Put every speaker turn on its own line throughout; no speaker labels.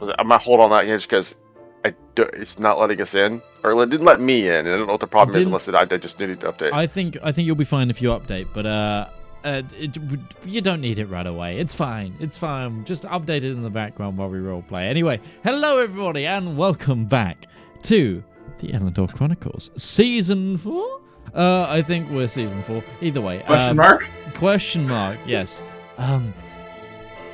I'm not holding on that hinge because it's not letting us in, or it didn't let me in. And I don't know what the problem is unless I just needed to update.
I think you'll be fine if you update, but you don't need it right away. It's fine. It's fine. Just update it in the background while we roleplay. Anyway, hello everybody, and welcome back to the Elendor Chronicles, Season 4? I think we're Season 4. Either way.
Question mark?
Question mark, yes.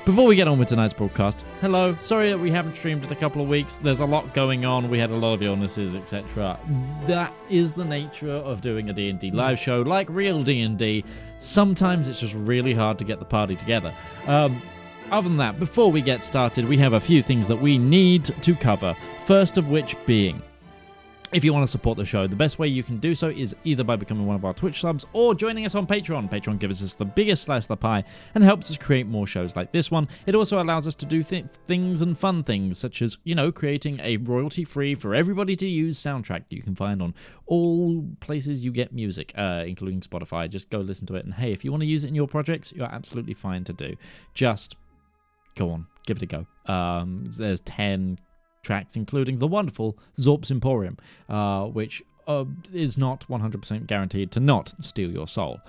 Before we get on with tonight's broadcast, hello. Sorry that we haven't streamed in a couple of weeks. There's a lot going on. We had a lot of illnesses, etc. That is the nature of doing a D&D live show. Like real D&D, sometimes it's just really hard to get the party together. Other than that, before we get started, we have a few things that we need to cover. First of which being, if you want to support the show, the best way you can do so is either by becoming one of our Twitch subs or joining us on Patreon. Patreon gives us the biggest slice of the pie and helps us create more shows like this one. It also allows us to do things and fun things, such as, creating a royalty-free for everybody to use soundtrack you can find on all places you get music, including Spotify. Just go listen to it, and hey, if you want to use it in your projects, you're absolutely fine to do. Just go on, give it a go. There's 10 tracks, including the wonderful Zorp's Emporium, which is not 100% guaranteed to not steal your soul.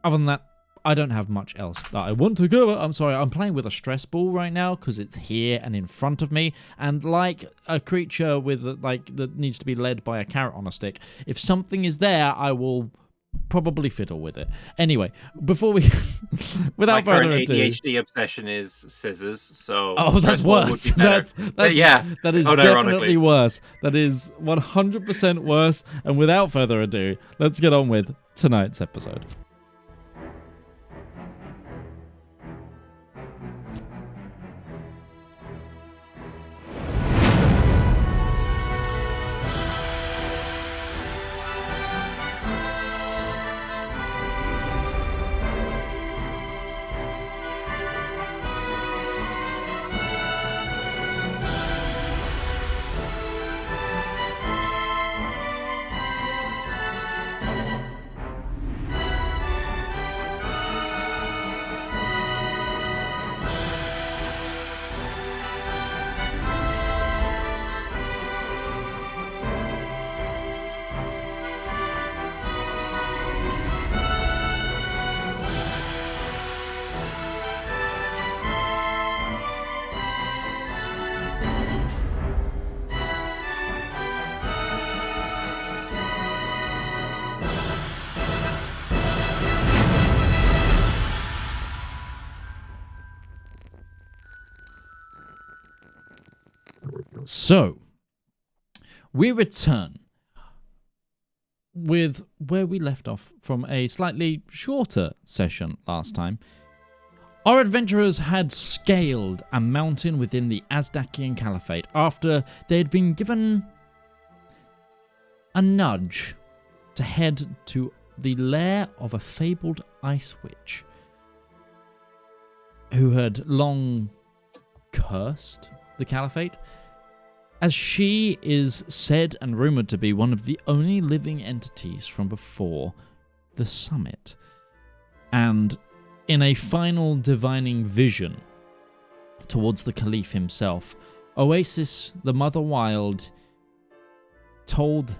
Other than that, I don't have much else that I want to cover. I'm sorry, I'm playing with a stress ball right now because it's here and in front of me, and like a creature with that needs to be led by a carrot on a stick, if something is there, I will probably fiddle with it. Anyway, before we without further ado,
ADHD obsession is scissors, so
that's worse. That is definitely worse. That is 100% worse. And without further ado, let's get on with tonight's episode. So, we return with where we left off from a slightly shorter session last time. Our adventurers had scaled a mountain within the Azdakian Caliphate after they had been given a nudge to head to the lair of a fabled ice witch who had long cursed the Caliphate, as she is said and rumoured to be one of the only living entities from before the summit. And in a final divining vision towards the Caliph himself, Oasis, the Mother Wild, told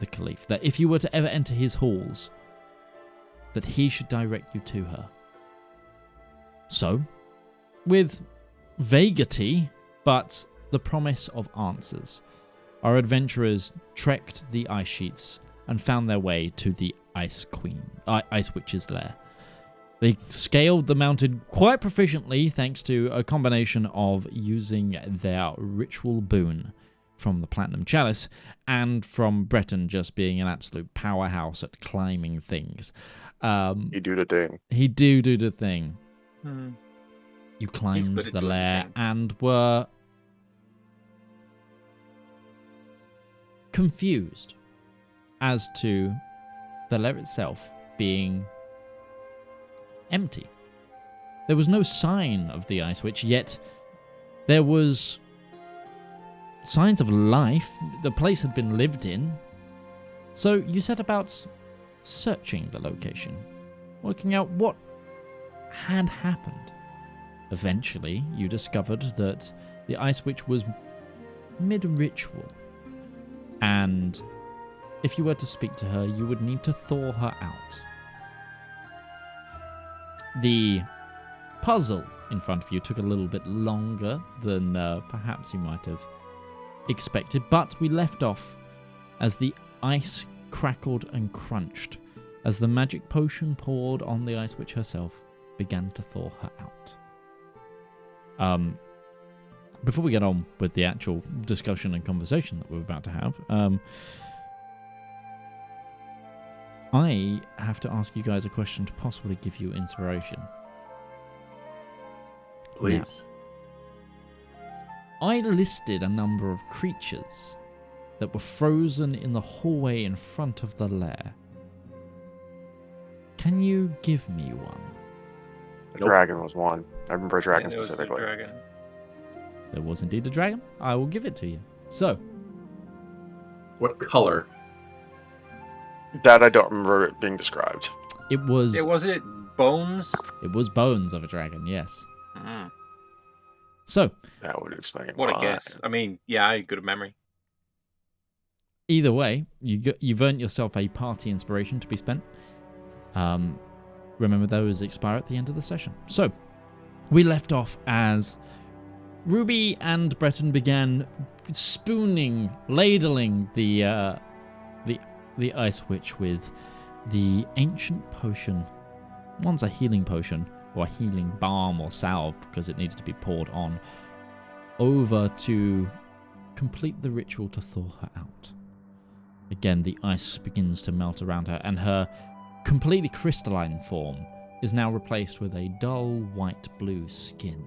the Caliph that if you were to ever enter his halls, that he should direct you to her. So, with vagity, but the promise of answers, our adventurers trekked the ice sheets and found their way to the Ice Witch's lair. They scaled the mountain quite proficiently thanks to a combination of using their ritual boon from the Platinum Chalice and from Breton just being an absolute powerhouse at climbing things.
He do the thing.
He do the thing. You climbed the lair and were confused as to the lair itself being empty. There was no sign of the Ice Witch, yet there was signs of life. The place had been lived in. So you set about searching the location, working out what had happened. Eventually, you discovered that The Ice Witch was mid-ritual, and if you were to speak to her, you would need to thaw her out. The puzzle in front of you took a little bit longer than perhaps you might have expected, but we left off as the ice crackled and crunched as the magic potion poured on the Ice Witch herself began to thaw her out. Before we get on with the actual discussion and conversation that we're about to have, I have to ask you guys a question to possibly give you inspiration.
Please.
Now, I listed a number of creatures that were frozen in the hallway in front of the lair. Can you give me one?
The dragon was one. I remember a dragon
there was a
specifically.
dragon.
There was indeed a dragon. I will give it to you. So,
What color?
That I don't remember it being described.
it was
Bones?
it was bones of a dragon, yes.
Mm.
So,
That would explain
What a
why.
guess. I mean, yeah, I had good memory.
either way, you've earned yourself a party inspiration to be spent. Remember, those expire at the end of the session. So, we left off as Ruby and Breton began spooning, ladling the Ice Witch with the ancient potion. One's a healing potion, or a healing balm or salve, because it needed to be poured on, over to complete the ritual to thaw her out. Again, the ice begins to melt around her, and her completely crystalline form is now replaced with a dull white-blue skin.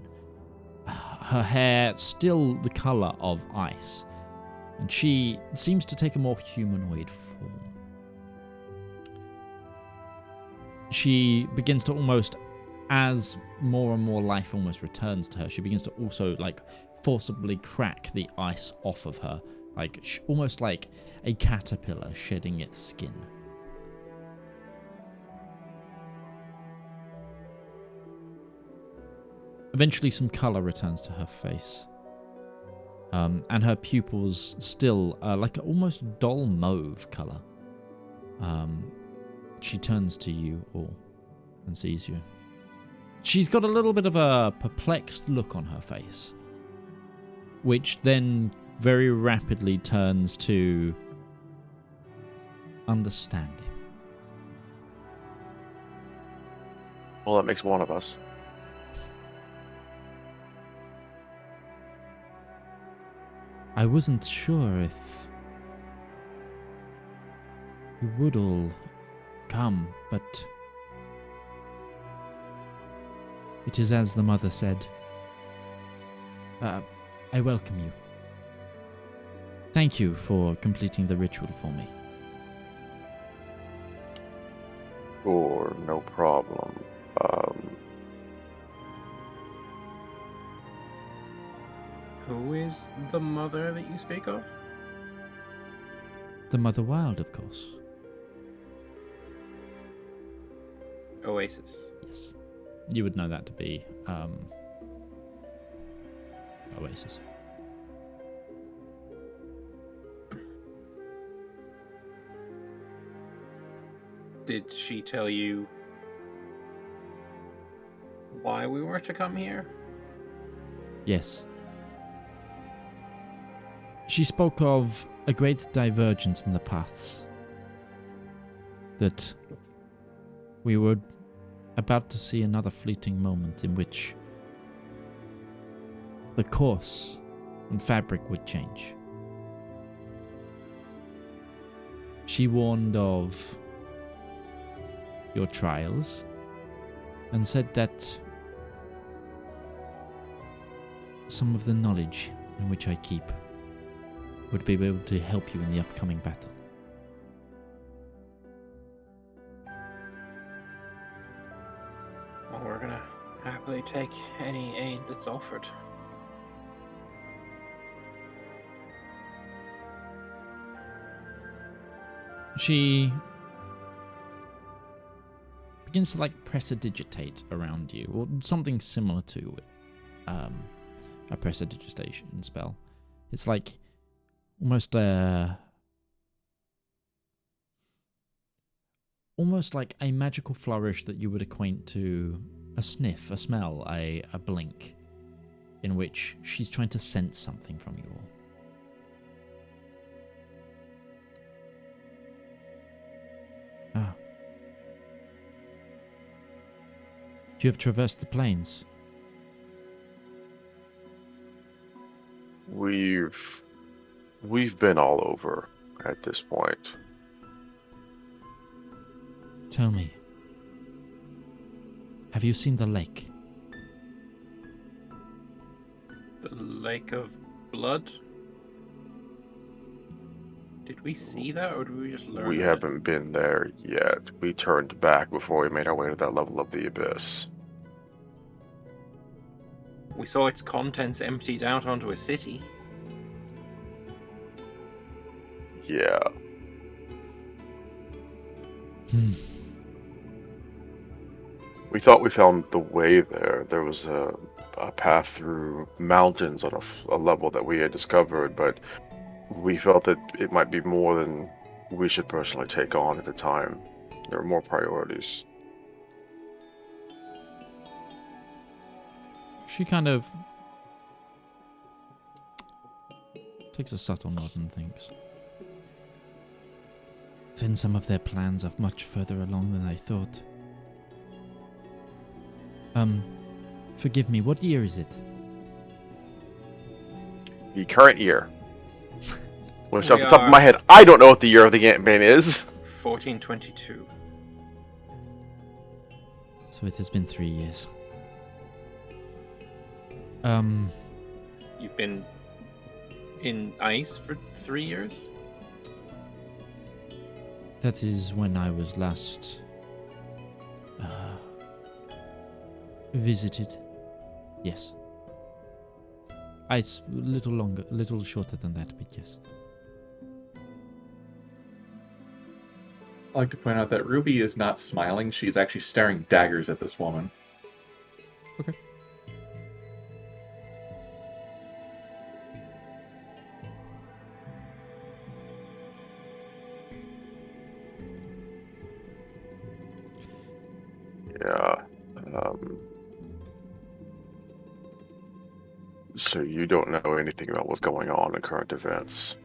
Her hair still the color of ice, and she seems to take a more humanoid form. She begins to almost, as more and more life almost returns to her, she begins to also forcibly crack the ice off of her, almost like a caterpillar shedding its skin. Eventually some color returns to her face. And her pupils still like an almost dull mauve color. She turns to you all and sees you. She's got a little bit of a perplexed look on her face, which then very rapidly turns to understanding.
Well, that makes one of us.
I wasn't sure if you would all come, but it is as the mother said. I welcome you. Thank you for completing the ritual for me.
Sure, no problem.
Who is the mother that you speak of?
The Mother Wild, of course.
Oasis.
Yes. You would know that to be Oasis.
Did she tell you why we were to come here?
Yes. She spoke of a great divergence in the paths. That we were about to see another fleeting moment in which the course and fabric would change. She warned of your trials and said that some of the knowledge in which I keep would be able to help you in the upcoming battle.
Well, we're gonna happily take any aid that's offered.
She begins to press a digitate around you, or something similar to it. I press a digitation spell. It's like almost like a magical flourish that you would acquaint to a sniff, a smell, a blink, in which she's trying to sense something from you all. Ah. You have traversed the plains.
We've been all over at this point.
Tell me, have you seen the lake?
The Lake of Blood? Did we see that, or did we just learn
We
of it?
haven't been there yet. We turned back before we made our way to that level of the abyss.
We saw its contents emptied out onto a city.
Yeah. We thought we found the way there. There was a path through mountains on a level that we had discovered, but we felt that it might be more than we should personally take on at the time. There were more priorities.
She kind of takes a subtle nod and thinks. Then some of their plans are much further along than I thought. Forgive me, what year is it?
The current year. Which
We
off the top of
are-
my head, I don't know what the year of the campaign is.
1422.
So it has been 3 years.
You've been in ice for 3 years?
That is when I was last visited. Yes. It's a little longer, a little shorter than that, but yes.
I'd like to point out that Ruby is not smiling. She's actually staring daggers at this woman.
Okay.
Yeah. So you don't know anything about what's going on in current events?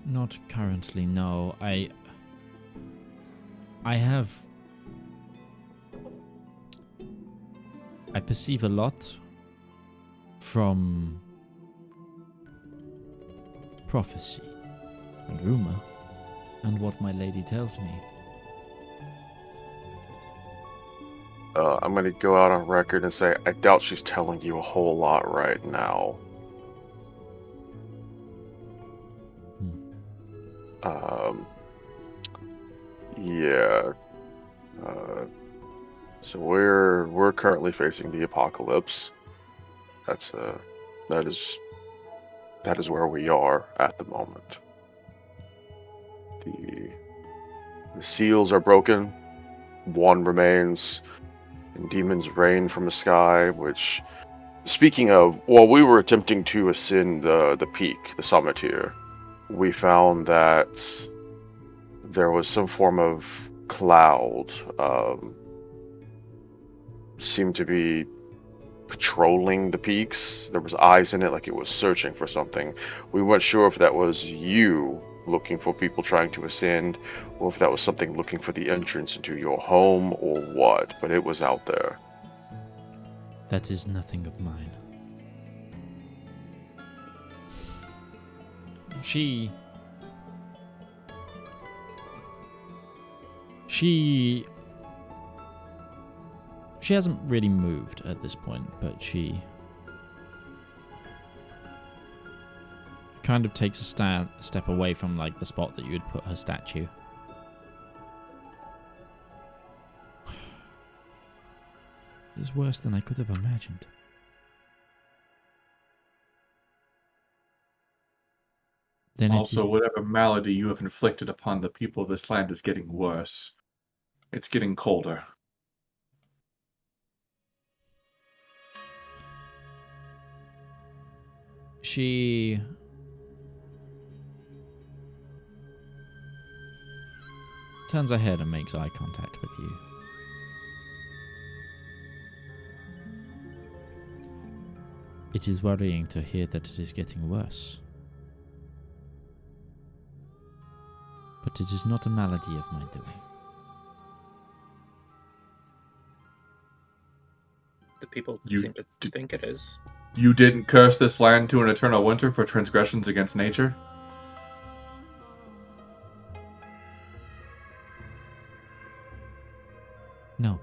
Not currently, no. I have... I perceive a lot from prophecy and rumor and what my lady tells me.
I'm going to go out on record and say I doubt she's telling you a whole lot right now. Yeah. So we're currently facing the apocalypse. That is where we are at the moment. The seals are broken. One remains. And demons rain from the sky, which, speaking of, while we were attempting to ascend the peak, the summit here, we found that there was some form of cloud, seemed to be patrolling the peaks. There was eyes in it, like it was searching for something. We weren't sure if that was you looking for people trying to ascend, or if that was something looking for the entrance into your home, or what, but it was out there.
That is nothing of mine. She hasn't really moved at this point, but she kind of takes a step away from like the spot that you would put her statue. It's worse than I could have imagined. Then
Also, whatever malady you have inflicted upon the people of this land is getting worse. It's getting colder.
She turns her head and makes eye contact with you. It is worrying to hear that it is getting worse. But it is not a malady of my doing.
The people
You
seem to think it is.
You didn't curse this land to an eternal winter for transgressions against nature?
No.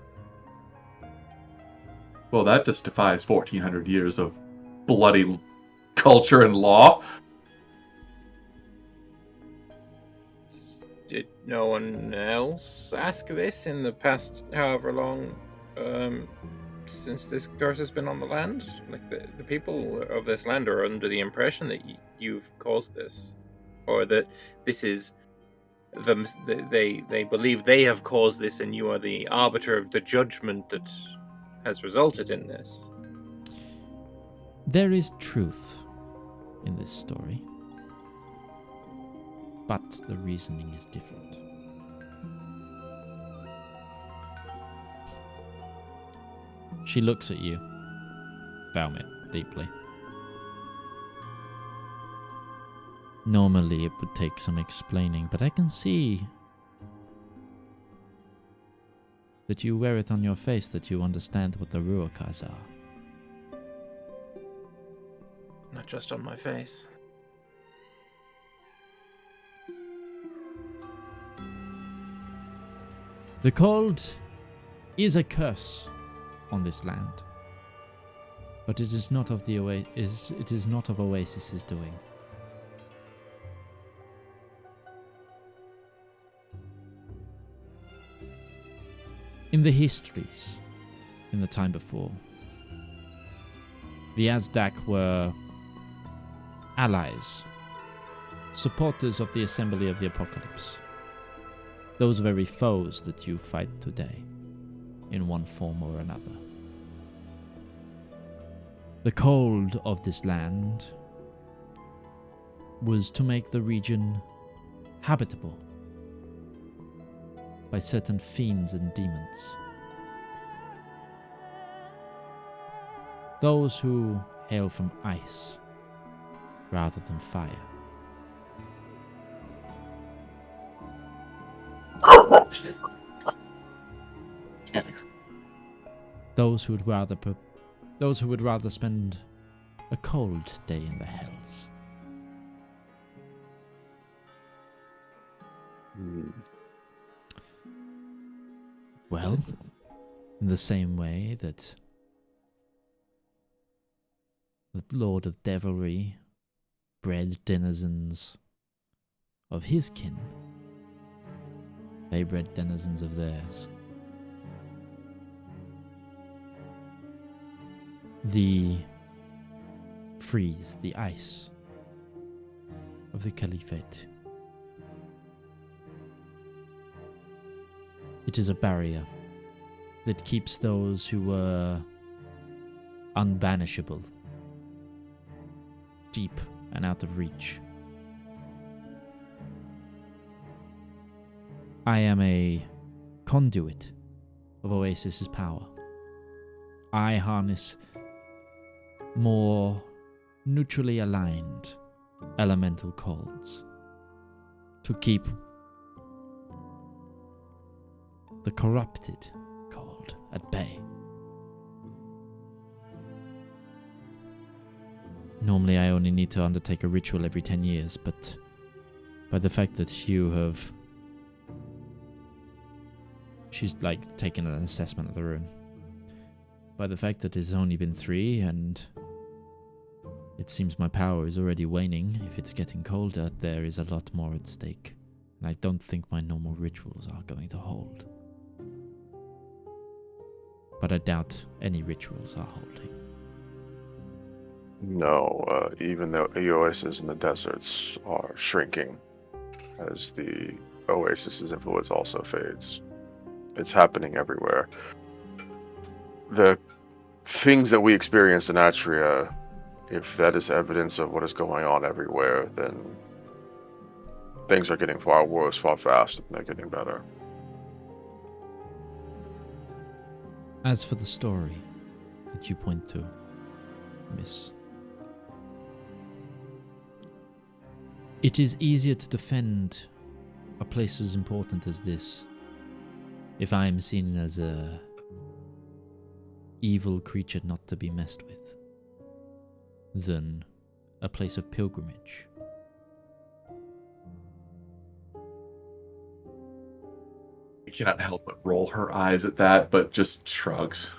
Well, that just defies 1400 years of bloody culture and law.
Did no one else ask this in the past however long since this curse has been on the land? Like, the people of this land are under the impression that you've caused this. Or that this is them. They believe they have caused this and you are the arbiter of the judgment that has resulted in this.
There is truth in this story. But the reasoning is different. She looks at you, Valymr, deeply. Normally it would take some explaining, but I can see that you wear it on your face, that you understand what the Ruakars are.
Not just on my face.
The cold is a curse on this land, but it is not of the it is not of Oasis's doing. In the histories, in the time before, the Azdak were allies, supporters of the Assembly of the Apocalypse. Those very foes that you fight today, in one form or another. The cold of this land was to make the region habitable by certain fiends and demons. Those who hail from ice rather than fire. Those who would rather spend a cold day in the hells. Well, in the same way that the Lord of Devilry bred denizens of his kin, they bred denizens of theirs. The freeze, the ice of the Caliphate. It is a barrier that keeps those who were unbanishable deep and out of reach. I am a conduit of Oasis's power. I harness more neutrally aligned elemental colds to keep the corrupted cold at bay. Normally I only need to undertake a ritual every 10 years, but by the fact that you have... She's like taken an assessment of the room. By the fact that it's only been 3 and it seems my power is already waning, if it's getting colder, there is a lot more at stake. And I don't think my normal rituals are going to hold. But I doubt any rituals are holding.
No, even the oases in the deserts are shrinking as the oasis's influence also fades. It's happening everywhere. The things that we experienced in Atria if that is evidence of what is going on everywhere, then things are getting far worse, far faster than they're getting better.
As for the story that you point to, Miss, it is easier to defend a place as important as this if I am seen as a evil creature not to be messed with than a place of pilgrimage.
I cannot help but roll her eyes at that, but just shrugs.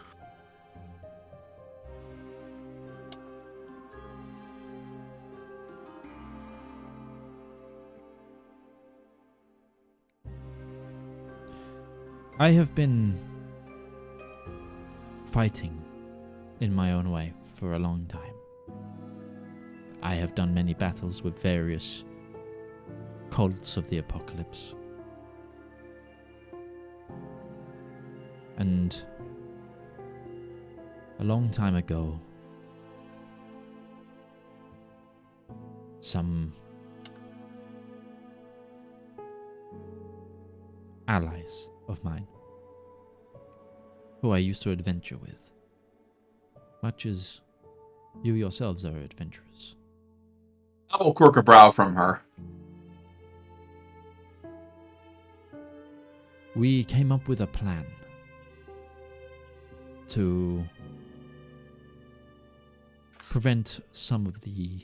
I have been fighting in my own way for a long time. I have done many battles with various cults of the apocalypse. And a long time ago, some allies of mine, who I used to adventure with, much as you yourselves are adventurers.
I will quirk a brow from her.
We came up with a plan to prevent some of the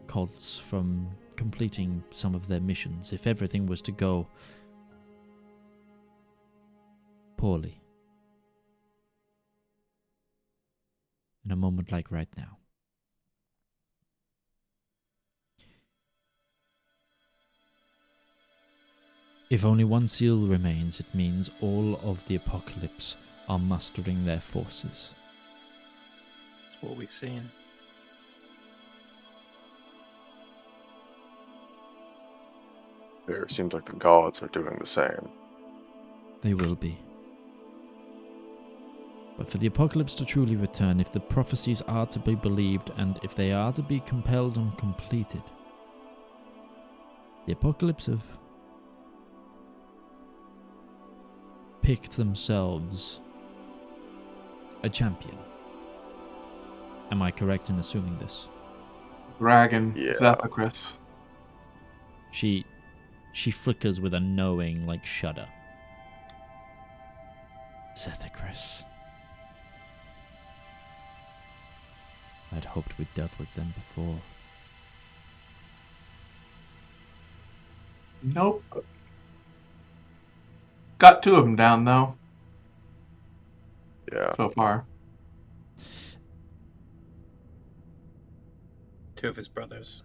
cults from completing some of their missions if everything was to go poorly. In a moment like right now. If only one seal remains, it means all of the apocalypse are mustering their forces.
That's what we've seen.
It seems like the gods are doing the same.
They will be. But for the apocalypse to truly return, if the prophecies are to be believed, and if they are to be compelled and completed, the apocalypse have picked themselves a champion. Am I correct in assuming this?
Dragon,
Yeah.
Zathacris.
She flickers with a knowing, shudder. Zedaar. I'd hoped we'd dealt with them before.
Nope. Got 2 of them down, though,
Yeah.
so far.
2 of his brothers.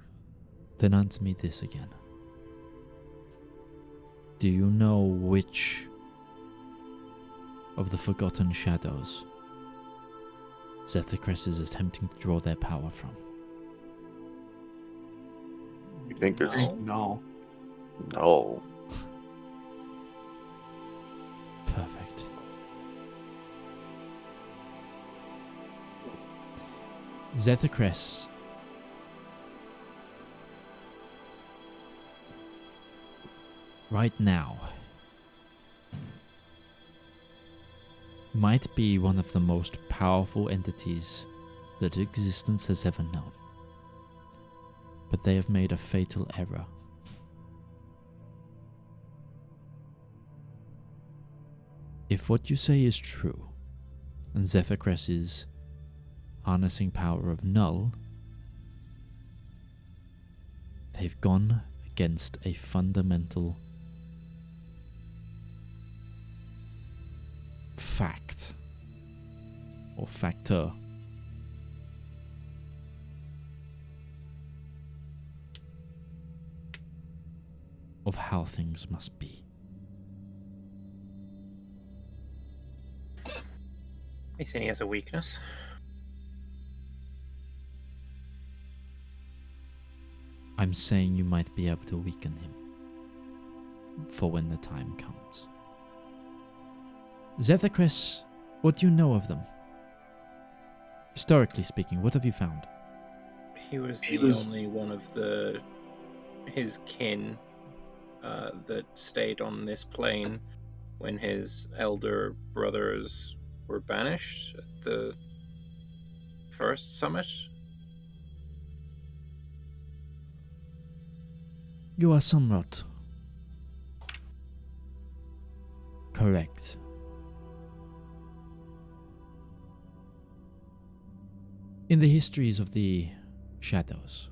Then answer me this again. Do you know which of the Forgotten Shadows Zedaar is attempting to draw their power from?
You think it's
No.
no.
Perfect. Zedaar right now might be one of the most powerful entities that existence has ever known. But they have made a fatal error. If what you say is true, and Zedaar is harnessing power of Null, they've gone against a fundamental fact or factor of how things must be.
He's saying he has a weakness.
I'm saying you might be able to weaken him for when the time comes. Zedaar, what do you know of them? Historically speaking, what have you found?
He was only one of his kin that stayed on this plane when his elder brothers were banished at the first summit.
You are somewhat correct. In the histories of the Shadows,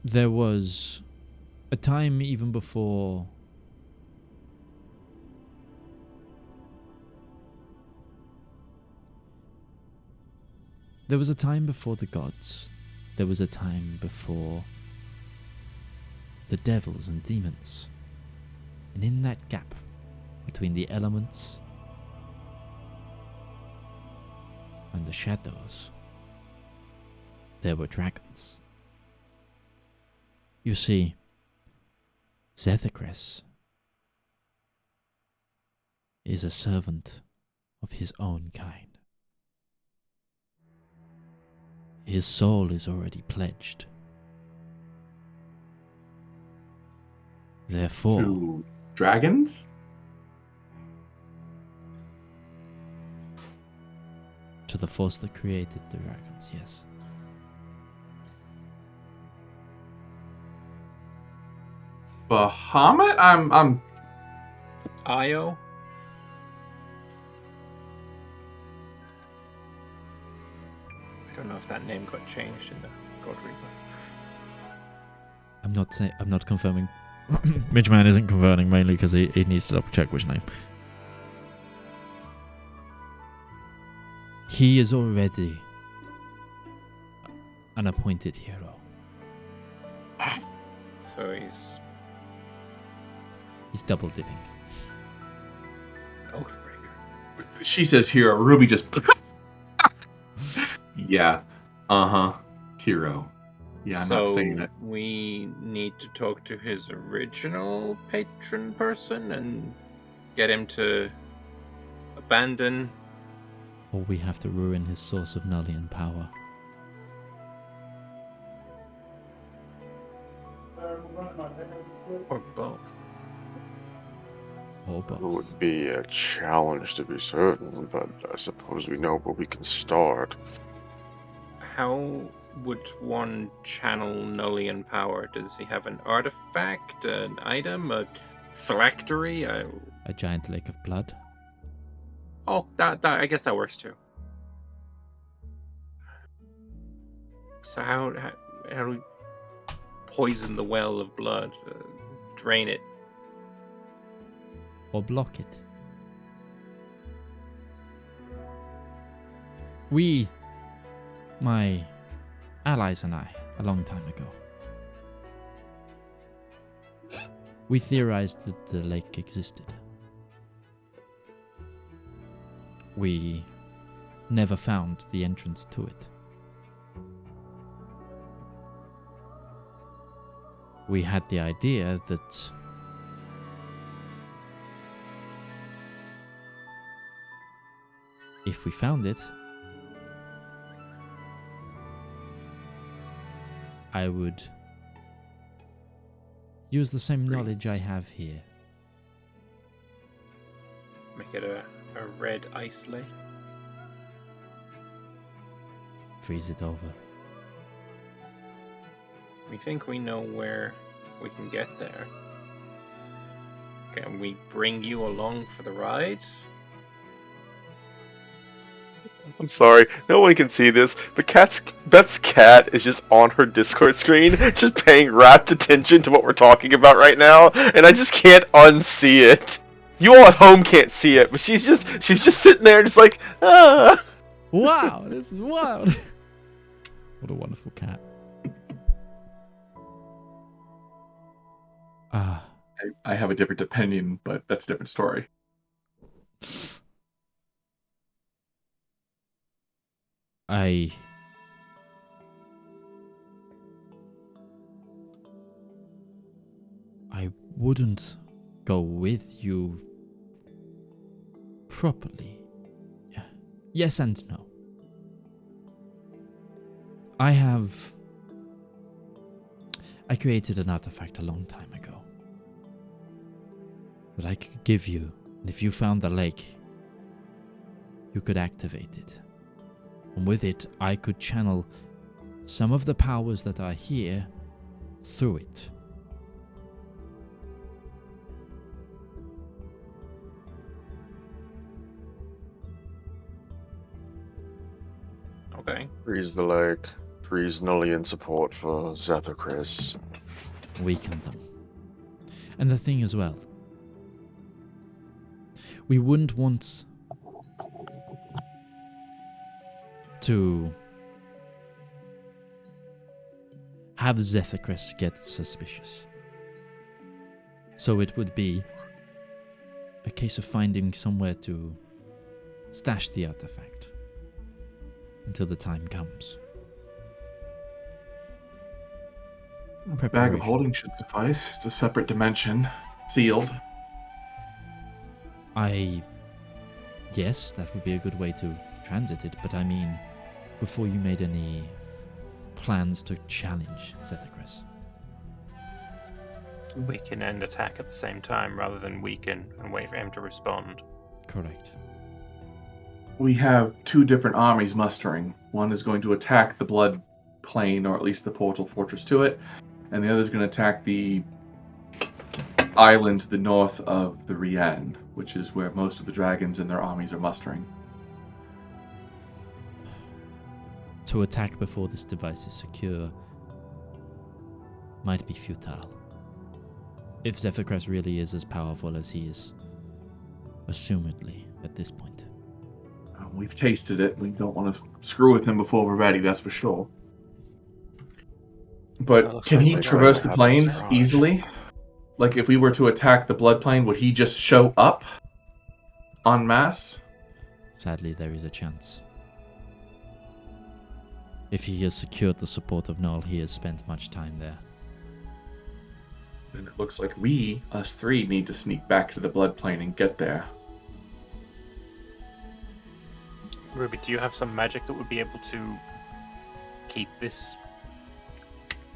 there was a time even before there was a time before the gods. There was a time before the devils and demons. And in that gap between the elements and the shadows, there were dragons. You see, Zedaar is a servant of his own kind. His soul is already pledged. Therefore,
To dragons?
to the force that created the dragons, yes.
Bahamut? I'm
Io? I don't know if that name got changed in the God Reaper.
I'm not confirming. Midgeman isn't confirming mainly because he needs to double check which name. He is already an appointed hero.
So he's
double dipping.
Oathbreaker.
She says hero. Ruby just. Yeah. Hero. Yeah, I'm not saying it.
We need to talk to his original patron person and get him to abandon.
Or we have to ruin his source of Nullian power.
Or both.
Or
It
both.
would be a challenge to be certain, but I suppose we know where we can start.
How would one channel Nullian power? Does he have an artifact, an item, a phylactery?
A giant lake of blood.
Oh, that I guess that works too. So how do we poison the well of blood, drain it?
Or block it. We, my allies and I, a long time ago, we theorized that the lake existed. We never found the entrance to it. We had the idea that if we found it, I would use the same knowledge I have here.
Make it a red ice lake.
Freeze it over.
We think we know where we can get there. Can we bring you along for the ride?
I'm sorry, no one can see this, but Beth's cat is just on her Discord screen, just paying rapt attention to what we're talking about right now, and I just can't unsee it. You all at home can't see it, but she's just sitting there, just like, ah.
Wow, this is wild. What a wonderful cat.
I have a different opinion, but that's a different story.
wouldn't go with you properly. Yes and no. I created an artifact a long time ago that I could give you, and if you found the lake, you could activate it. And with it, I could channel some of the powers that are here through it.
Okay.
Freeze the lake. Freeze Nullian support for Zedaar.
Weaken them. And the thing as well, we wouldn't want to have Zedaar get suspicious. So it would be a case of finding somewhere to stash the artifact until the time comes.
A bag of holding should suffice. It's a separate dimension, sealed.
Yes, that would be a good way to transit it, but I mean, before you made any plans to challenge Zedaar.
Weaken and attack at the same time rather than weaken and wait for him to respond.
Correct.
We have two different armies mustering. One is going to attack the blood plane, or at least the portal fortress to it, and the other is going to attack the island to the north of the Rian, which is where most of the dragons and their armies are mustering.
To attack before this device is secure might be futile. If Zedaar really is as powerful as he is, assumedly, at this point.
We've tasted it. We don't want to screw with him before we're ready, that's for sure. But can he traverse the plains easily? Like, if we were to attack the blood plane, would he just show up en masse?
Sadly, there is a chance. If he has secured the support of Null, he has spent much time there.
And it looks like we, us three, need to sneak back to the blood plane and get there.
Ruby, do you have some magic that would be able to keep this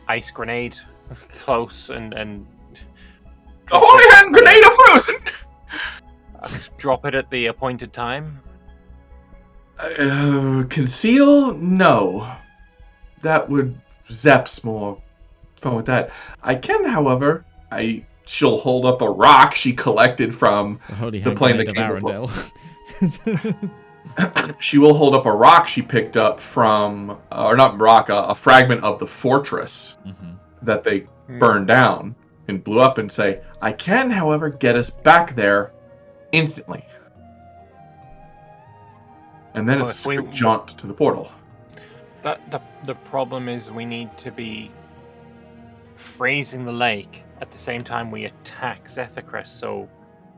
ice grenade close and
Oh, hand grenade are frozen!
drop it at the appointed time?
Conceal? No. That would Zep's more fun with that. I can, however, she'll hold up a rock she collected from
The holy
the
hand
plane that
grenade
came
of
before.
Arendelle.
She will hold up a rock she picked up from, or not rock, a fragment of the fortress that they burned down and blew up, and say, I can, however, get us back there instantly. And then
Well,
it's
if we-
a jaunt to the portal.
The problem is we need to be freezing the lake at the same time we attack Zedaar. So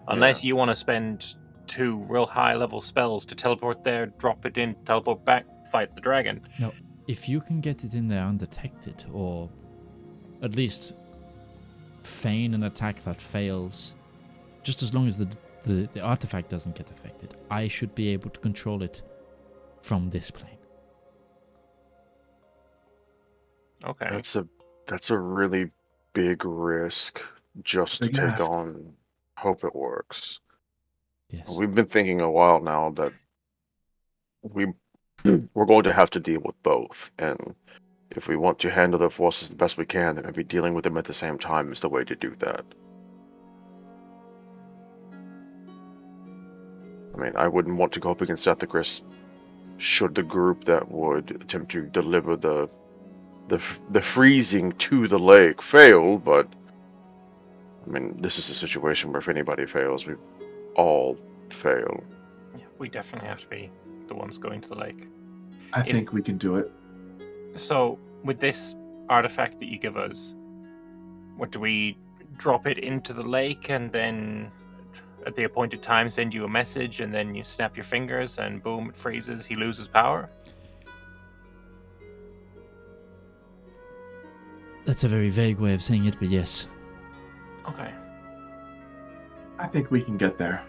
unless you want to spend 2 real high level spells to teleport there, drop it in, teleport back, fight the dragon.
No, if you can get it in there undetected, or at least feign an attack that fails, just as long as the artifact doesn't get affected, I should be able to control it from this plane.
Okay.
That's a really big risk just to
Big
take
ask.
on. Hope it works.
Yes.
We've been thinking a while now that we're going to have to deal with both, and if we want to handle the forces the best we can, then maybe dealing with them at the same time is the way to do that. I mean, I wouldn't want to go up against Zedaar should the group that would attempt to deliver the freezing to the lake fail, but I mean, this is a situation where if anybody fails, we all fail.
Yeah, we definitely have to be the ones going to the lake.
I think we can do it.
So, with this artifact that you give us, what do we drop it into the lake and then at the appointed time send you a message and then you snap your fingers and boom, it freezes, he loses power?
That's a very vague way of saying it, but yes.
Okay.
I think we can get there.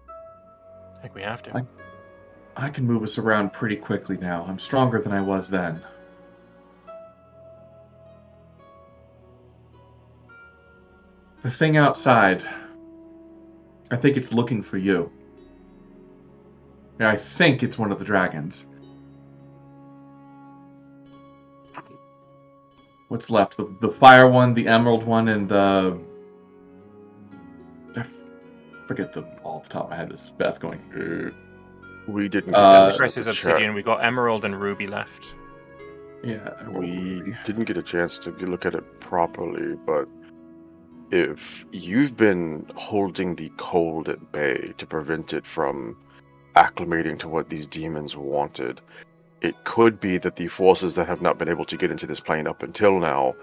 I think we have to.
I can move us around pretty quickly now. I'm stronger than I was then. The thing outside, I think it's looking for you. Yeah, I think it's one of the dragons. What's left? The fire one, the emerald one, and the... I forget off the top of my head. This is Beth going...
We didn't
The Crest is
check.
obsidian. We got emerald and ruby left.
Yeah,
We didn't get a chance to look at it properly, but if you've been holding the cold at bay to prevent it from acclimating to what these demons wanted, it could be that the forces that have not been able to get into this plane up until now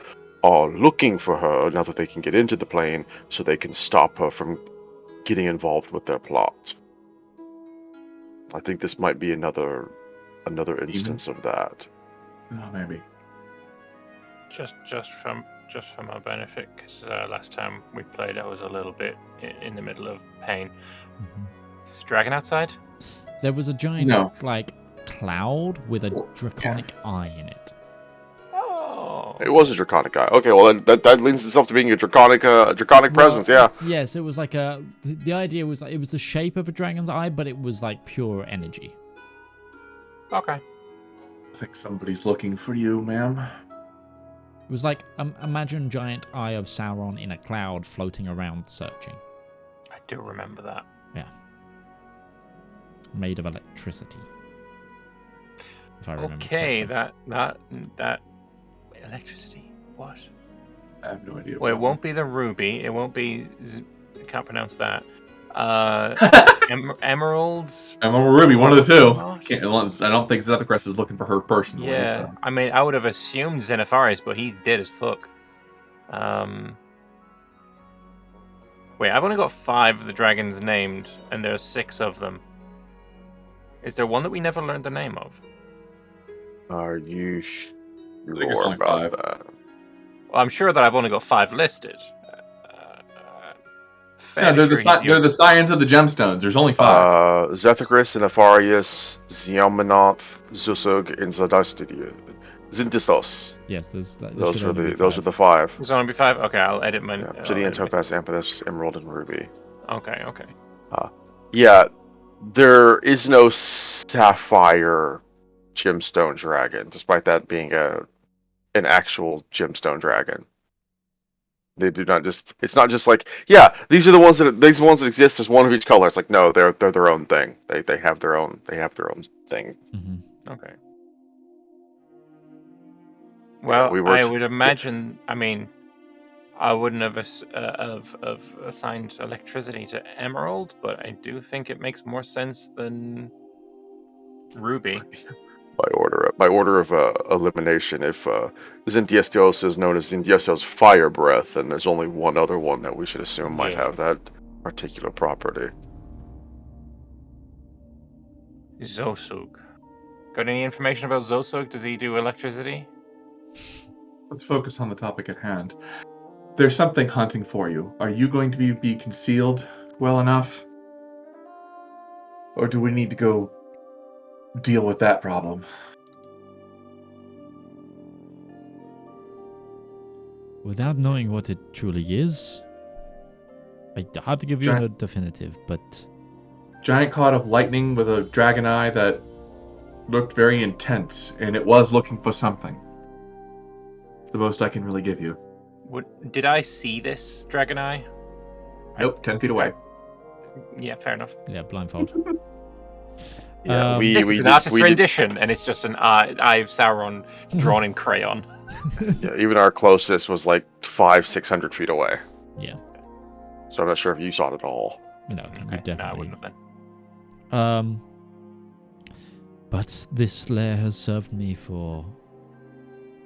are looking for her now that they can get into the plane so they can stop her from getting involved with their plot. I think this might be another instance of that.
Oh, maybe.
Just for my benefit, because last time we played, I was a little bit in the middle of pain.
Mhm.
There's a dragon outside?
There was a giant,
No.
cloud with a draconic eye in it.
Oh.
It was a draconic eye. Okay, well that lends itself to being a draconic presence. Yeah.
Yes, it was like the idea was like it was the shape of a dragon's eye, but it was like pure energy.
Okay.
I think somebody's looking for you, ma'am.
It was like imagine giant eye of Sauron in a cloud floating around searching,
I do remember that.
made of electricity. If I remember.
Okay,
correctly.
that electricity. What?
I have no idea.
Well, it won't be the ruby. It won't be. I can't pronounce that. Emeralds.
Emerald Ruby, one of the two.
Gosh.
I don't think Zethacrest is looking for her personally.
Yeah,
So.
I mean, I would have assumed Xenophares, but he did as fuck. Wait, I've only got 5 of the dragons named, and there are 6 of them. Is there one that we never learned the name of?
Are you
think it's
sure
only
about
5.
that?
Well, I'm sure that I've only got 5 listed.
Yeah, they're the scions of the gemstones. There's only 5.
Zethacrest and Afarius, Ziamanop, Zusug, and Zadastidia. Zintistos.
Yes, there
Those
should
are
only be
those are
5.
the 5.
There's only 5? Okay, I'll edit my...
Yeah,
I'll
Obsidian,
edit my-
Topaz, Amethyst, Emerald, and Ruby.
Okay.
Yeah, there is no sapphire gemstone dragon, despite that being an actual gemstone dragon. They do not just. It's not just like, yeah, these are the ones that exist. There's one of each color. It's like, no, they're their own thing. They have their own thing.
Mm-hmm.
Okay. Well,
we
I
worked-
would imagine. I mean, I wouldn't have assigned electricity to Emerald, but I do think it makes more sense than Ruby.
By order of elimination, if Zintiestios is known as Zintiestios Fire Breath, and there's only one other one that we should assume might
Yeah.
have that particular property.
Zosug. Got any information about Zosug? Does he do electricity?
Let's focus on the topic at hand. There's something hunting for you. Are you going to be concealed well enough? Or do we need to go deal with that problem?
Without knowing what it truly is, hard to give you a definitive, but
Giant cloud of lightning with a dragon eye that looked very intense, and it was looking for something. The most I can really give you.
Did I see this dragon eye?
Nope, 10 feet away.
Yeah, fair enough.
yeah, blindfold.
Yeah,
This is an artist's rendition, and it's just an eye of Sauron drawn in crayon.
Yeah, even our closest was like 500-600 feet away.
Yeah.
So I'm not sure if you saw it at all.
No,
Okay,
we
no, I
definitely.
wouldn't have then.
But this lair has served me for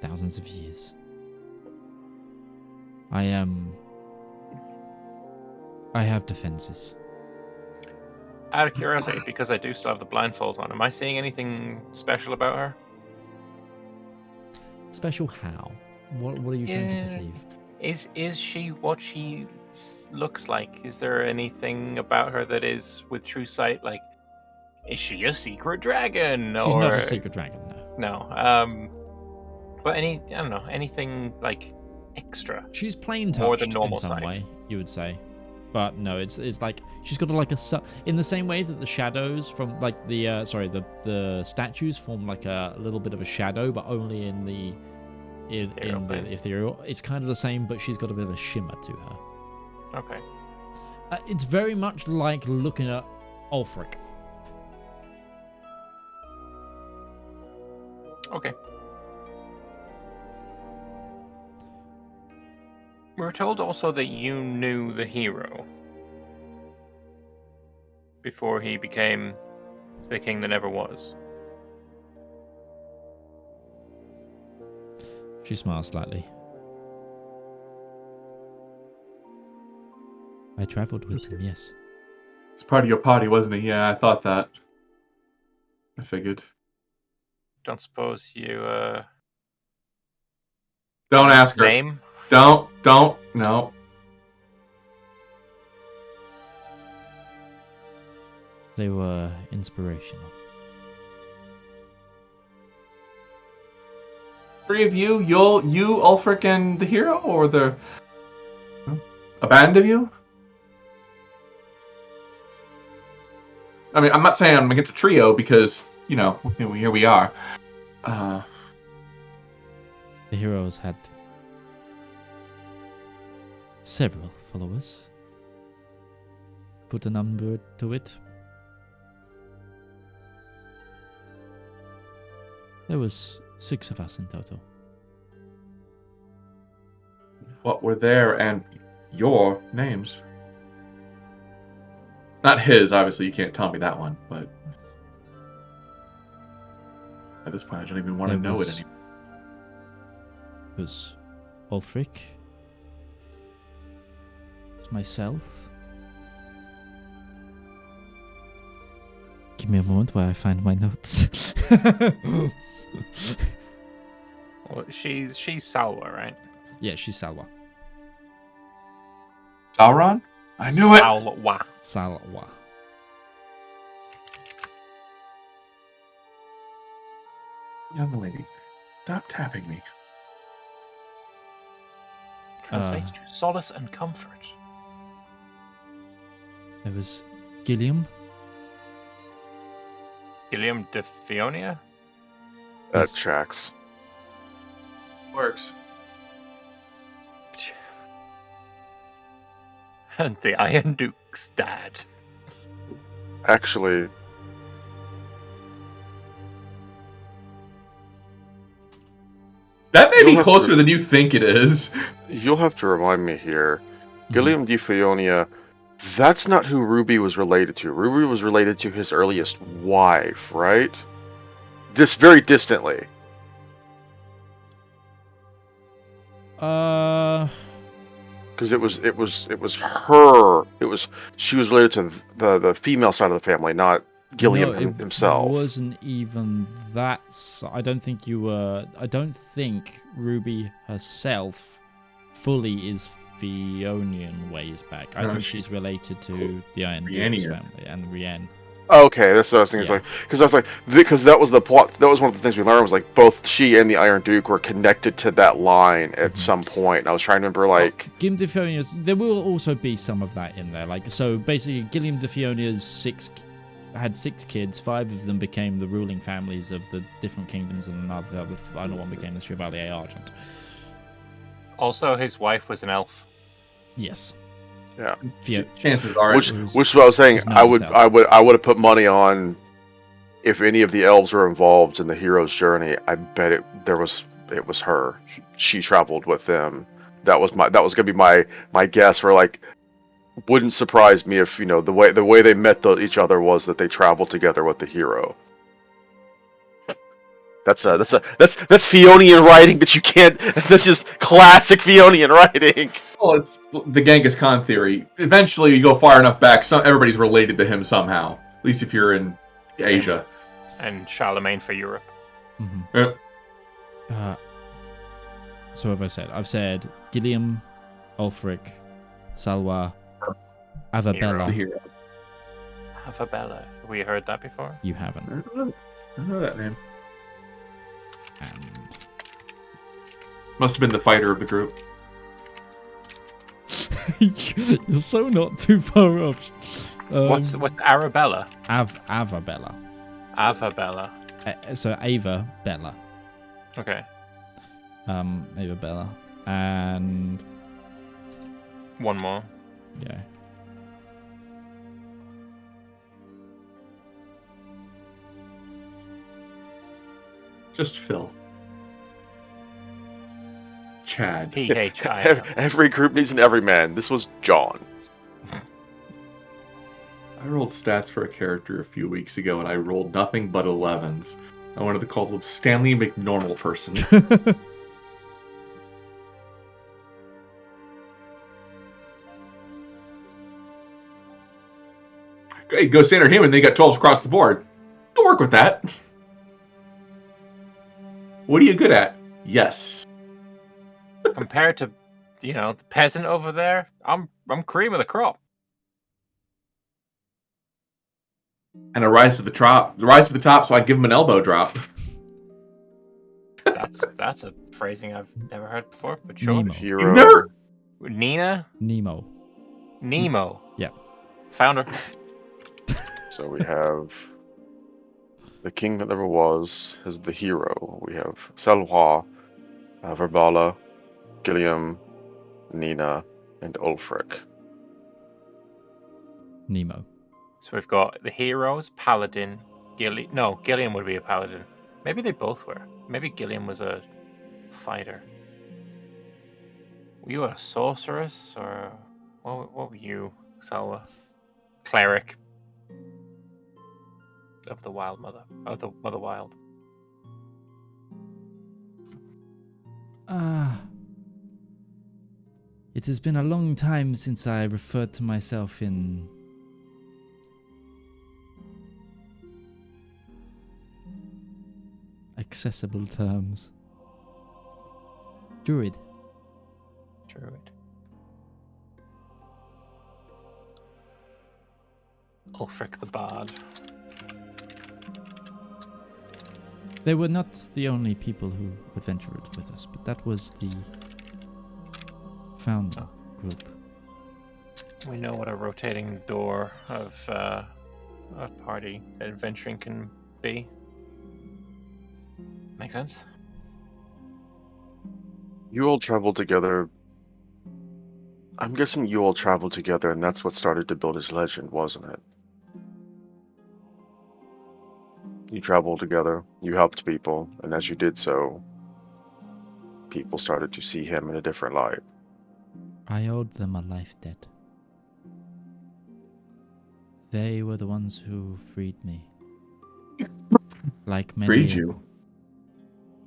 thousands of years. I have defenses.
Out of curiosity, because I do still have the blindfold on, am I seeing anything special about her?
Special how? What are you trying to
Yeah.
perceive?
Is she what she looks like? Is there anything about her that is with true sight? Like, is she a secret dragon?
She's
or...
not a secret dragon, no.
No. But I don't know, anything like extra?
She's plain touched
More than normal
in some
sight.
way, you would say. But no, it's like she's got like in the same way that the shadows from like the statues form like a little bit of a shadow, but only in the ethereal. It's kind of the same, but she's got a bit of a shimmer to her.
Okay.
It's very much like looking at Ulfric.
Okay. We were told also that you knew the hero before he became the king that never was.
She smiles slightly. I traveled with him, yes.
It's part of your party, wasn't he? Yeah, I thought that. I figured.
Don't suppose you
Don't ask her.
name?
Don't, no.
They were inspirational.
Three of you, you, Ulfric, and the hero, or a band of you? I mean, I'm not saying I'm against a trio because, here we are.
The heroes had several followers. Put a number to it. There was 6 of us in total.
What were their and your names? Not his, obviously, you can't tell me that one, but at this point I don't even want to know it anymore.
It was Ulfric. It was myself. Give me a moment while I find my notes.
Well, she's Salwa, right?
Yeah, she's Salwa.
Sauron? I knew it!
Salwa.
Young lady, stop tapping me.
Translates to solace and comfort.
There was Gilliam.
Gilliam de Fionia?
That
Yes.
tracks.
Works.
And the Iron Duke's dad.
Actually,
That may
You'll
be
have
closer
to-
than you think it is.
you'll have to remind me here. Gilliam de Fionia, that's not who Ruby was related to. Ruby was related to his earliest wife, right? Just very distantly.
Uh,
Because it was her. She was related to the female side of the family, not Gilliam
no, it
himself.
wasn't even that. I don't think you were. I don't think Ruby herself fully is Fionian ways back. I
No,
think
she's
she's related to the Iron Duke's
Rhiannian.
family and Rienne.
Okay, that's what I was thinking.
Yeah.
It's like, because I was like, because that was the plot. That was one of the things we learned was like both she and the Iron Duke were connected to that line at some point. And I was trying to remember like.
Gilliam de Fionia's. There will also be some of that in there. Like so, basically, Gilliam de Fionia's had 6 kids. 5 of them became the ruling families of the different kingdoms, and the final one became the Chevalier Argent.
Also, his wife was an elf.
Yes.
Yeah.
Chances are,
Which
it
is what I was saying.
It's
I
not
would
without.
have put money on if any of the elves were involved in the hero's journey. I bet it was her. She traveled with them. That was gonna be my guess. For like, wouldn't surprise me if the way they met each other was that they traveled together with the hero. That's Fionian writing that you can't. That's just classic Fionian writing.
well, it's the Genghis Khan theory. Eventually, you go far enough back, everybody's related to him somehow. At least if you're in Asia.
And Charlemagne for Europe.
Mm-hmm.
Yeah.
So have I said? I've said Gilliam, Ulfric, Salwa,
The
Avabella.
hero.
Avabella. Have we heard that before?
You haven't.
I don't know that name.
And
Must have been the fighter of the group.
you're so not too far off.
What's Arabella?
Avabella.
Avabella.
So Ava Bella.
Okay.
Ava Bella. And
One more.
yeah.
Just Phil. Chad.
PHI.
Every group needs an everyman. This was John.
I rolled stats for a character a few weeks ago, and I rolled nothing but 11s. I wanted to call him Stanley McNormal Person. Hey, go standard human, they got 12s across the board. Don't work with that. What are you good at? Yes.
Compared to, the peasant over there, I'm cream of the crop.
And a rise to the top, so I give him an elbow drop.
That's a phrasing I've never heard before, but sure.
Nemo.
Hero.
You've never...
Nemo.
Nemo.
Yeah.
Found her.
So we have the king that never was as the hero. We have Selwa, Verbala, Gilliam, Nina, and Ulfric.
Nemo.
So we've got the heroes, Paladin, Gilliam. No, Gilliam would be a Paladin. Maybe they both were. Maybe Gilliam was a fighter. Were you a sorceress, or what were you, Salwa? Cleric of the Wild Mother, of the Mother Wild.
It has been a long time since I referred to myself in accessible terms. Druid.
Ulfric the Bard.
They were not the only people who adventured with us, but that was the founder group.
We know what a rotating door of a party adventuring can be. Make sense?
You all traveled together. I'm guessing you all traveled together, and that's what started to build his legend, wasn't it? You traveled together, you helped people, and as you did so, people started to see him in a different light.
I owed them a life debt. They were the ones who freed me.
Freed you?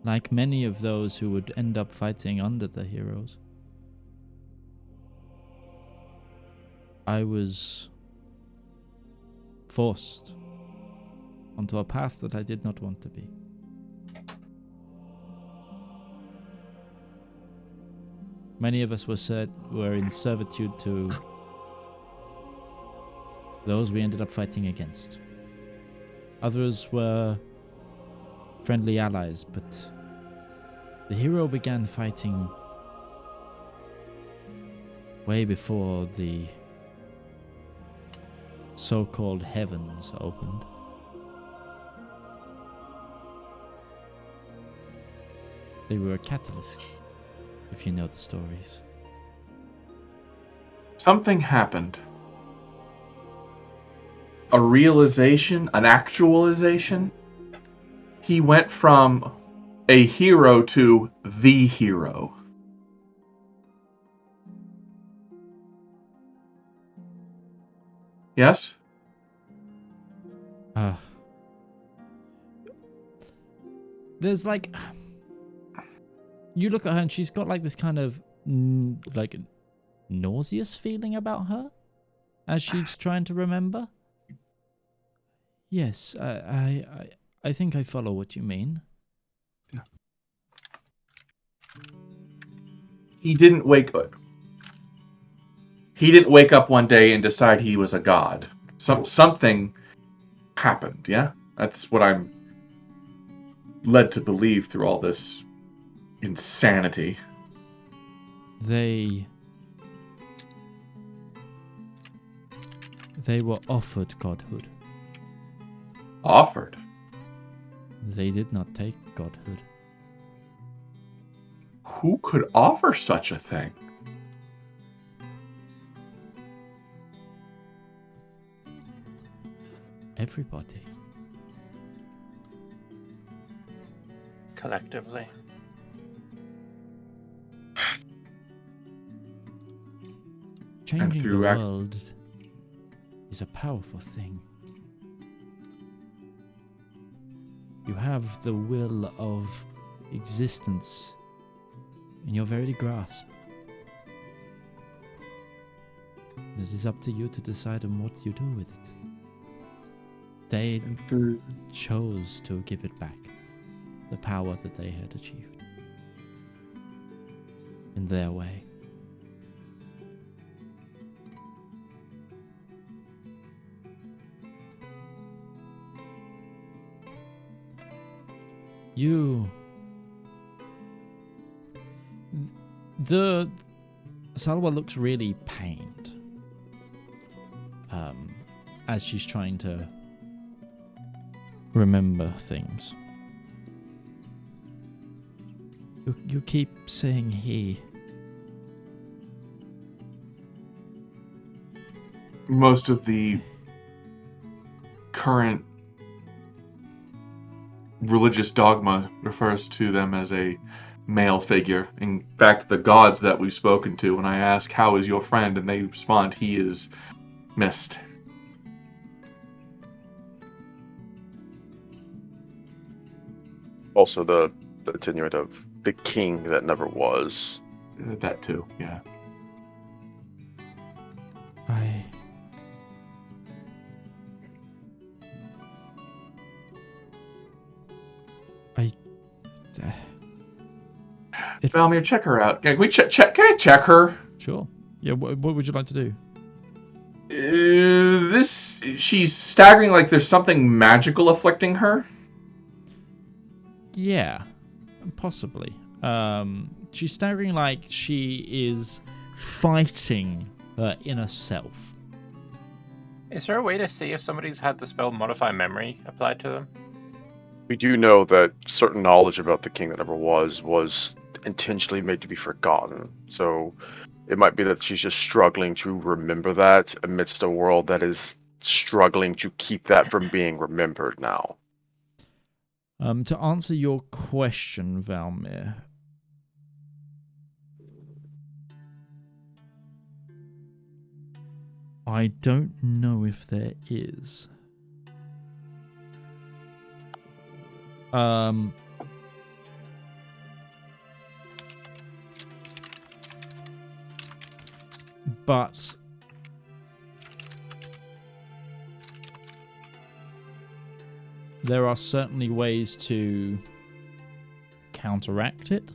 Like many of those who would end up fighting under the heroes. I was forced onto a path that I did not want to be. Many of us were in servitude to those we ended up fighting against. Others were friendly allies, but the hero began fighting way before the so-called heavens opened. They were a catalyst, if you know the stories.
Something happened. A realization, an actualization. He went from a hero to the hero. Yes?
There's like... You look at her and she's got like this kind of like nauseous feeling about her as she's trying to remember. Yes, I think I follow what you mean.
Yeah. He didn't wake up. he didn't wake up one day and decide he was a god. Something happened, yeah? That's what I'm led to believe through all this insanity.
They were offered godhood.
Offered?
They did not take godhood.
Who could offer such a thing?
Everybody.
Collectively.
Changing the
through
world is a powerful thing. You have the will of existence in your very grasp. And it is up to you to decide on what you do with it. They chose to give it back, the power that they had achieved, in their way. The Salwa looks really pained as she's trying to remember things. You keep saying he.
Most of the current religious dogma refers to them as a male figure. In fact, the gods that we've spoken to, when I ask, how is your friend? And they respond, he is missed.
Also, the attenuate of the king that never was.
That too, yeah. Valymr, check her out. Can we check? Can I check her?
Sure. Yeah. What would you like to do?
She's staggering like there's something magical afflicting her.
Yeah, possibly. She's staggering like she is fighting her inner self.
Is there a way to see if somebody's had the spell Modify Memory applied to them?
We do know that certain knowledge about the king that never was intentionally made to be forgotten. So it might be that she's just struggling to remember that amidst a world that is struggling to keep that from being remembered now.
To answer your question, Valymr, I don't know if there is. But there are certainly ways to counteract it.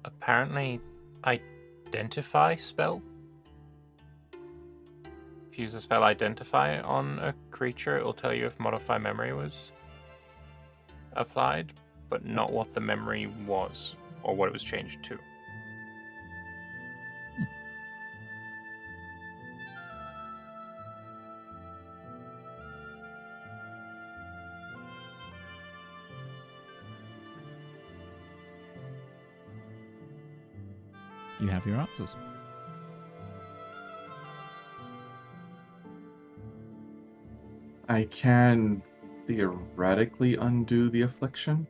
Apparently, Identify spell. If you use the spell Identify on a creature, it will tell you if Modify Memory was applied, but not what the memory was or what it was changed to.
You have your answers.
I can theoretically undo the affliction,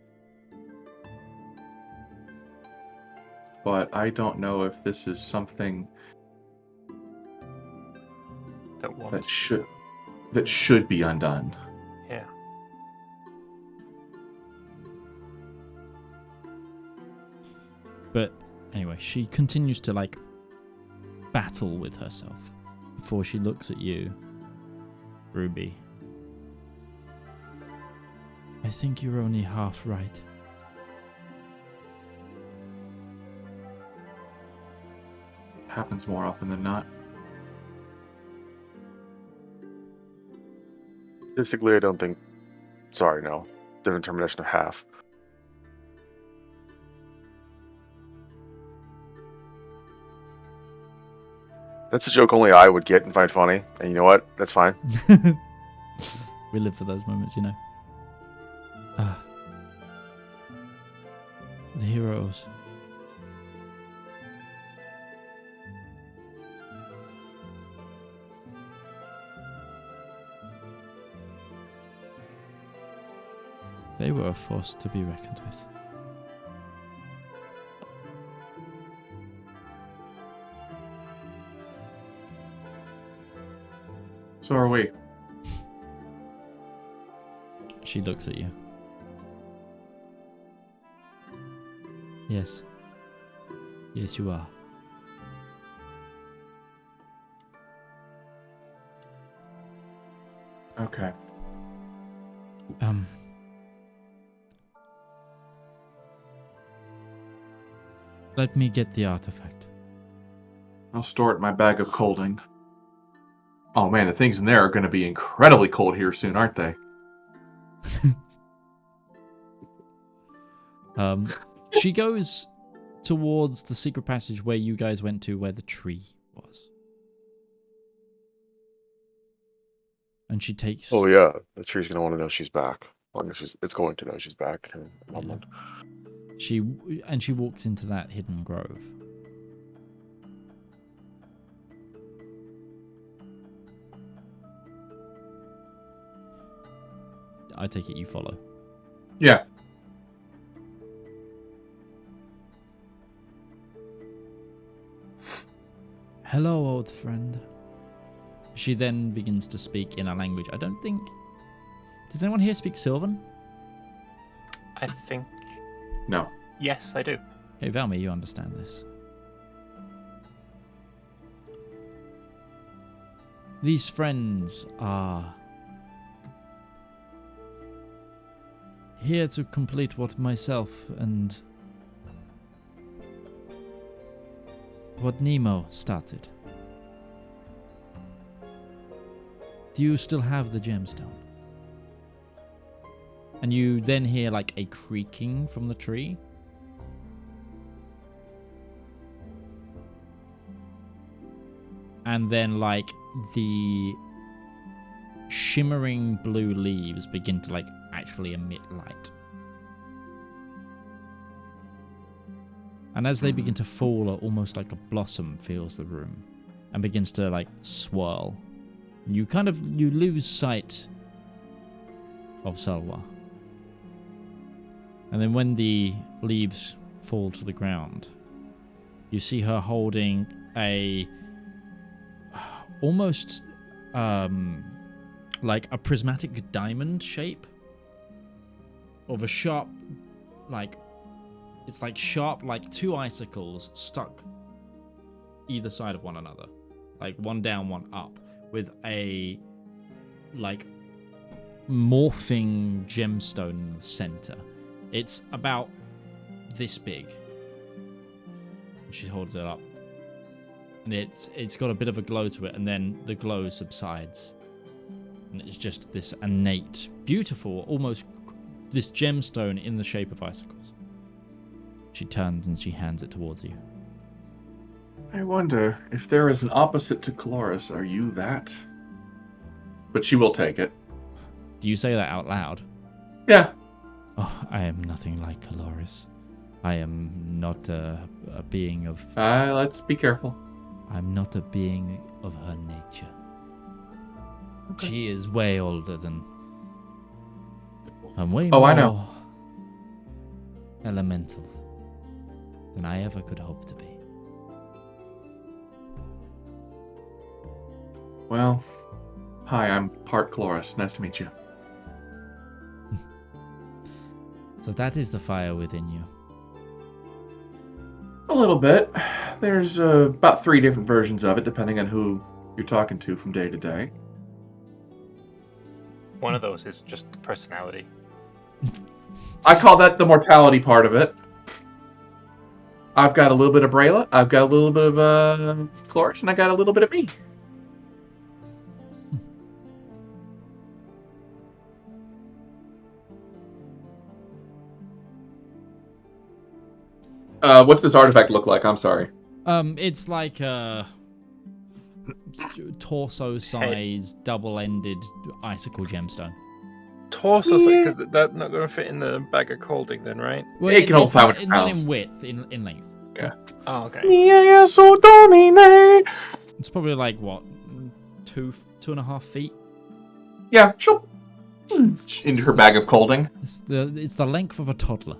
but I don't know if this is something that should be undone.
Yeah.
But anyway, she continues to battle with herself before she looks at you, Ruby. I think you're only half right.
happens more often than not.
Statistically, I don't think. Sorry, no. Different termination of half. That's a joke only I would get and find funny. And you know what? That's fine.
We live for those moments, you know. The heroes. They were a force to be reckoned with.
So are we.
She looks at you. Yes. Yes, you are.
Okay.
Let me get the artifact.
I'll store it in my bag of colding. Oh man, the things in there are going to be incredibly cold here soon, aren't they?
She goes towards the secret passage where you guys went to, where the tree was. And she takes...
Oh yeah, the tree's gonna want to know she's back. Well, it's going to know she's back in a moment.
She walks into that hidden grove. I take it you follow.
Yeah.
Hello, old friend. She then begins to speak in a language I don't think... Does anyone here speak Sylvan?
I think...
No.
Yes, I do.
Hey, Valymr, you understand this. These friends are here to complete what myself and what Nemo started. Do you still have the gemstone? And you then hear like a creaking from the tree. And then like the shimmering blue leaves begin to like actually emit light. And as they begin to fall, almost like a blossom fills the room and begins to like swirl. You lose sight of Salwa. And then when the leaves fall to the ground, you see her holding a almost like a prismatic diamond shape of a sharp, like, it's like sharp, like two icicles stuck either side of one another, like one down, one up, with a like morphing gemstone in the center. It's about this big. She holds it up. And it's got a bit of a glow to it, and then the glow subsides. And it's just this innate, beautiful, almost this gemstone in the shape of icicles. She turns and she hands it towards you.
I wonder if there is an opposite to Chloris. Are you that? But she will take it.
Do you say that out loud?
Yeah.
Oh, I am nothing like Chloris. I am not a being of...
Let's be careful.
I'm not a being of her nature. Okay. She is way older than... I'm way more...
I know.
Elemental than I ever could hope to be.
Well, hi, I'm part Chloris. Nice to meet you.
So that is the fire within you.
A little bit. There's about 3 different versions of it, depending on who you're talking to from day to day.
One of those is just personality.
I call that the mortality part of it. I've got a little bit of Brayla, I've got a little bit of Flourish, and I got a little bit of me. What's this artifact look like? I'm sorry.
It's like a torso-sized, double-ended icicle gemstone.
Torso, because that's not going to fit in the bag of colding, then, right?
Well,
It can hold
it's not,
500
not
pounds.
in width, in length.
Yeah.
Oh, okay.
It's probably like what, 2.5 feet.
Yeah, sure. Into her bag of colding.
It's the length of a toddler.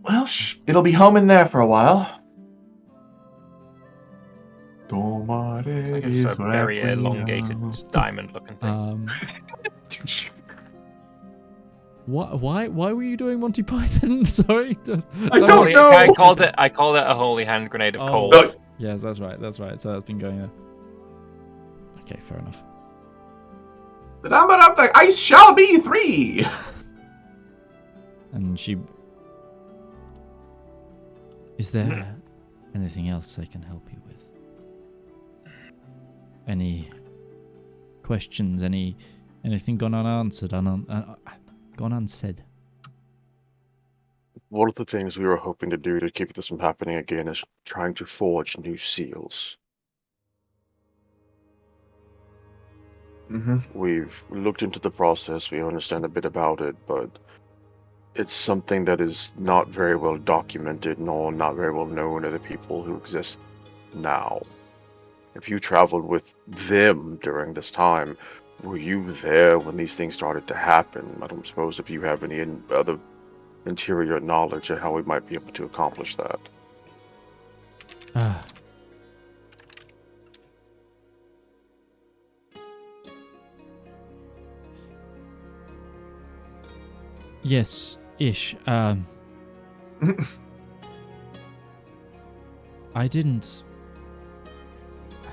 Well, it'll be home in there for a while.
It's a very elongated diamond-looking thing.
Why were you doing Monty Python? Sorry.
I don't know.
I called it a holy hand grenade of cold.
Oh.
Yes, that's right. So that's been going there. Okay, fair enough.
The number of the ice shall be 3.
And she... Is there anything else I can help you with? Any questions? Anything gone unanswered? Gone unsaid?
One of the things we were hoping to do to keep this from happening again is trying to forge new seals.
Mm-hmm.
We've looked into the process, we understand a bit about it, but it's something that is not very well documented, nor not very well known to the people who exist now. If you traveled with them during this time, were you there when these things started to happen? I don't suppose if you have any other interior knowledge of how we might be able to accomplish that.
Yes, ish. I didn't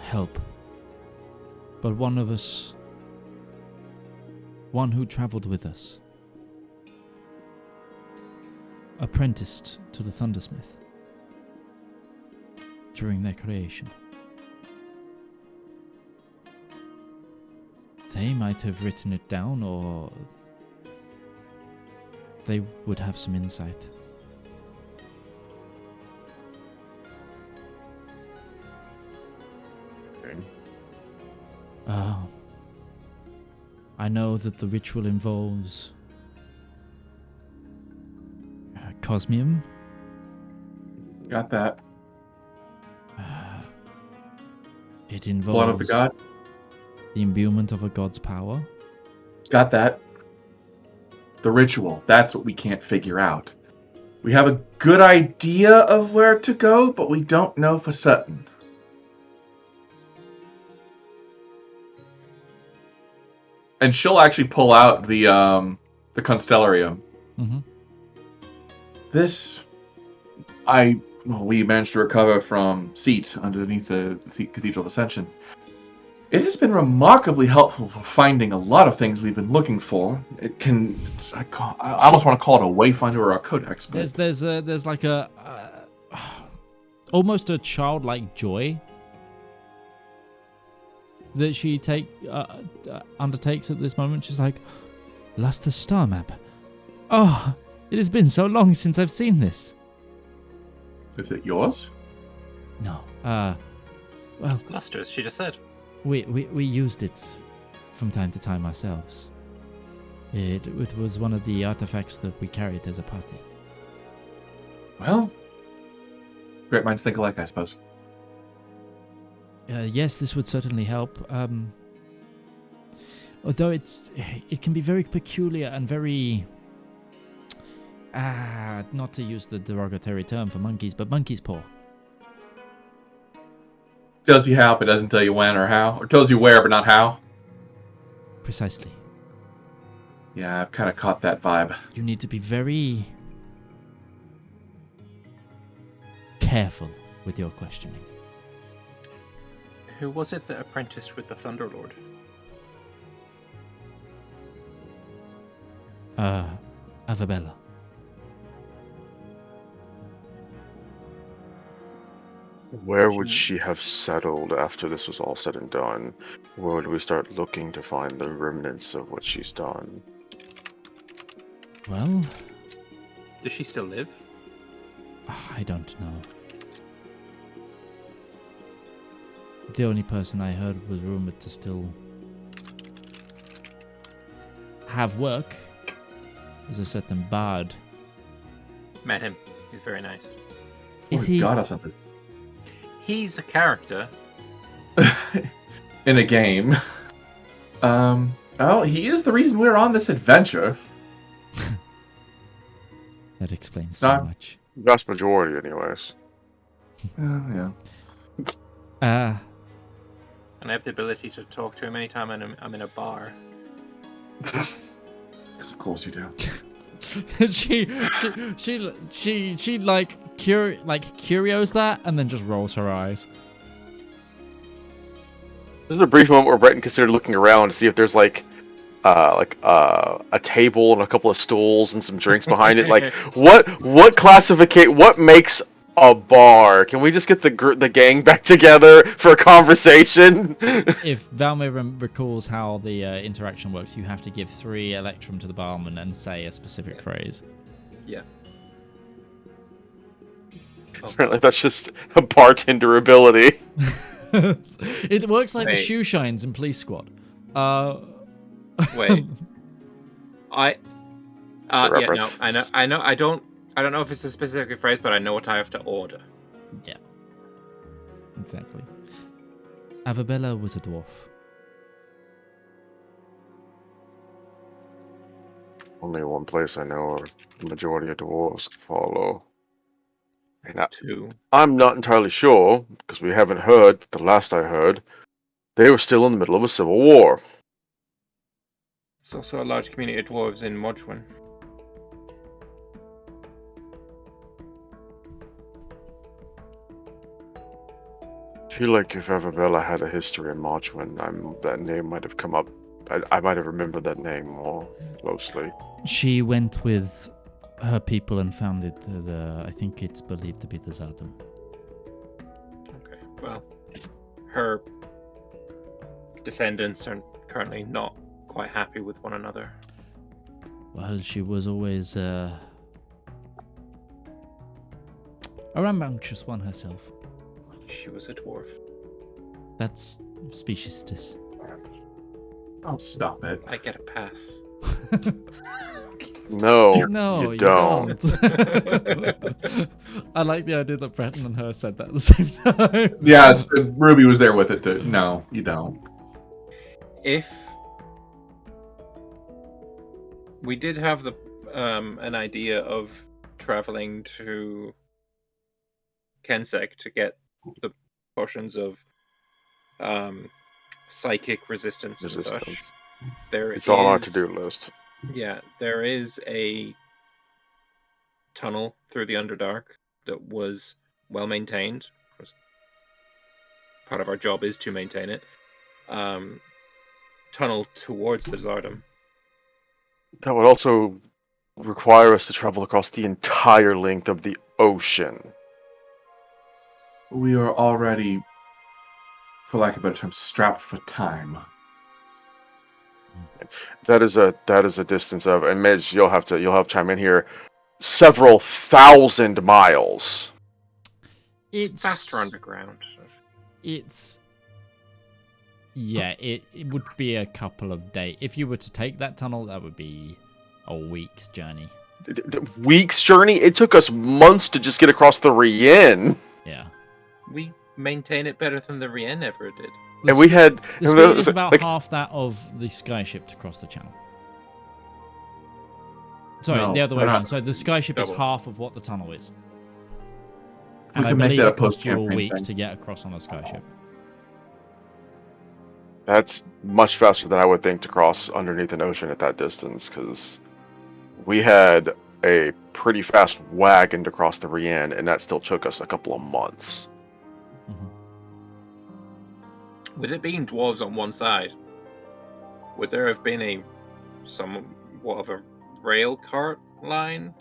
help, but one of us, one who traveled with us, apprenticed to the Thundersmith during their creation. They might have written it down, or they would have some insight. I know that the ritual involves cosmium.
Got that.
It involves
Blood of the god.
the imbuement of a god's power.
Got that. The ritual. That's what we can't figure out. We have a good idea of where to go, but we don't know for certain. And she'll actually pull out the constellarium.
Mm-hmm.
This, we managed to recover from Seat underneath the Cathedral of Ascension. It has been remarkably helpful for finding a lot of things we've been looking for. It can, I almost want to call it a wayfinder or a codex. But
There's like a almost a childlike joy that she undertakes at this moment. She's like, Luster's star map. Oh, it has been so long since I've seen this.
Is it yours?
No. Well,
Luster's, she just said.
we used it from time to time ourselves. It was one of the artifacts that we carried as a party.
Well, great minds think alike, I suppose.
Yes, this would certainly help. Although it can be very peculiar and very... not to use the derogatory term for monkeys, but monkey's paw.
Tells you how, but doesn't tell you when or how. Or tells you where, but not how.
Precisely.
Yeah, I've kind of caught that vibe.
You need to be very careful with your questioning.
Who was it that apprenticed with the Thunderlord?
Avabella.
Where would she have settled after this was all said and done? Where would we start looking to find the remnants of what she's done?
Well,
Does she still live?
I don't know. The only person I heard was rumored to still have work is a certain bard.
Met him. He's very nice.
Is
He
he?
got us something
He's a character.
in a game. Oh, he is the reason we're on this adventure.
That explains so
Not-
much.
Vast majority, anyways.
Yeah.
And I have the ability to talk to him anytime I'm in a bar.
Because of course you do.
she curios that and then just rolls her eyes.
There's a brief moment where Breton considered looking around to see if there's a table and a couple of stools and some drinks behind it. Like, what classificate? What makes a bar? Can we just get the gang back together for a conversation?
If Valymr recalls how the interaction works, you have to give 3 electrum to the barman and say a specific phrase.
Yeah.
Apparently, that's just a bartender ability.
It works like the
Wait.
shoe shines in Police Squad.
Wait. I.
It's a
Yeah, no,
reference.
I know. I don't know if it's a specific phrase, but I know what I have to order.
Yeah. Exactly. Avabella was a dwarf.
Only one place I know of the majority of dwarves follow. And
2.
I'm not entirely sure, because we haven't heard, but the last I heard, they were still in the middle of a civil war.
There's also a large community of dwarves in Modgwin.
I feel like if Avabella had a history in Marchwin, that name might have come up. I might have remembered that name more closely.
She went with her people and founded I think it's believed to be the Zedaar.
Okay. Well, her descendants are currently not quite happy with one another.
Well, she was always a rambunctious one herself.
She was a dwarf.
That's speciesist.
Oh, stop it.
I get a pass.
No,
No,
you don't.
I like the idea that Breton and her said that at the same time.
Yeah, Ruby was there with it too. No, you don't.
If we did have an idea of traveling to Kensek to get the potions of psychic resistance and such.
It's on our to-do list.
Yeah, there is a tunnel through the Underdark that was well maintained. Part of our job is to maintain it. Tunnel towards the Zardom.
That would also require us to travel across the entire length of the ocean.
We are already, for lack of a better term, strapped for time.
That is a distance of, and Midge, you'll have to chime in here, several thousand miles.
It's faster underground.
It would be a couple of days. If you were to take that tunnel, that would be a week's journey.
Weeks journey? It took us months to just get across the Rien.
Yeah.
We maintain it better than the Rien ever did.
And we had
The speed is about half that of the skyship to cross the channel. Sorry,
No,
the other way
that's-
around. So the skyship is
Double.
half of what the tunnel is.
We
And I
can make
believe
that a
it cost you a
post-campaign
week
thing.
to get across on a skyship.
That's much faster than I would think to cross underneath an ocean at that distance, because we had a pretty fast wagon to cross the Rien, and that still took us a couple of months.
With it being dwarves on one side, would there have been somewhat of a rail cart line?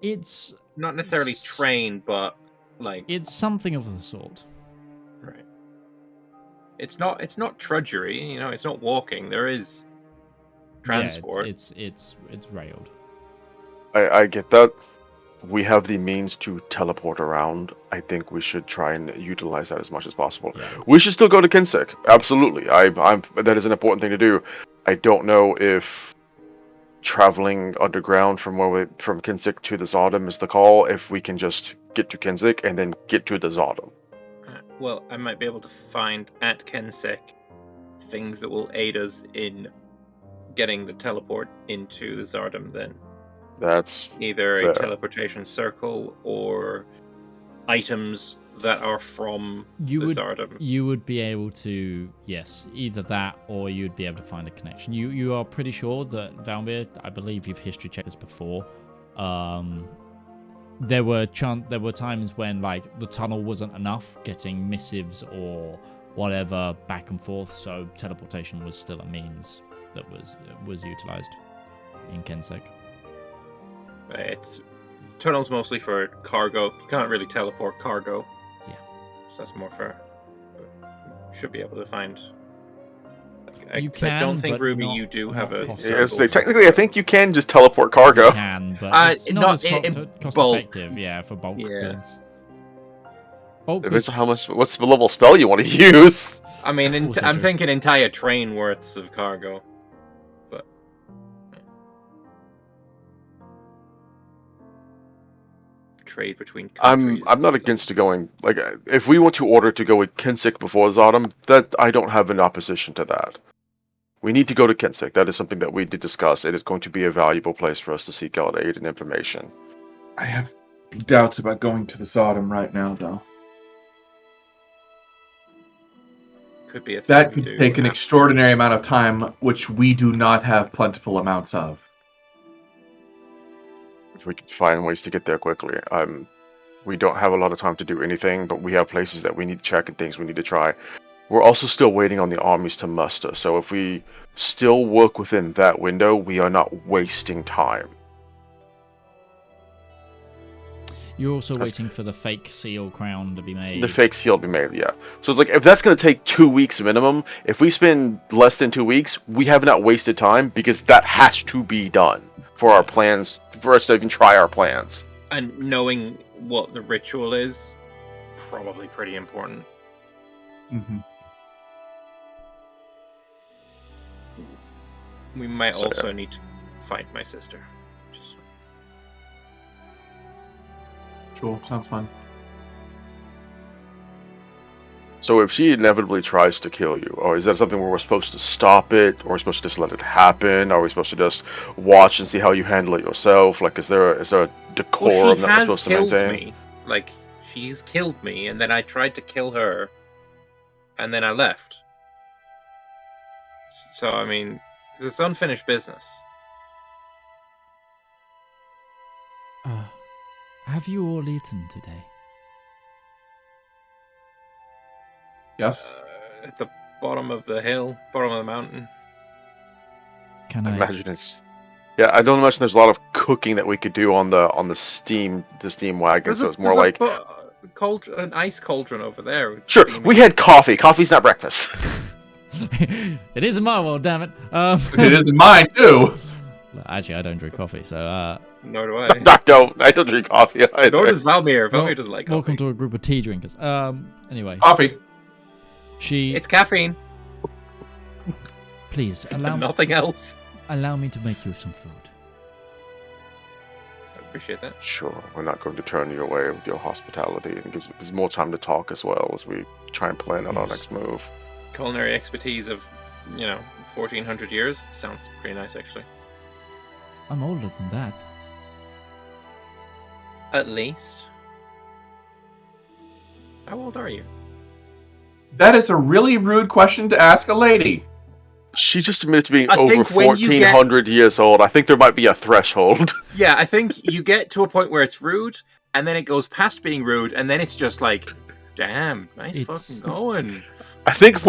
It's
Not necessarily train, but
Like
It's something of the sort.
right. It's not trudgery, you know, it's not walking. There is transport.
Yeah, it's railed.
I get that. We have the means to teleport around. I think we should try and utilize that as much as possible.
Yeah.
We should still go to Kensek. Absolutely. I'm that is an important thing to do. I don't know if traveling underground from Kensek to the Zodom is the call. If we can just get to Kensek and then get to the Zodom.
Well, I might be able to find at Kensek things that will aid us in getting the teleport into the Zardom then.
That's
Either
fair.
a teleportation circle or items that are from the Zardom.
You would be able to, yes, either that or you'd be able to find a connection. You are pretty sure that Valymr, I believe you've history checked this before. There were times when like the tunnel wasn't enough, getting missives or whatever back and forth, so teleportation was still a means that was utilized in Kensek.
It's tunnels mostly for cargo. You can't really teleport cargo.
Yeah.
So that's more for. Should be able to find.
You
I
can,
don't think
but
Ruby,
not-
you do
not
have a.
possible.
Yeah, so technically, I think you can just teleport cargo.
You can, but it's not as
in
cost
bulk.
effective, yeah, for bulk
Yeah.
goods. Bulk
Depends
goods,
on what's the level spell you want to use.
I mean,
Also
I'm
true.
thinking entire train worths of cargo. But. Trade between countries.
I'm not against going like if we want to order to go with Kensek before Zodom, that I don't have an opposition to that. We need to go to Kensek. That is something that we did discuss. It is going to be a valuable place for us to seek out aid and information.
I have doubts about going to the Zodom right now, though.
Could be a thing
That
we
could
do
take an
after-
extraordinary amount of time, which we do not have plentiful amounts of.
If we could find ways to get there quickly. We don't have a lot of time to do anything, but we have places that we need to check and things we need to try. We're also still waiting on the armies to muster, so if we still work within that window, we are not wasting time.
you're also waiting for the fake seal crown to be made.
The fake seal will be made, yeah. So it's like, if that's going to take 2 weeks minimum, if we spend less than 2 weeks, we have not wasted time, because that has to be done for our plans, for us to even try our plans.
And knowing what the ritual is, probably pretty important.
Mm-hmm.
We might
So,
also need to find my sister. Just...
Sure, sounds fun.
So if she inevitably tries to kill you, or is that something where we're supposed to stop it, or we're supposed to just let it happen? Are we supposed to just watch and see how you handle it yourself? Like, is there a decorum
Well, she
that we're
has
supposed to
killed
maintain?
me. Like, she's killed me, and then I tried to kill her, and then I left. So, I mean, it's unfinished business.
Have you all eaten today?
Yes?
At the bottom of the hill, bottom of the mountain.
Can
I
I?
imagine it's. Yeah, I don't imagine there's a lot of cooking that we could do on the steam wagon. So it's more like
an ice cauldron over there. with
sure,
steaming.
we had coffee. Coffee's not breakfast.
It is in my world, damn it.
It is in mine, too!
Actually, I don't drink coffee, so
Nor do I.
I don't drink coffee either.
Nor does Valymr.
well,
Valymr doesn't like coffee.
welcome to a group of tea drinkers. Anyway,
Coffee.
It's caffeine.
Please
And
allow
nothing else.
me to make you some food.
I appreciate that.
Sure, we're not going to turn you away with your hospitality, and it gives us more time to talk as well as we try and plan out our
Yes.
next move.
Culinary expertise of, 1400 years sounds pretty nice, actually.
I'm older than that.
At least. How old are you?
That is a really rude question to ask a lady.
She just admitted to being
I
over
think when you get-
1400 years old. I think there might be a threshold.
Yeah, I think you get to a point where it's rude, and then it goes past being rude, and then it's just like, damn, nice
It's-
fucking going.
I think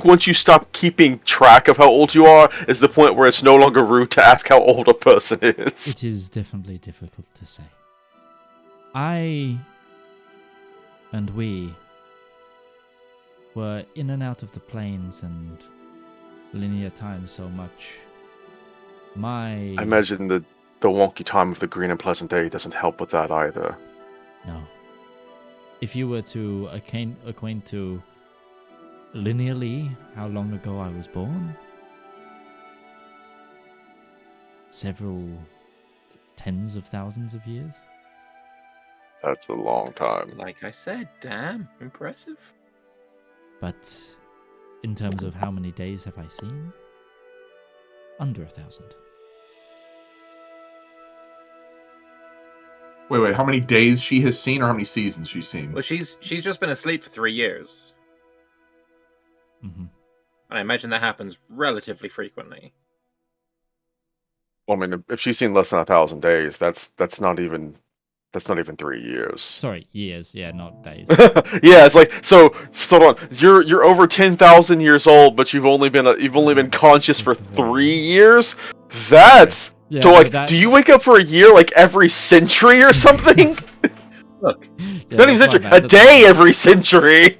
once you stop keeping track of how old you are is the point where it's no longer rude to ask how old a person is.
It is definitely difficult to say. I And we were in and out of the planes and linear time so much. I
imagine the wonky time of the green and pleasant day doesn't help with that either.
No. If you were to acquaint to linearly how long ago I was born, several tens of thousands of years.
That's a long time.
Like I said, damn, impressive.
But in terms of how many days have I seen? Under 1,000.
Wait, how many days she has seen, or how many seasons she's seen?
Well, she's just been asleep for 3 years.
Mm-hmm.
And I imagine that happens relatively frequently.
Well, I mean, if she's seen less than 1,000 days, that's not even 3 years.
Sorry, years. Yeah, not days.
Yeah, it's like so. Hold on, you're over 10,000 years old, but you've only been conscious for 3 years. That's
Yeah,
so like.
that,
Do you wake up for a year like every century or something?
Look,
yeah,
Not even
that's
century.
my bad,
A
that's my
day
bad.
every century.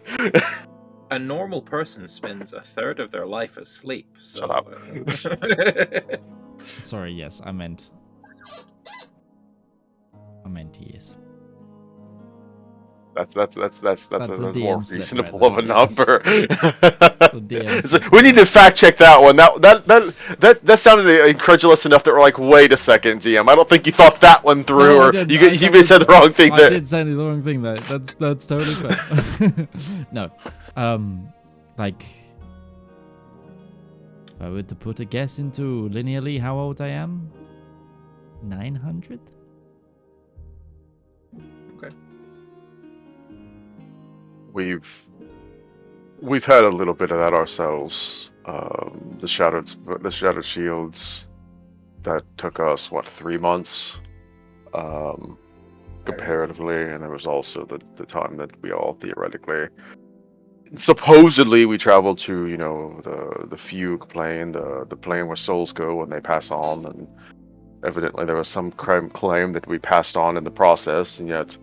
a normal person spends a third of their life asleep. So,
Shut up.
Sorry, yes, I meant years.
That's
That's a
more
DM slip
reasonable
right
of a
there,
number.
DM
So
slip.
we need to fact check that one. That sounded incredulous enough that we're like, wait a second, GM. I don't think you thought that one through,
No, I
or
didn't.
you may said the wrong thing
I
there.
did say the wrong thing though. That's totally fair. No, like, if I were to put a guess into linearly how old I am, 900.
We've had a little bit of that ourselves. The shattered shields that took us 3 months, comparatively, and there was also the time that we all theoretically, supposedly, we traveled to the fugue plane, the plane where souls go when they pass on, and evidently there was some claim that we passed on in the process, and yet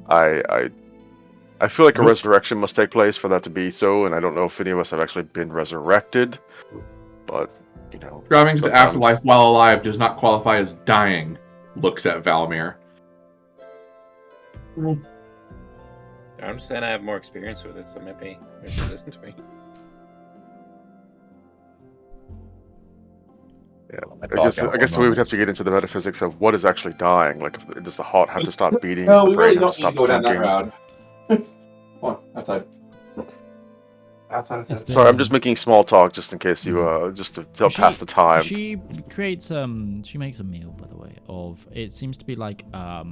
I feel like a resurrection must take place for that to be so, and I don't know if any of us have actually been resurrected, but,
Traveling to the
sometimes-
afterlife while alive does not qualify as dying, looks at Valymr.
I'm just saying I have more experience with it, so maybe listen to me.
Yeah, I guess we would have to get into the metaphysics of what is actually dying. Like, does the heart have to stop beating? Does the brain have to stop thinking?
Come on, outside. Outside of
Is
that.
there-
Sorry, I'm just making small talk just in case you, just to pass the time.
She creates she makes a meal, by the way, of it seems to be like
I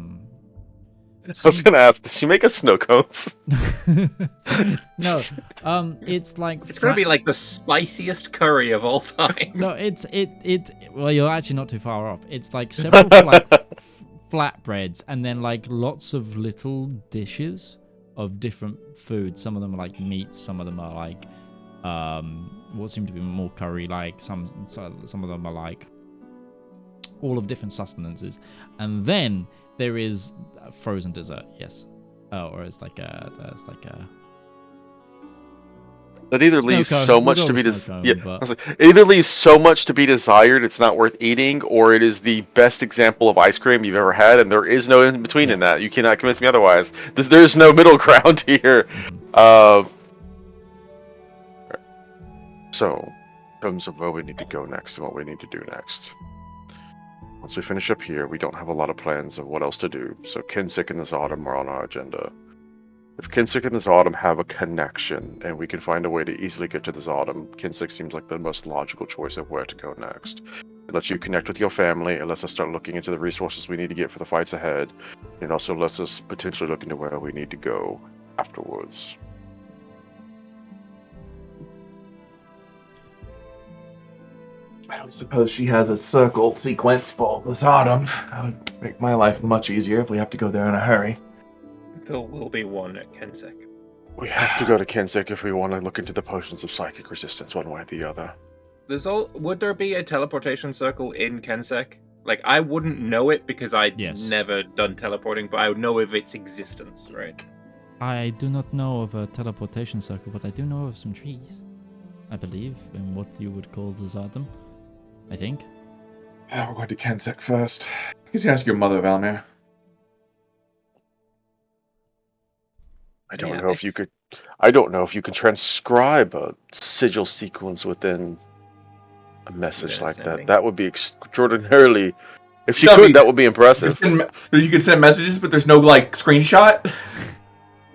was gonna ask, does she make us snow cones?
No, it's like
It's gonna be like the spiciest curry of all time.
No, it. Well, you're actually not too far off. It's like several flatbreads, and then like lots of little dishes of different foods. Some of them are like meats. Some of them are like what seem to be more curry. Like some of them are like all of different sustenances, and then there is a frozen dessert. Yes, or it's like a.
That either
Snow
leaves
cone.
so
We'll
much
go
to be
with snow cone, but-
I was like, it either leaves so much to be desired it's not worth eating, or it is the best example of ice cream you've ever had, and there is no in between in that. You cannot convince me otherwise. There's no middle ground here. So, in terms of where we need to go next and what we need to do next. Once we finish up here, we don't have a lot of plans of what else to do, so Kensek and this autumn are on our agenda. If Kensek and this autumn have a connection, and we can find a way to easily get to this autumn, Kensek seems like the most logical choice of where to go next. It lets you connect with your family, it lets us start looking into the resources we need to get for the fights ahead, and also lets us potentially look into where we need to go afterwards.
I don't suppose she has a circle sequence for this autumn. That would make my life much easier if we have to go there in a hurry.
There will be one at Kensek.
We have to go to Kensek if we want to look into the potions of psychic resistance one way or the other.
Would there be a teleportation circle in Kensek? Like, I wouldn't know it because I'd
Yes.
never done teleporting, but I would know of its existence, right?
I do not know of a teleportation circle, but I do know of some trees. I believe in what you would call the Zardom. I think.
Yeah, we're going to Kensek first. You can ask your mother, Valymr.
I don't know if you could. I don't know if you can transcribe a sigil sequence within a message like that. That would be extraordinarily. If you could, that would be impressive.
You could send messages, but there's no screenshot.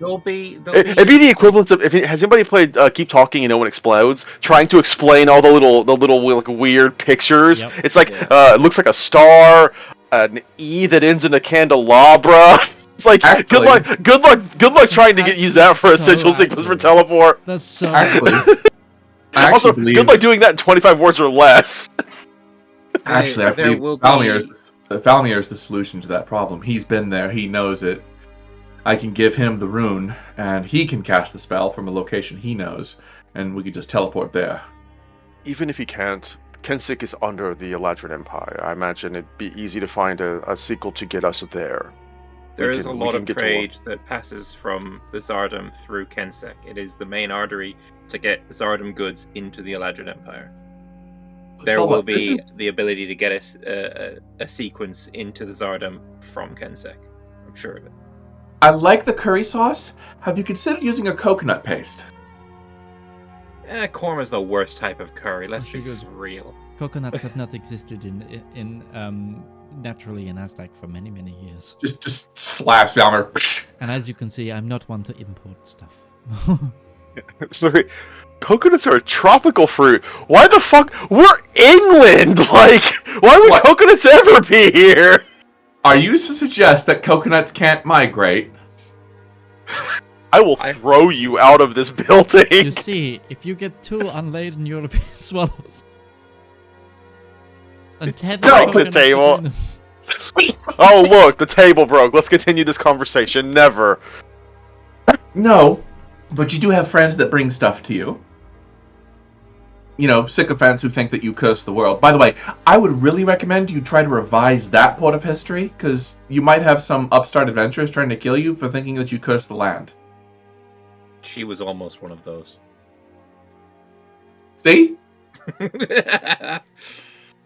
It'd be the equivalent of has anybody played Keep Talking and No One Explodes? Trying to explain all the little weird pictures. Yep. It's like it looks like a star, an E that ends in a candelabra. It's like good luck trying to use that for a sigil sequence for teleport.
That's so
also, good luck doing that in 25 words or less.
Actually, I believe Valymr is the solution to that problem. He's been there. He knows it. I can give him the rune, and he can cast the spell from a location he knows, and we can just teleport there.
Even if he can't, Kensek is under the Eladrin Empire. I imagine it'd be easy to find a sequel to get us there.
There is a lot of trade that passes from the Zardom through Kensek. It is the main artery to get Zardom goods into the Eladrin Empire. There will be the ability to get a sequence into the Zardom from Kensek. I'm sure of it.
I like the curry sauce. Have you considered using a coconut paste?
Korma is the worst type of curry. Let's be real.
Coconuts have not existed in naturally in Aztec for many years.
Just slash Valymr.
And as you can see, I'm not one to import stuff.
Sorry, coconuts are a tropical fruit. Why the fuck? We're England. Like, why would coconuts ever be here?
Are you to suggest that coconuts can't migrate?
I will throw you out of this building.
You see, if you get 2 unladen European swallows and 10
the table. Oh look, the table broke. Let's continue this conversation. Never.
No, but you do have friends that bring stuff to you. You know, sycophants who think that you curse the world. By the way, I would really recommend you try to revise that part of history, because you might have some upstart adventurers trying to kill you for thinking that you curse the land.
She was almost one of those.
See?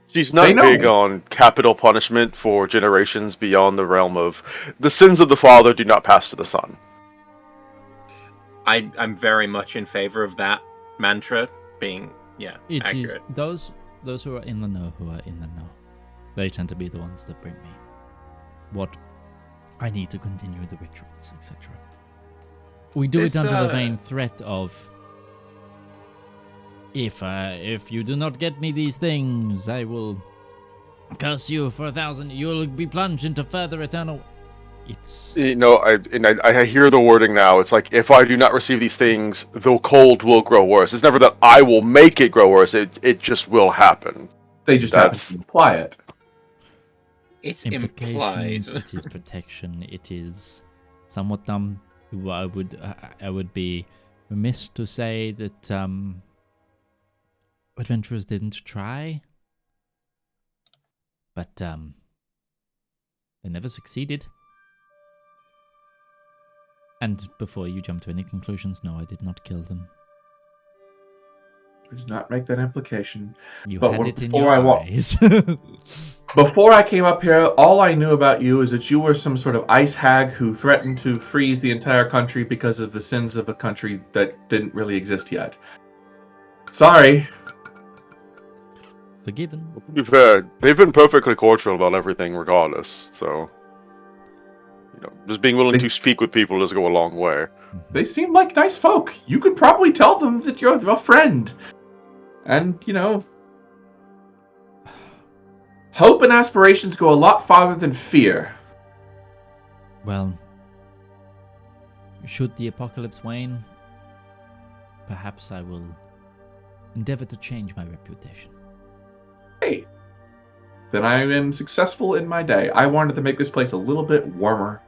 She's not big on capital punishment for generations beyond the realm of the sins of the father do not pass to the son.
I'm very much in favor of that mantra being accurate.
Is those who are in the know who are in the know. They tend to be the ones that bring me what I need to continue the rituals, etc. We do it under the vain threat of if you do not get me these things, I will curse you for 1,000. You will be plunged into further eternal. It's
I hear the wording now. It's like, if I do not receive these things, the cold will grow worse. It's never that I will make it grow worse. It just will happen.
They just have to imply it.
It's implied.
It is protection. It is somewhat dumb. I would be remiss to say that adventurers didn't try, but they never succeeded. And before you jump to any conclusions, no, I did not kill them.
Does not make that implication.
You had it in your eyes.
Before I came up here, all I knew about you is that you were some sort of ice hag who threatened to freeze the entire country because of the sins of a country that didn't really exist yet. Sorry.
Forgiven.
To be fair, they've been perfectly cordial about everything regardless, so... just being willing to speak with people does go a long way.
They seem like nice folk. You could probably tell them that you're a friend. And, hope and aspirations go a lot farther than fear.
Well, should the apocalypse wane, perhaps I will endeavor to change my reputation.
Hey, then I am successful in my day. I wanted to make this place a little bit warmer,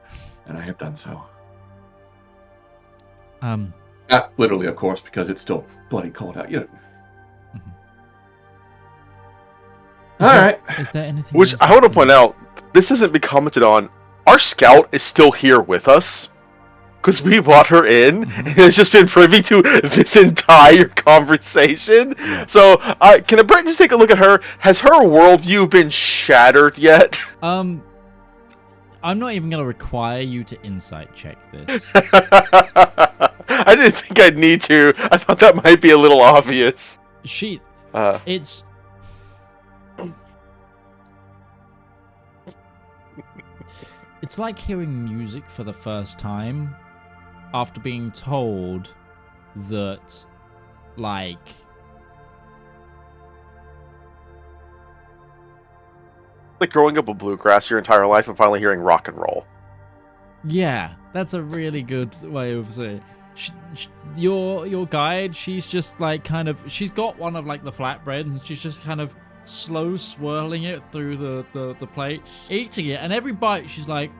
and I have done so. Not literally, of course, because it's still bloody cold out. Alright.
Is there anything
Which I want to point out, this hasn't been commented on. Our scout is still here with us. because we brought her in and has just been privy to this entire conversation.
Yeah.
So, can a Breton just take a look at her? Has her worldview been shattered yet?
I'm not even going to require you to insight check this.
I didn't think I'd need to. I thought that might be a little obvious.
It's... It's like hearing music for the first time after being told that, like...
Like growing up with bluegrass your entire life and finally hearing rock and roll.
Yeah, that's a really good way of saying it. Your guide, she's just like kind of... She's got one of like the flatbread and she's just kind of slow swirling it through the plate, eating it, and every bite she's like...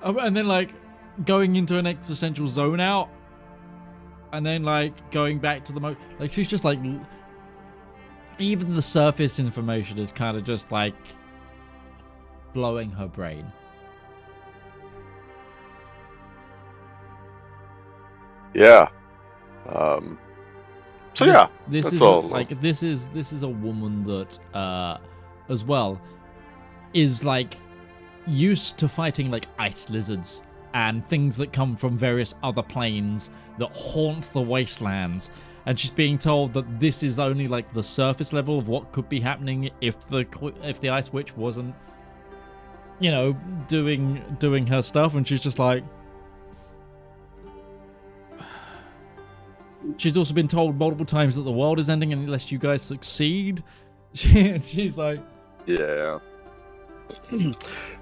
And then like going into an existential zone out, and then like going back to the like she's just like... Even the surface information is kind of just like blowing her brain.
Yeah. So yeah,
this is like this is a woman that as well is like used to fighting like ice lizards and things that come from various other planes that haunt the wastelands, and she's being told that this is only like the surface level of what could be happening if the Ice Witch wasn't, you know, doing her stuff, and she's just like... She's also been told multiple times that the world is ending unless you guys succeed. She's like...
Yeah.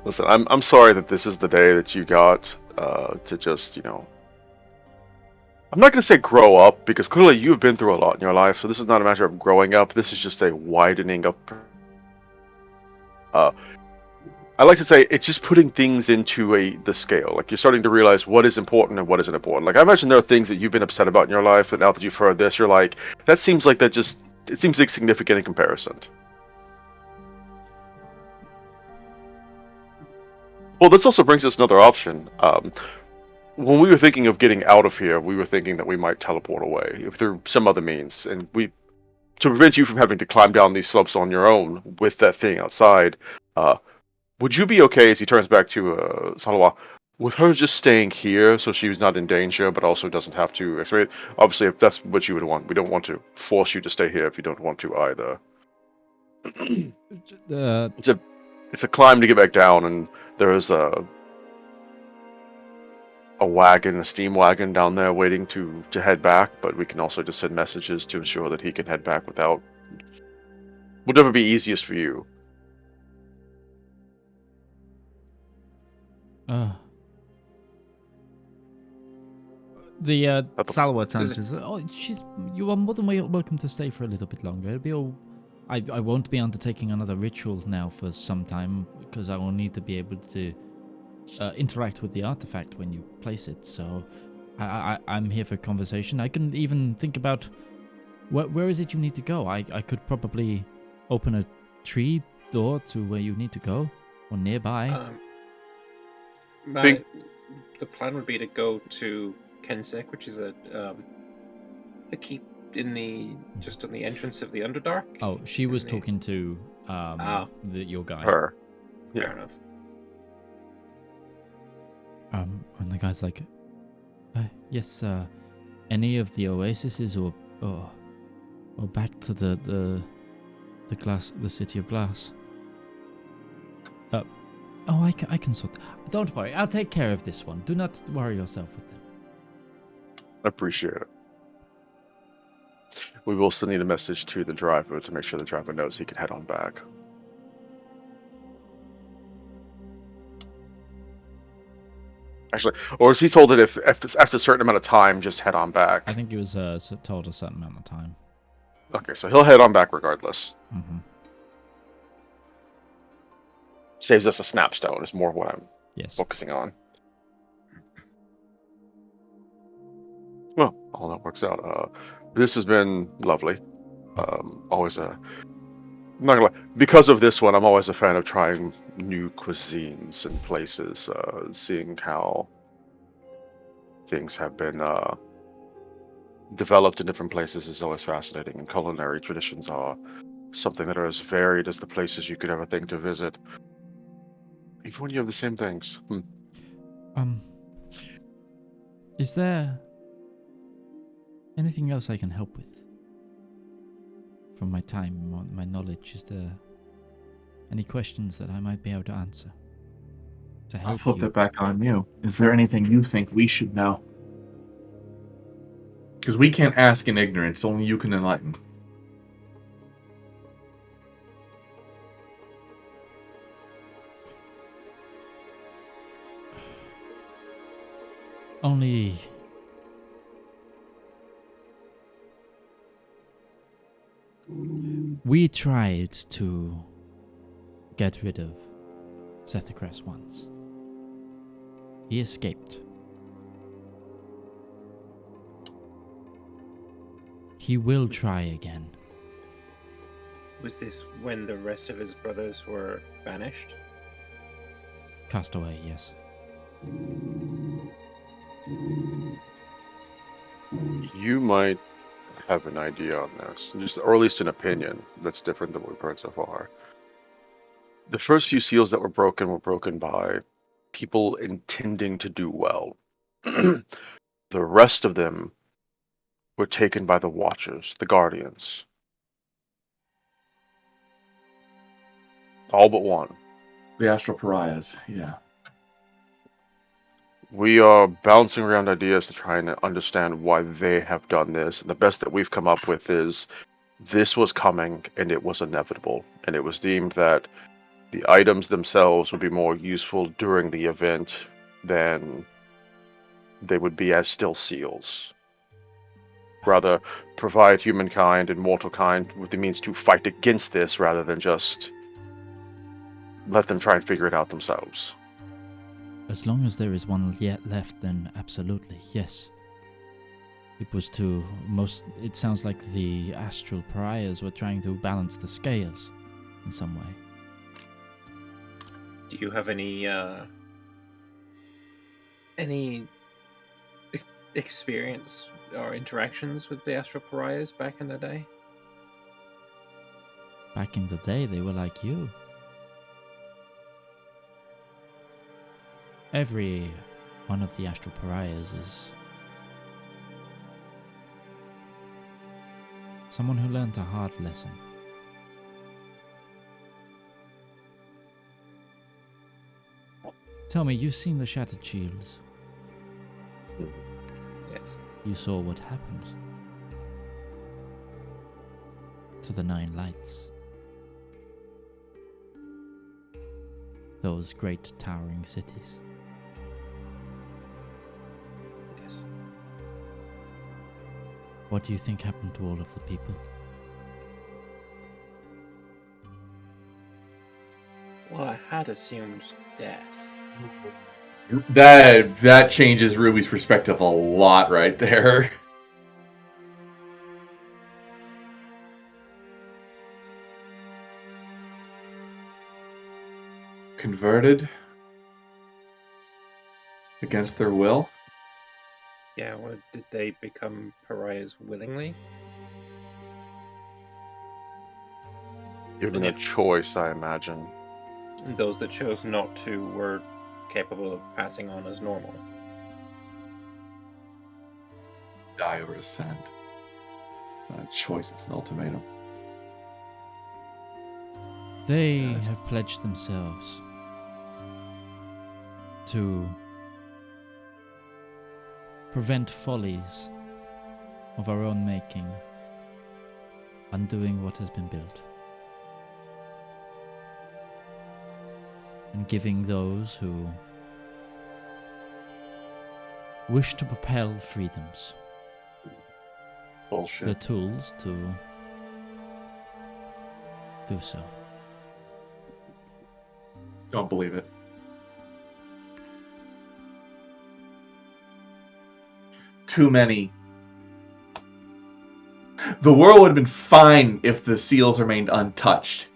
Listen, I'm sorry that this is the day that you got to just, you know... I'm not going to say grow up, because clearly you've been through a lot in your life, so this is not a matter of growing up, this is just a widening up. I like to say it's just putting things into the scale. Like, you're starting to realize what is important and what isn't important. Like, I imagine there are things that you've been upset about in your life that now that you've heard this, you're like, that seems like it seems insignificant in comparison. Well, this also brings us another option. When we were thinking of getting out of here, we were thinking that we might teleport away through some other means, and to prevent you from having to climb down these slopes on your own with that thing outside. Would you be okay, as he turns back to Salawa, with her just staying here so she's not in danger, but also doesn't have to experience? Obviously, if that's what you would want, we don't want to force you to stay here if you don't want to either. It's a climb to get back down, and there is a wagon, a steam wagon down there waiting to head back, but we can also just send messages to ensure that he can head back without whatever be easiest for you.
The Salwa says, you are more than welcome to stay for a little bit longer. It'll be all... I won't be undertaking another rituals now for some time, because I will need to be able to interact with the artifact when you place it, so I'm here for conversation. I can even think about where is it you need to go. I could probably open a tree door to where you need to go, or nearby.
The plan would be to go to Kensek, which is a keep in just on the entrance of the Underdark.
Oh, she was talking to your guy.
Her.
Fair enough.
And the guy's like, yes, any of the oases or back to the city of glass. I can sort. Don't worry, I'll take care of this one. Do not worry yourself with them.
I appreciate it. We will still need a message to the driver to make sure the driver knows he can head on back. Actually, or is he told that if after a certain amount of time, just head on back?
I think he was told a certain amount of time.
Okay, so he'll head on back regardless.
Mm-hmm.
Saves us a snapstone is more what I'm focusing on. Well, all that works out. This has been lovely. Always I'm not gonna lie. Because of this one, I'm always a fan of trying new cuisines and places, seeing how things have been developed in different places is always fascinating, and culinary traditions are something that are as varied as the places you could ever think to visit. Even when you have the same things.
Is there anything else I can help with? From my time, my knowledge, is there any questions that I might be able to answer? To
I'll
help
flip
you?
it back on you. Is there anything you think we should know? Because we can't ask in ignorance, only you can enlighten.
Only... We tried to get rid of Zedaar once. He escaped. He will try again.
Was this when the rest of his brothers were banished?
Cast away, yes.
You might have an idea on this, just or at least an opinion that's different than what we've heard so far. The first few seals that were broken by people intending to do well. The rest of them were taken by the Watchers, the Guardians. All but one.
The Astral Pariahs, yeah.
We are bouncing around ideas to try and understand why they have done this. And the best that we've come up with is this was coming and it was inevitable. And it was deemed that the items themselves would be more useful during the event than they would be as still seals. Rather, provide humankind and mortal kind with the means to fight against this rather than just let them try and figure it out themselves.
As long as there is one yet left, then absolutely, yes. It was to it sounds like the astral pariahs were trying to balance the scales in some way.
Do you have any experience or interactions with the Astral Pariahs back in the day?
Back in the day, they were like you. Every one of the Astral Pariahs is someone who learned a hard lesson. Tell me, you've seen the Shattered Shields.
Yes.
You saw what happened to the Nine Lights. Those great towering cities.
Yes.
What do you think happened to all of the people?
Well, I had assumed death.
That changes Ruby's perspective a lot right there. Converted against their will?
Yeah, well, did they become pariahs willingly?
Given a choice, I imagine.
Those that chose not to were capable of passing on as normal.
Die or ascend. It's not a choice, it's an ultimatum.
They have pledged themselves to prevent follies of our own making, undoing what has been built, and giving those who wish to propel freedoms
Bullshit.
the tools to do so.
Don't believe it. Too many. The world would have been fine if the seals remained untouched.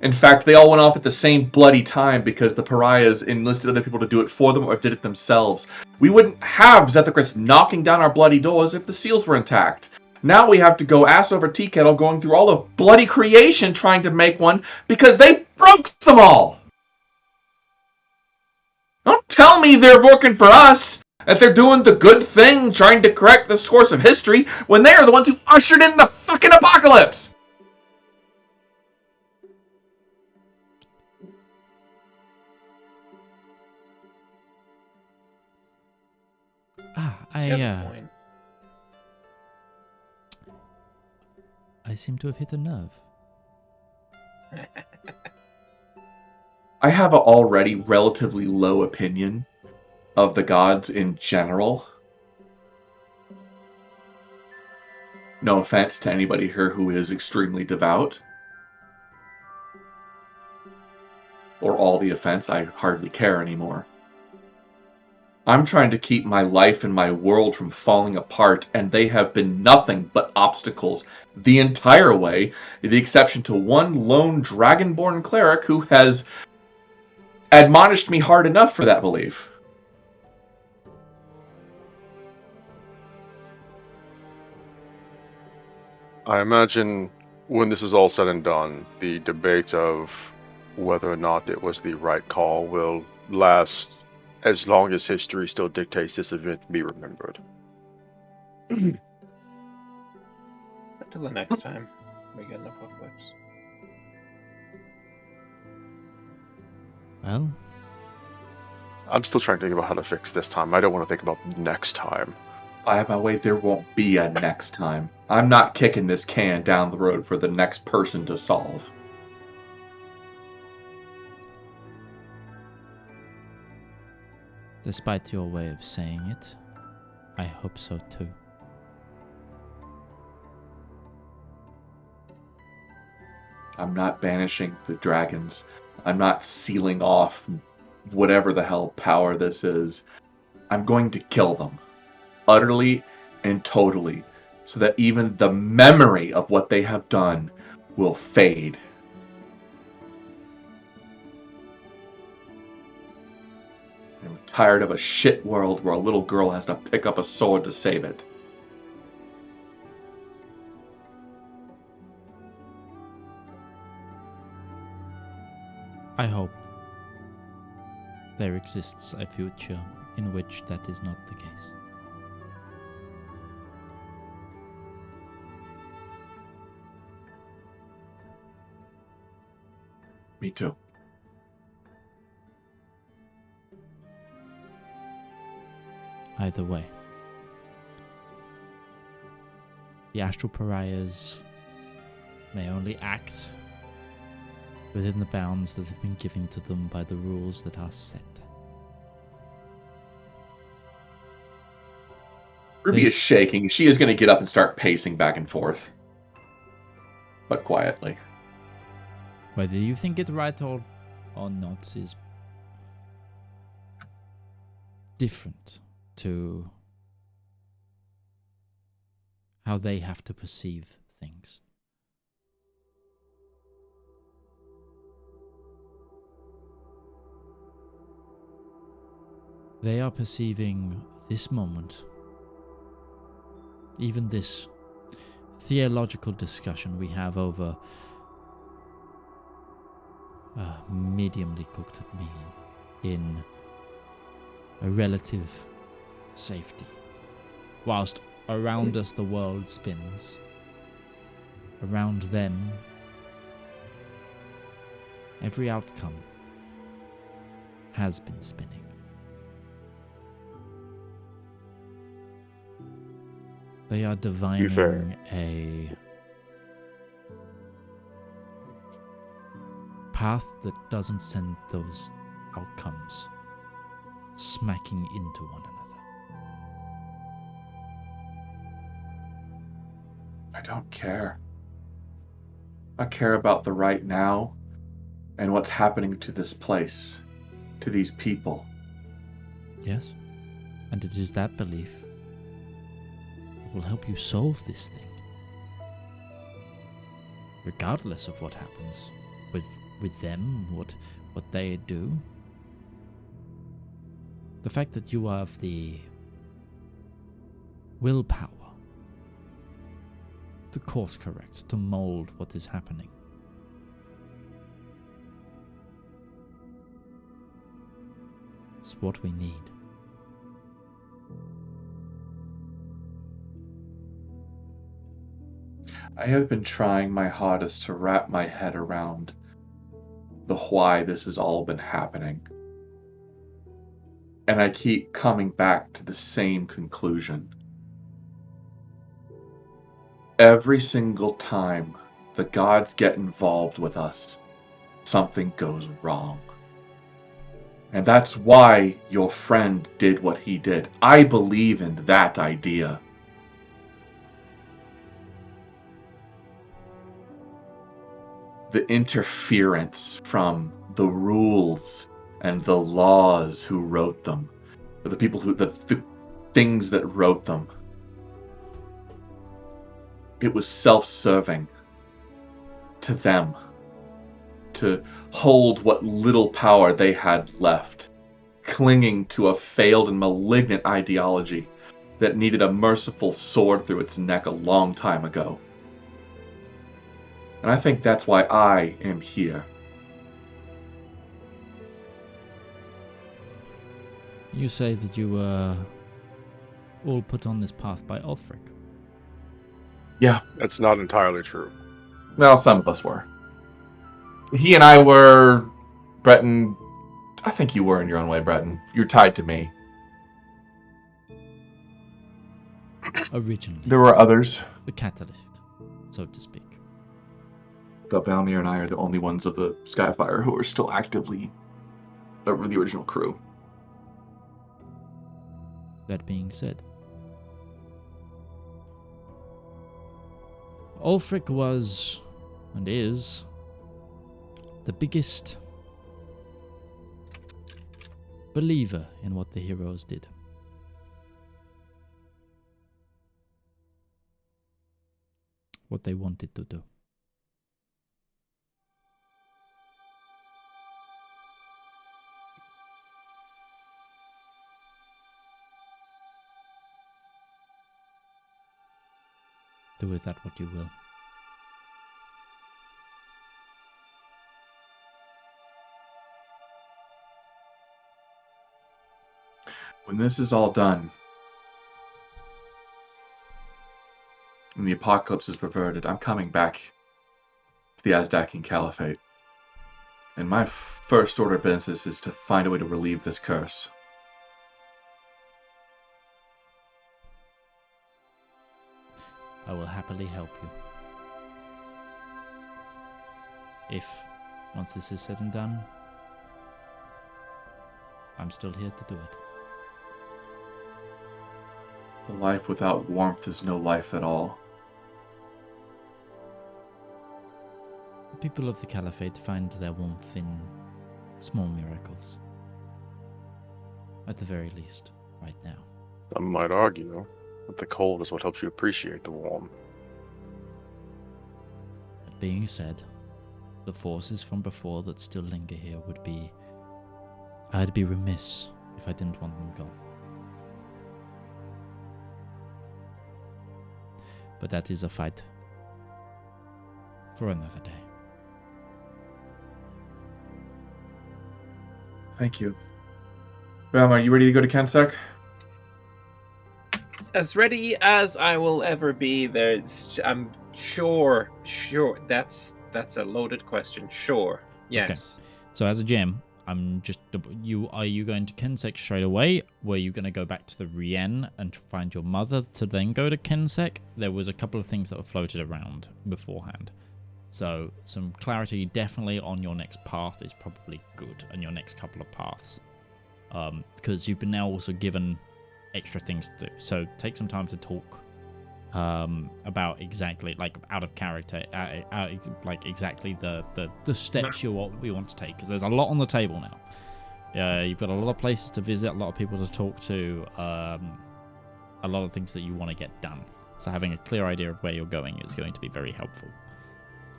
In fact, they all went off at the same bloody time because the pariahs enlisted other people to do it for them or did it themselves. We wouldn't have Zethacris knocking down our bloody doors if the seals were intact. Now we have to go ass over tea kettle going through all of bloody creation trying to make one because they broke them all! Don't tell me they're working for us, that they're doing the good thing, trying to correct the course of history, when they are the ones who ushered in the fucking apocalypse!
She has a point.
I seem to have hit a nerve.
I have an already relatively low opinion of the gods in general. No offense to anybody here who is extremely devout. Or all the offense, I hardly care anymore. I'm trying to keep my life and my world from falling apart, and they have been nothing but obstacles the entire way, with the exception to one lone dragonborn cleric who has admonished me hard enough for that belief.
I imagine when this is all said and done, the debate of whether or not it was the right call will last as long as history still dictates this event be remembered.
Until the next time we get an apocalypse.
Well,
I'm still trying to think about how to fix this time. I don't want to think about next time.
I have my way, there won't be a next time. I'm not kicking this can down the road for the next person to solve.
despite your way of saying it, I hope so too.
I'm not banishing the dragons. I'm not sealing off whatever the hell power this is. I'm going to kill them. Utterly and totally. So that even the memory of what they have done will fade. I'm tired of a shit world where a little girl has to pick up a sword to save it.
I hope there exists a future in which that is not the case.
Me too.
Either way, the astral pariahs may only act within the bounds that have been given to them by the rules that are set.
Ruby is shaking. She is going to get up and start pacing back and forth. But quietly.
Whether you think it right or not is different to how they have to perceive things. They are perceiving this moment, even this theological discussion we have over a mediumly cooked meal in a relative safety, whilst around us the world spins. Around them, every outcome has been spinning. They are divining a path that doesn't send those outcomes smacking into one another.
I don't care. I care about the right now and what's happening to this place, to these people.
Yes, and it is that belief that will help you solve this thing. Regardless of what happens with with them, what they do. The fact that you have the willpower to course correct, to mold what is happening. It's what we need.
I have been trying my hardest to wrap my head around the why this has all been happening. And I keep coming back to the same conclusion. Every single time the gods get involved with us, something goes wrong. And that's why your friend did what he did. I believe in that idea. The interference from the rules and the laws who wrote them, or the people who, the things that wrote them. It was self-serving to them, to hold what little power they had left, clinging to a failed and malignant ideology that needed a merciful sword through its neck a long time ago. And I think that's why I am here.
You say that you were all put on this path by Ulfric.
Yeah,
That's not entirely true.
well, some of us were. He and I were, Breton, I think you were in your own way, Breton. You're tied to me.
Originally.
There were others,
The catalyst, so to speak.
but Valymr and I are the only ones of the Skyfire who are still actively the original crew.
That being said, Ulfric was, and is, the biggest believer in what the heroes did. What they wanted to do. Do with that what you will.
When this is all done, and the apocalypse is perverted, I'm coming back to the Azdakian Caliphate. And my first order of business is to find a way to relieve this curse.
I will happily help you. If, once this is said and done, I'm still here to do it.
A life without warmth is no life at all.
The people of the Caliphate find their warmth in small miracles. At the very least, right now.
Some might argue that the cold is what helps you appreciate the warm.
That being said, the forces from before that still linger here would be... I'd be remiss if I didn't want them gone. But that is a fight for another day.
Thank you. Valymr, are you ready to go to Kensek?
As ready as I will ever be. I'm sure. That's a loaded question. Sure. Yes.
Okay. So as a GM, I'm just are you going to Kensek straight away? Were you going to go back to the Rien and find your mother to then go to Kensek? There was a couple of things that were floated around beforehand. So some clarity definitely on your next path is probably good, and your next couple of paths. Because you've been now also given extra things to do. So take some time to talk about exactly, like, out of character, like exactly the steps you want to take, because there's a lot on the table now. You've got a lot of places to visit, a lot of people to talk to, a lot of things that you want to get done. So having a clear idea of where you're going is going to be very helpful.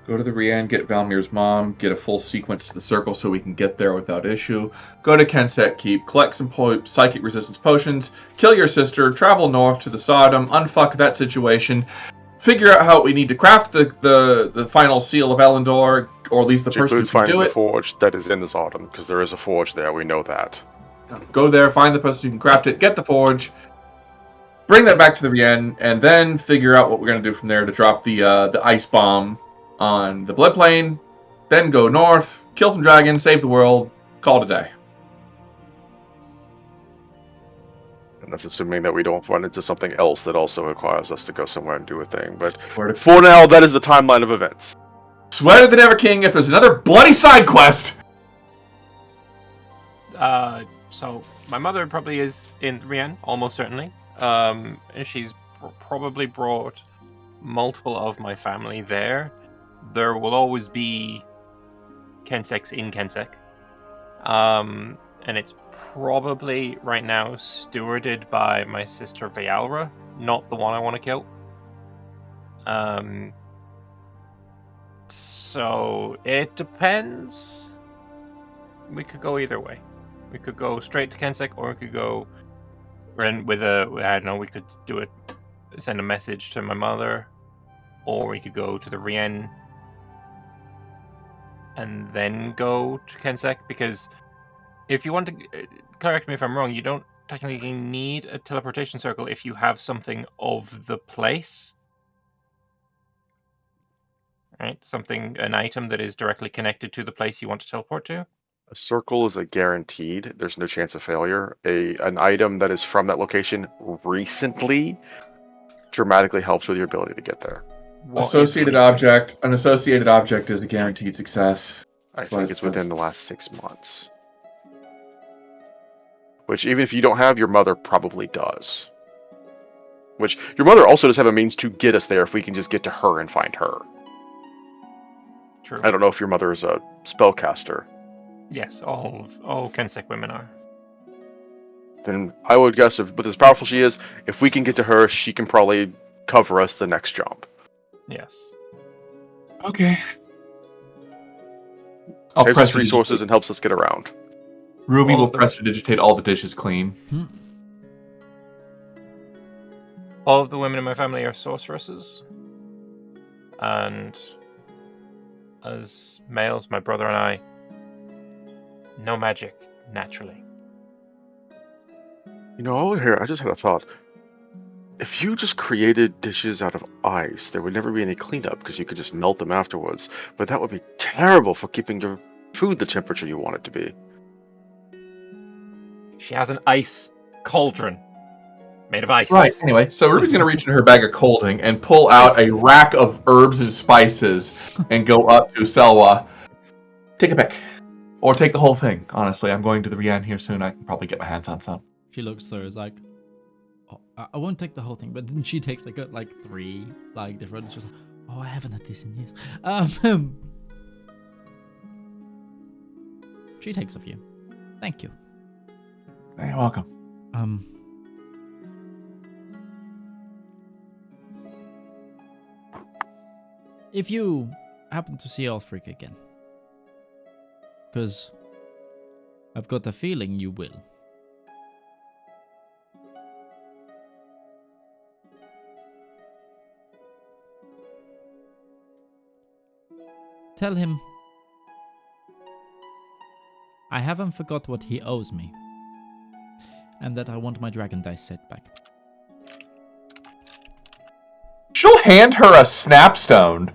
Go to the Rian, get Valmyr's mom, get a full sequence to the circle so we can get there without issue. Go to Kensek Keep, collect some psychic resistance potions, kill your sister, travel north to the Sodom, unfuck that situation, figure out how we need to craft the final seal of Elendor, or at least the person who can
finding
do
the
it.
forge that is in the Sodom, because there is a forge there, we know that.
Go there, find the person who can craft it, get the forge, bring that back to the Rian, and then figure out what we're going to do from there to drop the ice bomb on the blood plane, then go north, kill some dragons, save the world, call it a day.
And that's assuming that we don't run into something else that also requires us to go somewhere and do a thing. But
For
now, that is the timeline of events.
Swear to the Never King if there's another bloody side quest!
So my mother probably is in Rien, almost certainly. And she's probably brought multiple of my family there. There will always be Kenseks in Kensek. And it's probably right now stewarded by my sister Valymr, not the one I want to kill. So it depends. We could go either way. We could go straight to Kensek, or we could go with I don't know, we could send a message to my mother, or we could go to the Rien and then go to Kensek, because if you want to, correct me if I'm wrong, you don't technically need a teleportation circle if you have something of the place. Right? An item that is directly connected to the place you want to teleport to.
A circle is a guaranteed. There's no chance of failure. An item that is from that location recently dramatically helps with your ability to get there.
An associated object is a guaranteed success.
I think it's within the last 6 months. Which, even if you don't have, your mother probably does. Which, your mother also does have a means to get us there if we can just get to her and find her.
True.
I don't know if your mother is a spellcaster.
Yes, all Kensek women are.
Then I would guess, with as powerful she is, if we can get to her, she can probably cover us the next jump.
Yes.
Okay.
Saves us resources and helps us get around.
Ruby will prestidigitate all the dishes clean.
All of the women in my family are sorceresses. And as males, my brother and I, no magic, naturally.
You know, over here, I just had a thought. If you just created dishes out of ice, there would never be any cleanup because you could just melt them afterwards. But that would be terrible for keeping your food the temperature you want it to be.
She has an ice cauldron made of ice.
Right, anyway, so Ruby's going to reach into her bag of colding and pull out a rack of herbs and spices and go up to Selwa. Take a pick. Or take the whole thing, honestly. I'm going to the Rian here soon. I can probably get my hands on some.
She looks through, is like, oh, I won't take the whole thing, but then she takes like 3 different. She's like, oh, I haven't had this in years. She takes a few. Thank you.
You're welcome.
If you happen to see Ulfric again, because I've got a feeling you will. Tell him I haven't forgot what he owes me, and that I want my dragon dice set back.
She'll hand her a snapstone.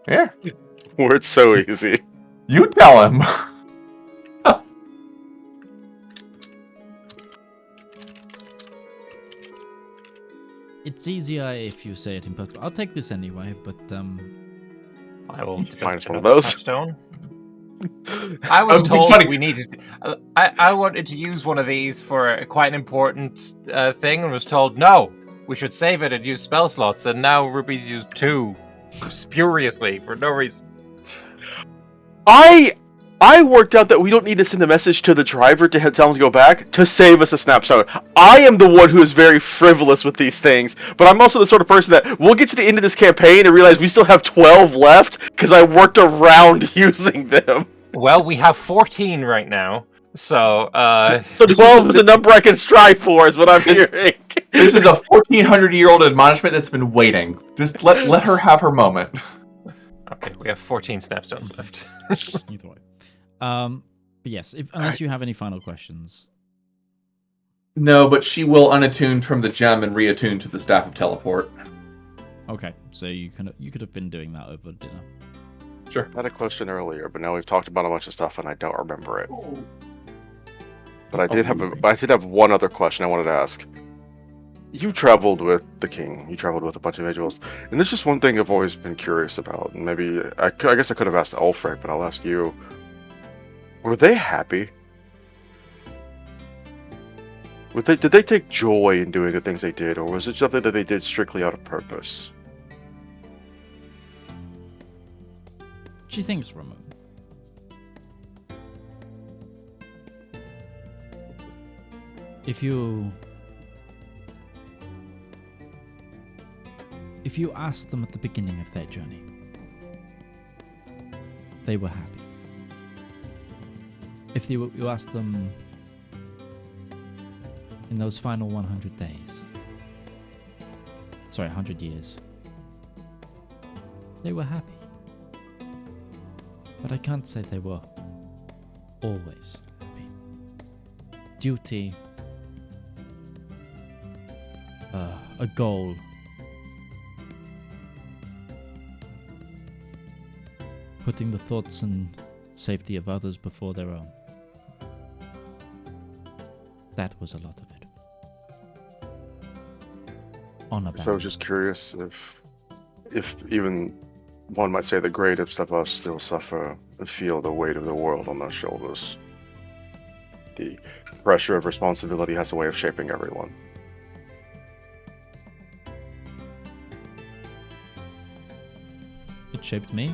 Here.
It's so easy.
You tell him.
It's easier if you say it in person. I'll take this anyway, but
I will
Minus one of those.
Stone. I was told we needed. I wanted to use one of these for quite an important thing, and was told no, we should save it and use spell slots. And now Ruby's used 2 spuriously for no reason.
I I worked out that we don't need to send a message to the driver to tell him to go back to save us a snapshot. I am the one who is very frivolous with these things, but I'm also the sort of person that we'll get to the end of this campaign and realize we still have 12 left because I worked around using them.
Well, we have 14 right now, so
So 12 is a number I can strive for, is what I'm hearing.
This is a 1,400-year-old admonishment that's been waiting. Just let her have her moment.
okay, we have 14 snapstones left.
Either way. But yes, unless you have any final questions.
No, but she will unattune from the gem and reattune to the Staff of Teleport.
Okay, so you could have been doing that over dinner.
Sure.
I had a question earlier, but now we've talked about a bunch of stuff and I don't remember it. But I did have one other question I wanted to ask. You traveled with the king. You traveled with a bunch of individuals, and there's just one thing I've always been curious about. And maybe I guess I could have asked Alfred, but I'll ask you. Were they happy? Did they take joy in doing the things they did, or was it something that they did strictly out of purpose?
She thinks for a moment. If you asked them at the beginning of their journey, they were happy. If you asked them in those final 100 days, 100 years, they were happy. But I can't say they were always happy. Duty, a goal, putting the thoughts and safety of others before their own. That was a lot of it. Honor bound.
So I was just curious if even one might say the greatest of us still suffer and feel the weight of the world on their shoulders. The pressure of responsibility has a way of shaping everyone.
It shaped me.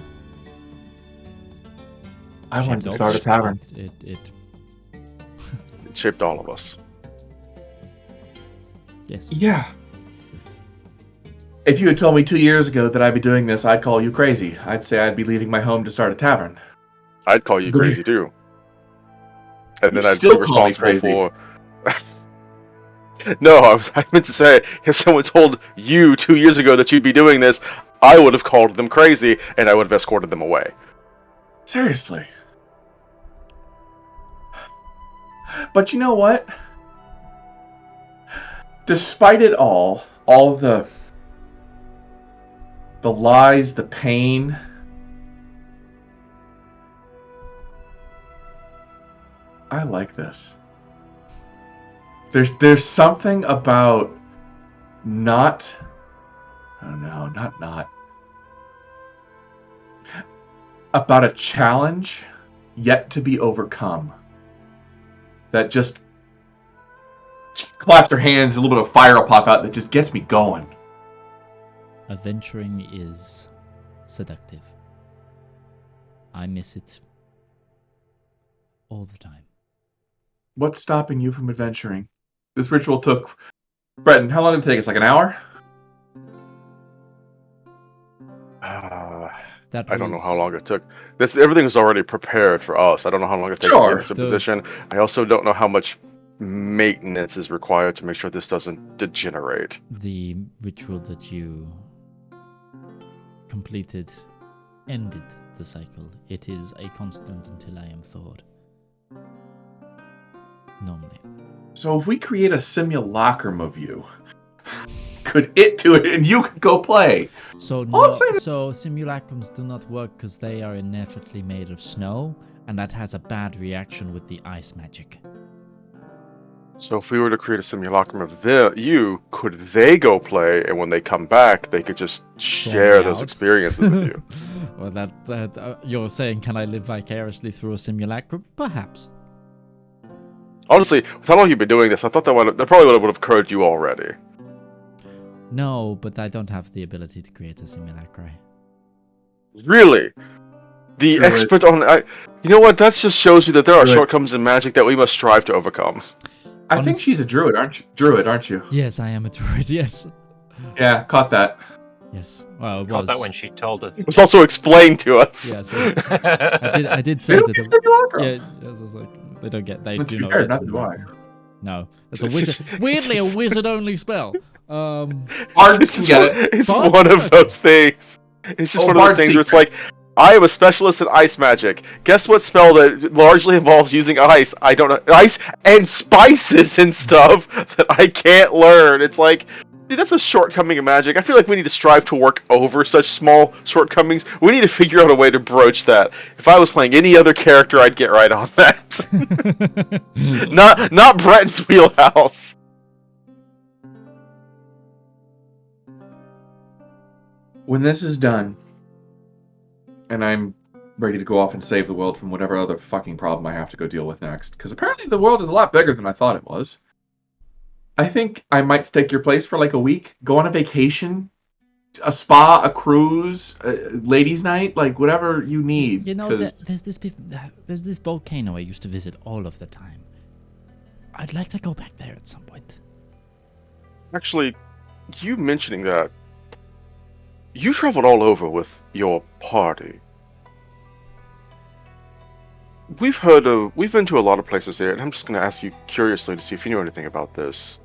I want to
Shaped
start a
us.
tavern.
It
It shaped all of us.
yes.
Yeah. If you had told me 2 years ago that I'd be doing this, I'd call you crazy. I'd say I'd be leaving my home to start a tavern.
I'd call you crazy too. And then
You
I'd
still
be
call me
responsible for. No, I meant to say, if someone told you 2 years ago that you'd be doing this, I would have called them crazy and I would have escorted them away.
Seriously. But you know what? Despite it all the lies, the pain, I like this. There's something about not about a challenge yet to be overcome. That just claps their hands, a little bit of fire will pop out that just gets me going.
Adventuring is seductive. I miss it all the time.
What's stopping you from adventuring? This ritual took... Breton, how long did it take us? Like an hour?
I don't know how long it took. Everything was already prepared for us. I don't know how long it takes to get into position. I also don't know how much maintenance is required to make sure this doesn't degenerate.
The ritual that you completed ended the cycle. It is a constant until I am thawed. Normally.
So if we create a simulacrum of you, could it do it and you could go play?
So simulacrums do not work because they are inevitably made of snow, and that has a bad reaction with the ice magic.
So if we were to create a simulacrum of you, could they go play, and when they come back, they could just share those experiences with you?
Well, you're saying, can I live vicariously through a simulacrum? Perhaps.
Honestly, with how long you've been doing this, I thought that probably would have occurred to you already.
No, but I don't have the ability to create a simulacra.
Really? The
Druid.
expert on... you know what? That just shows you that there are
Druid.
shortcomings in magic that we must strive to overcome.
I think
Honest-
she's a druid, aren't you?
Yes, I am a druid. Yes.
Yeah, caught that.
Yes. Well, it
Caught
was.
that when she told us.
It was also explained to us.
Yes. I did say
They don't
that.
get Simulacrum.
Yeah. Yes, I was like, they don't get. They
But
do
to be
not
fair,
get.
neither do I.
Simulacrum. No, it's a wizard. Weirdly, a wizard-only spell.
Bards can get it.
It's
Bards
one
can
of
get
those things. It's just
Oh,
one of those
Bard's
things where it's
secret.
like, I am a specialist in ice magic. Guess what spell that largely involves using ice? I don't know. Ice and spices and stuff that I can't learn. It's like, dude, that's a shortcoming of magic. I feel like we need to strive to work over such small shortcomings. We need to figure out a way to broach that. If I was playing any other character, I'd get right on that. not Breton's wheelhouse.
When this is done, and I'm ready to go off and save the world from whatever other fucking problem I have to go deal with next, because apparently the world is a lot bigger than I thought it was, I think I might take your place for like a week, go on a vacation, a spa, a cruise, a ladies' night, like whatever you need.
You know,
'cause-
there's this volcano I used to visit all of the time. I'd like to go back there at some point.
Actually, you mentioning that, you traveled all over with your party. We've been to a lot of places there, and I'm just going to ask you curiously to see if you know anything about this.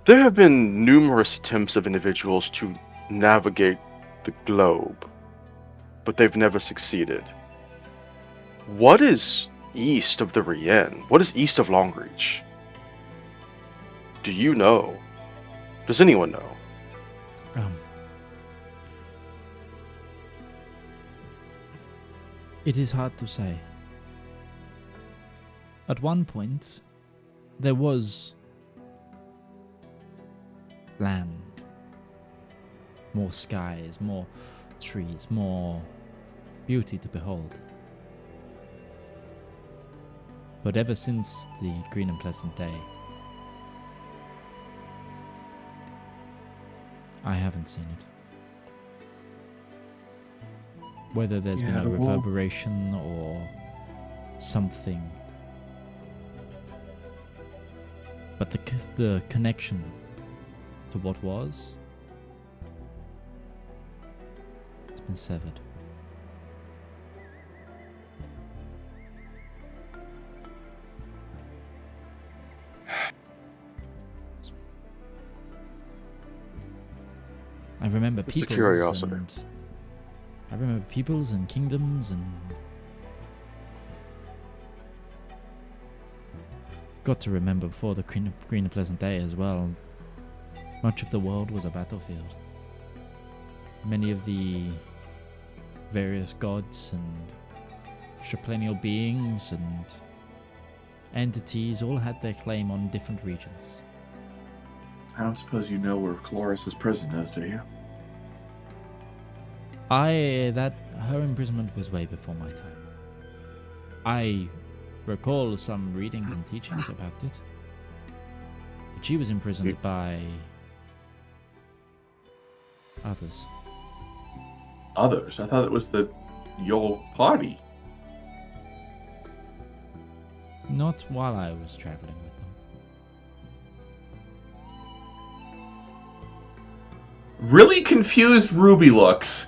There have been numerous attempts of individuals to navigate the globe, but they've never succeeded. What is east of the Rien? What is east of Longreach? Do you know? Does anyone know?
It is hard to say. At one point, there was land, more skies, more trees, more beauty to behold. But ever since the Green and Pleasant Day, I haven't seen it. Whether there's been a
well-
reverberation or something. But the connection to what was, it's been severed. I remember
It's a
peoples
curiosity.
and I remember peoples and kingdoms and got to remember before the Green and Pleasant Day as well. Much of the world was a battlefield. Many of the various gods and triplenial beings and entities all had their claim on different regions.
I don't suppose you know where Cloris's prison is, do you?
Her imprisonment was way before my time. I recall some readings and teachings about it. But she was imprisoned by others.
Others? I thought it was your party.
Not while I was traveling with them.
Really confused Ruby looks.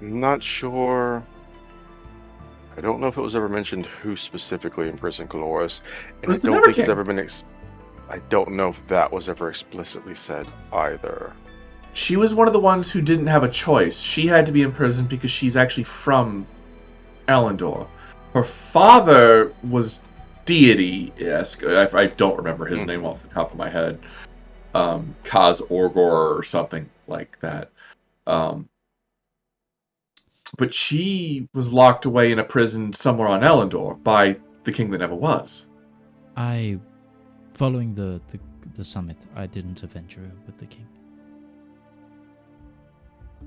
Not sure. I don't know if it was ever mentioned who specifically imprisoned Caloris, and
Was
I
the
don't
Never
think it's
King.
ever been. I don't know if that was ever explicitly said either.
She was one of the ones who didn't have a choice. She had to be imprisoned because she's actually from Elendor. Her father was deity-esque. I don't remember his name off the top of my head. Kaz Orgor or something like that. But she was locked away in a prison somewhere on Elendor by the king that never was.
Following the summit, I didn't adventure with the king.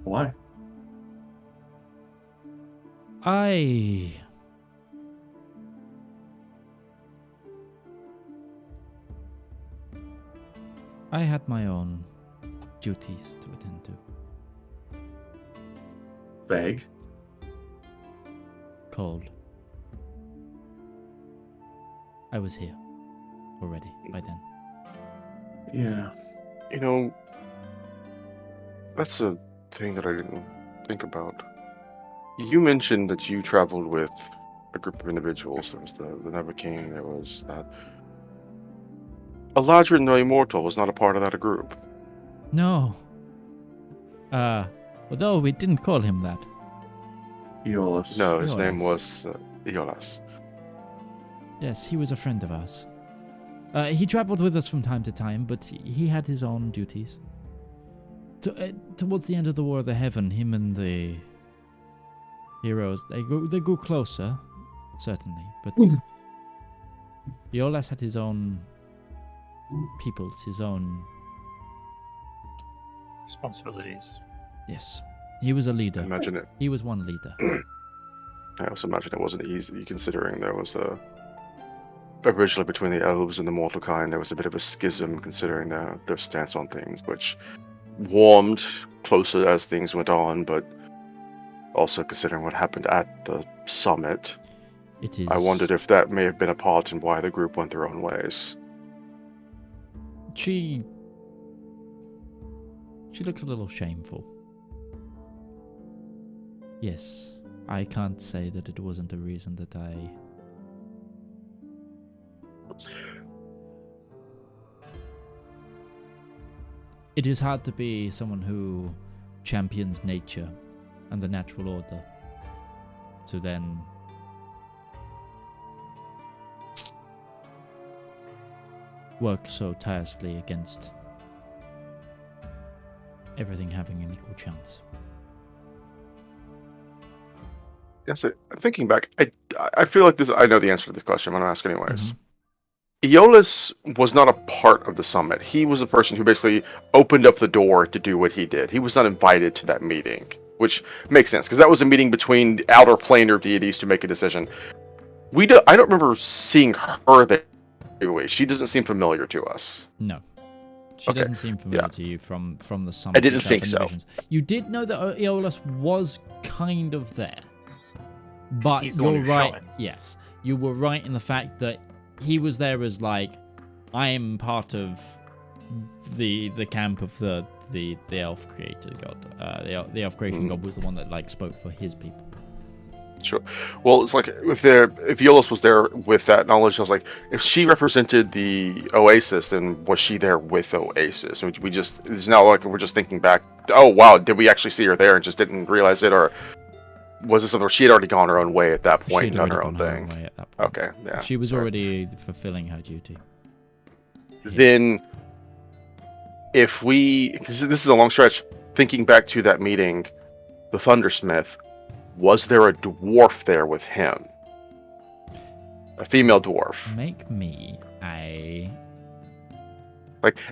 Why?
I had my own duties to attend to.
Vague.
Cold. I was here already by then.
Yeah.
You know, that's a thing that I didn't think about. You mentioned that you traveled with a group of individuals. There was the Never King, there was that. Eladrin the Immortal was not a part of that group.
No. Although we didn't call him that.
Eolus.
No, his name
Eolus.
was Eolus.
Yes, he was a friend of ours. He traveled with us from time to time, but he had his own duties. Towards the end of the War of the Heaven, him and the heroes, they grew closer, certainly. But Eolus had his own peoples, his own...
Responsibilities.
Yes, he was a leader.
Imagine it.
He was one leader.
I also imagine it wasn't easy, considering there was originally between the elves and the mortal kind, there was a bit of a schism, considering their stance on things, which warmed closer as things went on, but also considering what happened at the summit,
It is.
I wondered if that may have been a part in why the group went their own ways.
She looks a little shameful. Yes, I can't say that it wasn't a reason that I... It is hard to be someone who champions nature and the natural order to then work so tirelessly against everything having an equal chance.
Yes, thinking back, I feel like this. I know the answer to this question. I'm going to ask anyways.
Mhm.
Aeolus was not a part of the summit. He was the person who basically opened up the door to do what he did. He was not invited to that meeting, which makes sense because that was a meeting between the outer planar deities to make a decision. I don't remember seeing her there. Anyway, she doesn't seem familiar to us.
No. She
Okay,
doesn't seem familiar
yeah.
to you from the summit.
I didn't
itself
think
and the
so.
visions. You did know that Aeolus was kind of there. But
He's the one
you're
who shot
right.
him.
Yes. You were right in the fact that he was there as like, I am part of the camp of the elf created god. The elf creation god was the one that like spoke for his people.
Sure. Well, it's like if Aeolus was there with that knowledge, I was like, if she represented the Oasis, then was she there with Oasis? And it's not like we're just thinking back. Oh wow, did we actually see her there and just didn't realize it, or was it something where she had already gone her own way at that point and done her own thing?
Way at that point.
Okay, yeah.
She was
All right.
already fulfilling her duty.
Then, because this is a long stretch, thinking back to that meeting, the Thundersmith, was there a dwarf there with him? A female dwarf.
Make me a...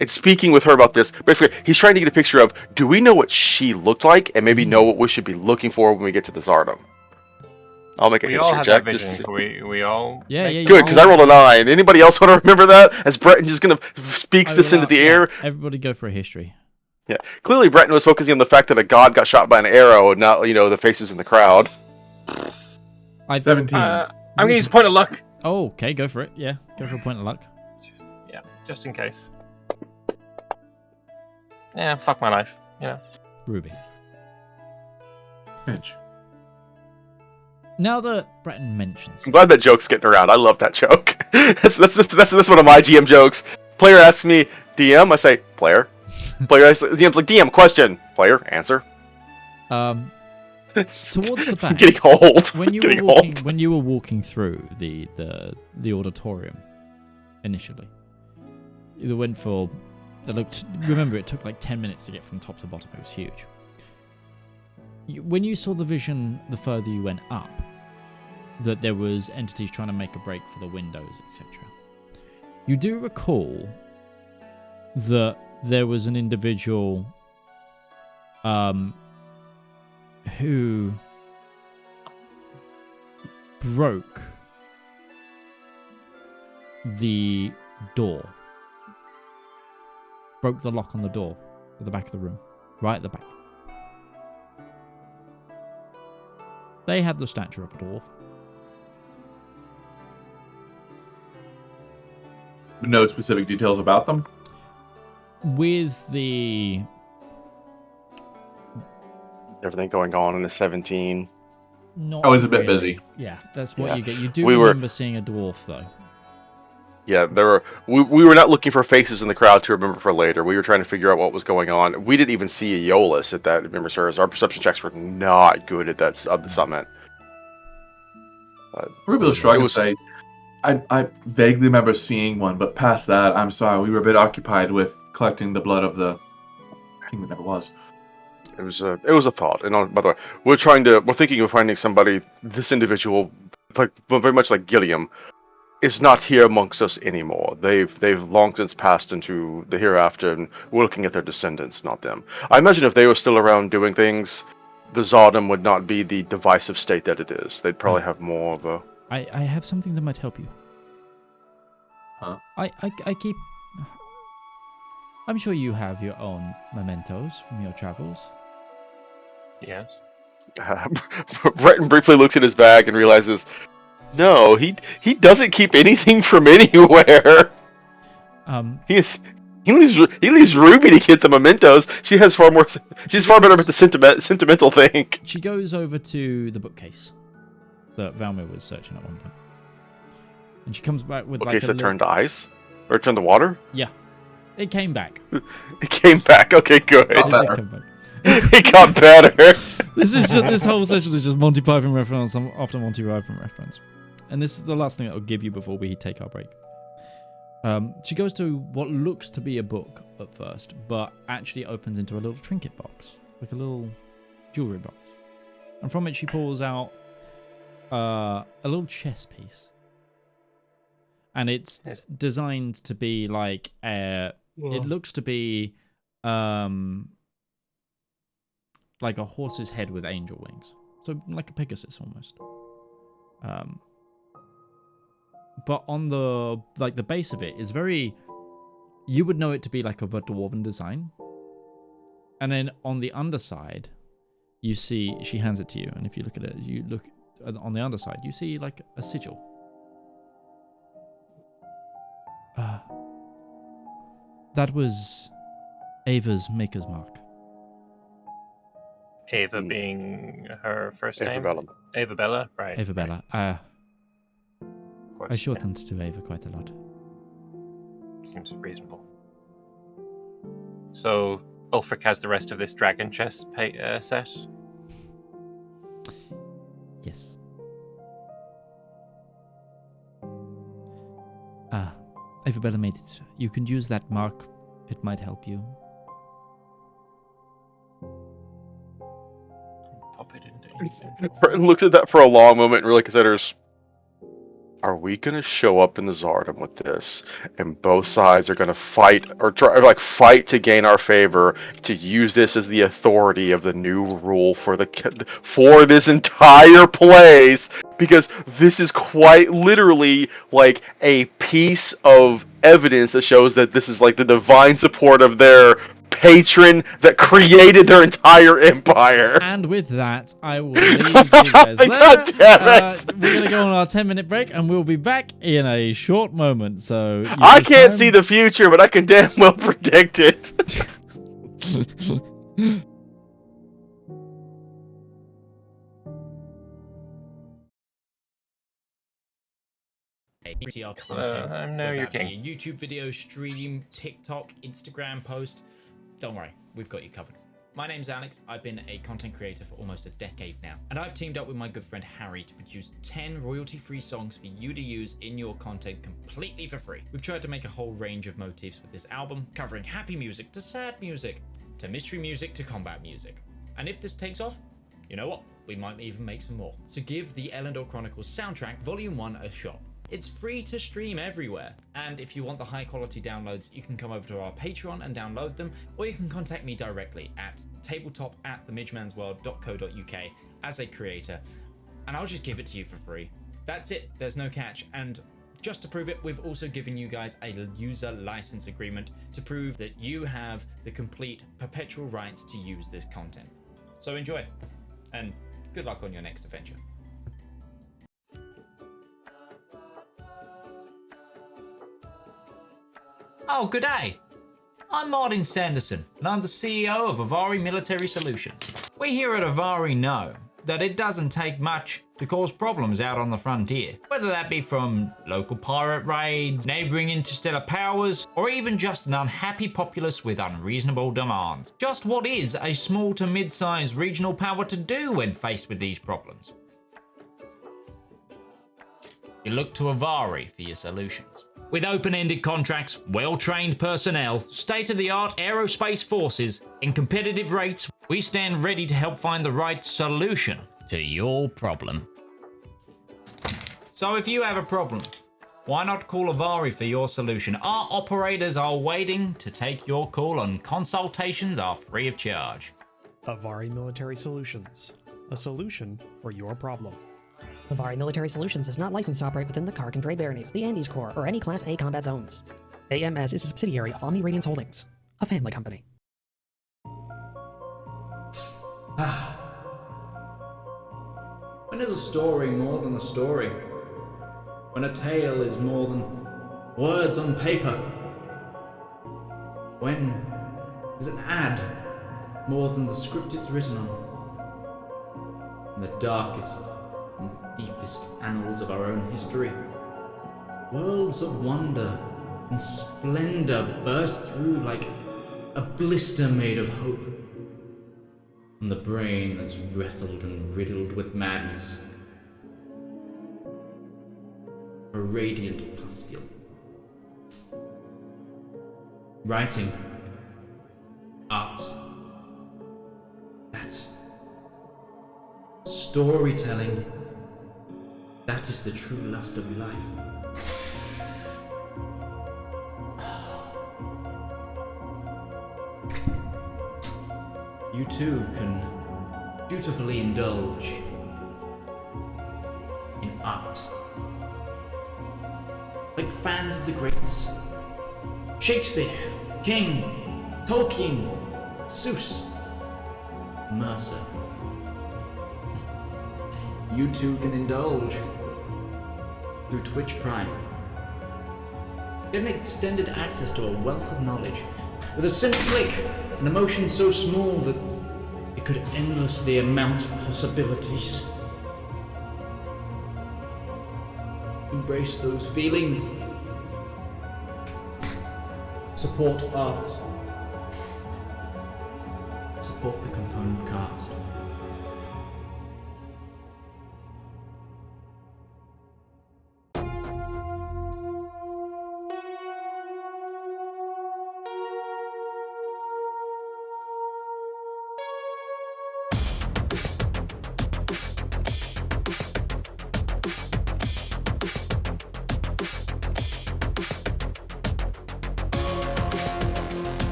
And speaking with her about this, basically, he's trying to get a picture of, do we know what she looked like, and maybe know what we should be looking for when we get to the Tsardom? I'll make a
We all
history
had
check.
that
Just
vision.
to-
We all.
Yeah,
make
yeah,
the-
Good, because I rolled a 9. Anybody else want to remember that? As Breton just kind of speaks
I
this
will
into the
yeah,
air?
Everybody go for a history.
Yeah. Clearly, Breton was focusing on the fact that a god got shot by an arrow, and not, the faces in the crowd.
17.
I'm gonna use point of luck.
Oh, okay, go for it. Yeah, go for a point of luck.
Yeah, just in case. Yeah, fuck my life.
Ruby.
Finch.
Now that Breton mentions...
I'm glad that joke's getting around. I love that joke. that's one of my GM jokes. Player asks me, DM, I say, player. DM's like, DM, question. Player, answer.
Towards the back,
Getting old.
when you
Getting
were walking,
old.
when you were walking through the auditorium initially, you went for. Remember, it took like 10 minutes to get from top to bottom. It was huge. When you saw the vision, the further you went up, that there was entities trying to make a break for the windows, etc. You do recall that there was an individual who broke the door broke the lock on the door at the back of the room. Right at the back. They had the stature of a dwarf.
No specific details about them?
With the...
Everything going on in the 17.
Not
I was a bit
really.
busy.
Yeah, that's what
Yeah.
you get. You do
We were-
remember seeing a dwarf, though.
Yeah, we were not looking for faces in the crowd to remember for later. We were trying to figure out what was going on. We didn't even see a Eolus at that, remember, sirs. Our perception checks were not good at that the summit.
Ruby shrug and say, I vaguely remember seeing one, but past that, I'm sorry, we were a bit occupied with collecting the blood of the king that never was.
It was a thought. And by the way, we're thinking of finding somebody. This individual, very much like Gilliam, is not here amongst us anymore. They've long since passed into the hereafter, and we're looking at their descendants, not them. I imagine if they were still around doing things, the Zodom would not be the divisive state that it is. They'd probably have more of a...
I have something that might help you.
Huh?
I keep... I'm sure you have your own mementos from your travels.
Yes.
Breton briefly looks at his bag and realizes, no, he doesn't keep anything from anywhere. He leaves Ruby to get the mementos. She's far better with the sentimental thing.
She goes over to the bookcase that Valymr was searching at one point. And she comes back with
Okay, so it turned to ice? Or turned to water?
Yeah. It came back.
It came back. Okay, good.
It did come back.
It got better.
This whole section is just Monty Python reference after Monty Python reference. And this is the last thing that I'll give you before we take our break. She goes to what looks to be a book at first, but actually opens into a little trinket box, like a little jewelry box. And from it she pulls out a little chess piece. And it's designed to be like it looks to be like a horse's head with angel wings. So like a Pegasus almost. But on the base of it is very, you would know it to be like of a dwarven design. And then on the underside, you see, she hands it to you, and if you look at it, you look on the underside, you see like a sigil. That was Ava's maker's mark.
Ava being her first name?
Bella.
Ava Bella, right.
Ava Bella.
Of course,
I shortened to Ava quite a lot.
Seems reasonable. So, Ulfric has the rest of this dragon chess set?
Yes. Ava Bella made it. You can use that mark. It might help you.
Pop it into
Breton looks at that for a long moment and really considers, are we going to show up in the Zardom with this? And both sides are going to fight fight to gain our favor, to use this as the authority of the new rule for this entire place, because this is quite literally like a piece of evidence that shows that this is like the divine support of their patron that created their entire empire.
And with that, I will leave you guys there.
God damn it.
We're going to go on our 10-minute break, and we'll be back in a short moment. So
I can't see the future, but I can damn well predict it.
ATR content.
I know you're
Whether that
king.
be a YouTube video, stream, TikTok, Instagram post. Don't worry, we've got you covered. My name's Alex. I've been a content creator for almost a decade now, and I've teamed up with my good friend Harry to produce 10 royalty-free songs for you to use in your content completely for free. We've tried to make a whole range of motifs with this album, covering happy music to sad music, to mystery music to combat music. And if this takes off, you know what? We might even make some more. So give the Elendor Chronicles soundtrack Volume 1 a shot. It's free to stream everywhere, and if you want the high quality downloads, you can come over to our Patreon and download them, or you can contact me directly at tabletop@themidgemansworld.co.uk as a creator, and I'll just give it to you for free. That's it, there's no catch, and
Just to prove it, we've also given you guys a user license agreement to prove that you have the complete perpetual rights to use this content. So enjoy, and good luck on your next adventure. Oh, good day. I'm Martin Sanderson, and I'm the CEO of Avari Military Solutions. We here at Avari know that it doesn't take much to cause problems out on the frontier, whether that be from local pirate raids, neighboring interstellar powers, or even just an unhappy populace with unreasonable demands. Just what is a small to mid-sized regional power to do when faced with these problems? You look to Avari for your solutions. With open-ended contracts, well-trained personnel, state-of-the-art aerospace forces, and competitive rates, we stand ready to help find the right solution to your problem. So if you have a problem, why not call Avari for your solution? Our operators are waiting to take your call, and consultations are free of charge.
Avari Military Solutions, a solution for your problem.
Avari Military Solutions is not licensed to operate within the Kark and Dre Baronies, the Andes Corps, or any Class A combat zones. AMS is a subsidiary of Omni Radiance Holdings, a family company.
When is a story more than a story? When a tale is more than words on paper? When is an ad more than the script it's written on? In the darkest and deepest annals of our own history, worlds of wonder and splendor burst through like a blister made of hope. From the brain that's rattled and riddled with madness, a radiant pustule. Writing, art, that's storytelling. That is the true lust of life. You too can dutifully indulge in art. Like fans of the greats. Shakespeare, King, Tolkien, Seuss, Mercer. You too can indulge through Twitch Prime. Get an extended access to a wealth of knowledge with a simple click, an emotion so small that it could endlessly amount to possibilities. Embrace those feelings. Support art. Support the component cast.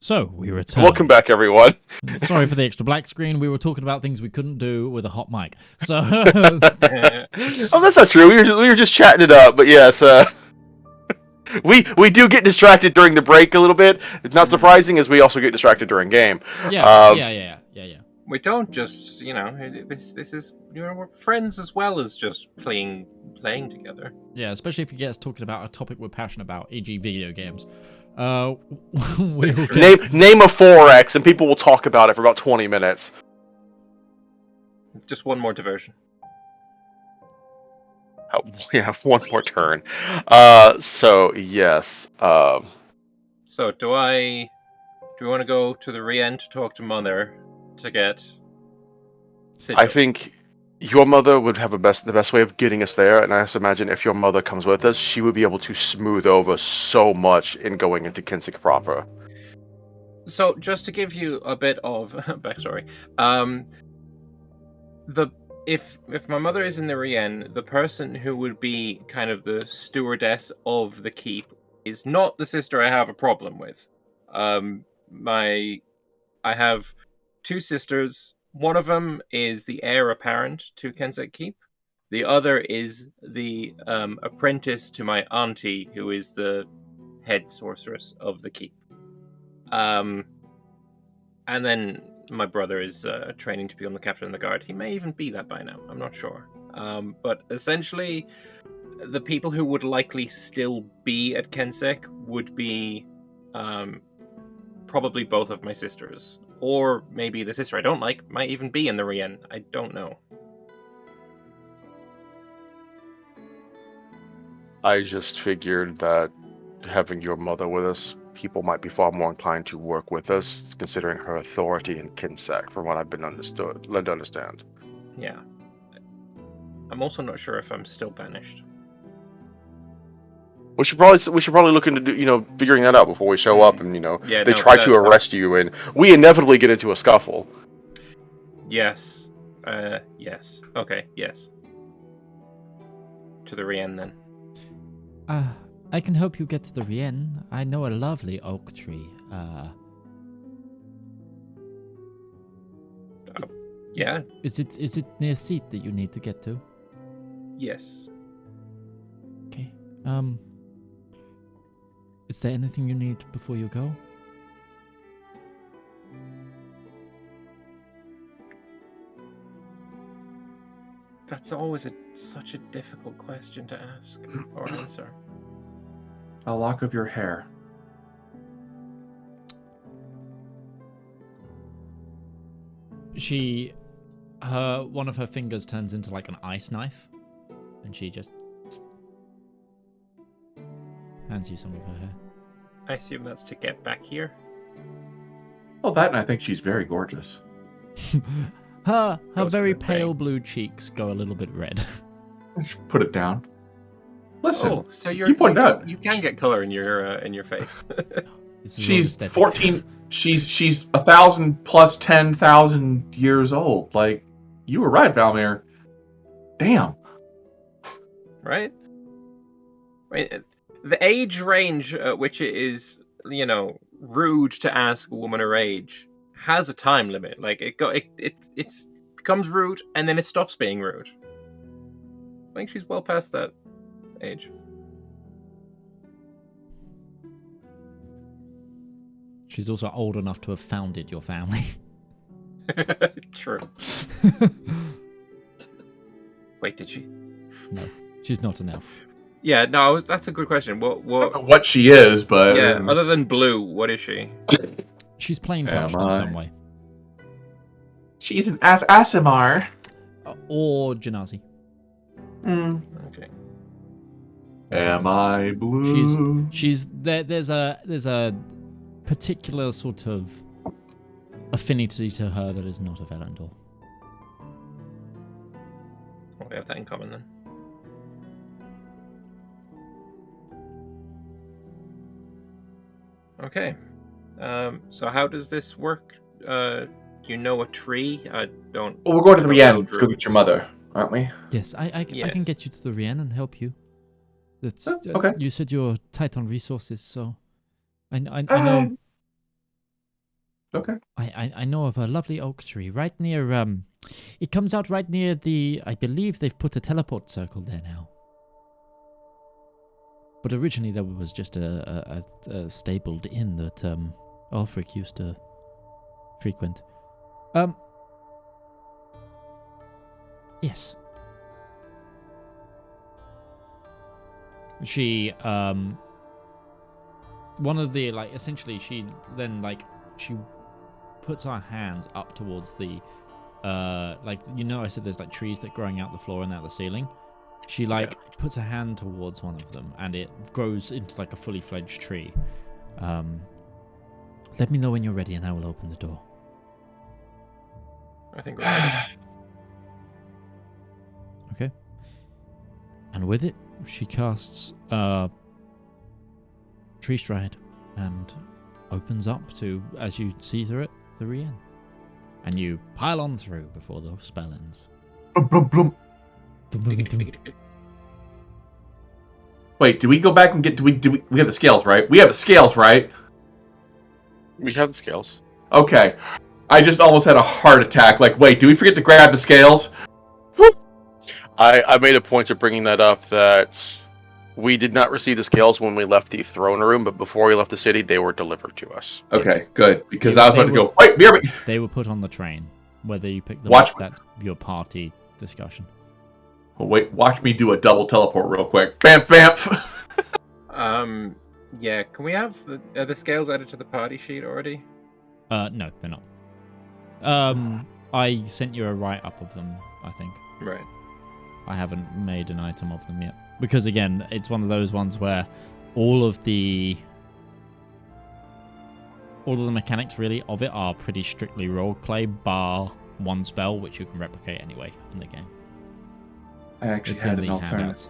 So, we return.
Welcome back, everyone.
Sorry for the extra black screen. We were talking about things we couldn't do with a hot mic. So,
Oh, that's not true. We were just chatting it up. But yes, we do get distracted during the break a little bit. It's not surprising, as we also get distracted during game.
yeah.
We don't just, this is, we're friends as well as just playing together.
Yeah, especially if you get us talking about a topic we're passionate about, e.g. video games. We'll get...
Name a 4X, and people will talk about it for about 20 minutes.
Just one more diversion.
Oh, we have one more turn. So yes.
So do we want to go to the Rien to talk to Mother to get?
I think your mother would have the best way of getting us there, and I just imagine if your mother comes with us, she would be able to smooth over so much in going into Kensek proper.
So just to give you a bit of backstory, if my mother is in the Rien, the person who would be kind of the stewardess of the keep is not the sister I have a problem with. I have two sisters. One of them is the heir apparent to Kensek Keep. The other is the apprentice to my auntie, who is the head sorceress of the keep. And then my brother is training to become the captain of the guard. He may even be that by now. I'm not sure. But essentially, the people who would likely still be at Kensek would be probably both of my sisters. Or maybe the sister I don't like might even be in the Rien. I don't know.
I just figured that having your mother with us, people might be far more inclined to work with us, considering her authority in Kensek, from what I've been led to understand.
Yeah. I'm also not sure if I'm still banished.
We should probably look into figuring that out before we show up, and they try to arrest you, and we inevitably get into a scuffle.
Yes. Yes. Okay. Yes. To the Rien then.
I can help you get to the Rien. I know a lovely oak tree.
Yeah.
Is it near Seat that you need to get to?
Yes.
Okay. Is there anything you need before you go?
That's always such a difficult question to ask or answer.
A lock of your hair.
One of her fingers turns into like an ice knife, and she just hands you some of her hair.
I assume that's to get back here.
Well, that and I think she's very gorgeous.
Her very
the
pale
thing.
blue cheeks go a little bit red.
Put it down. Listen,
Oh, so
you pointed out
you can get color in your face.
This is
she's
aesthetic.
14. She's 1,000 plus 10,000 years old. Like, you were right, Valymr. Damn.
Right? The age range at which it is, rude to ask a woman her age has a time limit. Like it becomes rude and then it stops being rude. I think she's well past that age.
She's also old enough to have founded your family.
True. Wait, did she?
No, she's not an elf.
Yeah, no, that's a good question.
I don't know what she is, but
Yeah, other than blue, what is she?
She's plain touched in some way.
She's an Asimar.
Or Genasi.
Okay.
Am I blue?
She's there's a particular sort of affinity to her that is not of Elendor.
Well, we have that in common then. Okay. So how does this work? Do you know a tree? I don't.
Well, we're going to the
I don't
Rien
know
to go get your mother, aren't we?
Yes, I can get you to the Rien and help you. That's
Okay.
You said you're tight on resources, so I know.
Okay.
I know of a lovely oak tree right near, it comes out right near I believe they've put a teleport circle there now. But originally there was just a stabled inn that Ulfric used to frequent. Yes. She, one of the, like, essentially she then, like, she puts her hands up towards the, like, you know I said there's, like, trees that growing out the floor and out the ceiling? She, like, puts her hand towards one of them, and it grows into, like, a fully fledged tree. Let me know when you're ready, and I will open the door.
I think we're ready.
Okay. And with it, she casts Tree Stride and opens up to, as you see through it, the Rien. And you pile on through before the spell ends.
Blum, blum, blum. Wait, do we go back and get? We have the scales, right? We have the scales, right?
We have the scales.
Okay. I just almost had a heart attack. Like, wait, do we forget to grab the scales?
I made a point of bringing that up, that we did not receive the scales when we left the throne room, but before we left the city, they were delivered to us.
Okay,
Yes.
good. Because
Yeah,
I was about to go, wait,
They were put on the train. Whether you pick them
Watch-
up, that's your party discussion.
wait, watch me do a double teleport real quick. Bamf, bamf.
Yeah, can we have the scales added to the party sheet already?
No, they're not. I sent you a write-up of them, I think.
Right.
I haven't made an item of them yet. Because, again, it's one of those ones where all of the mechanics, really, of it are pretty strictly roleplay, bar one spell, which you can replicate anyway in the game.
I actually
It's
had
in
an
the
alternative.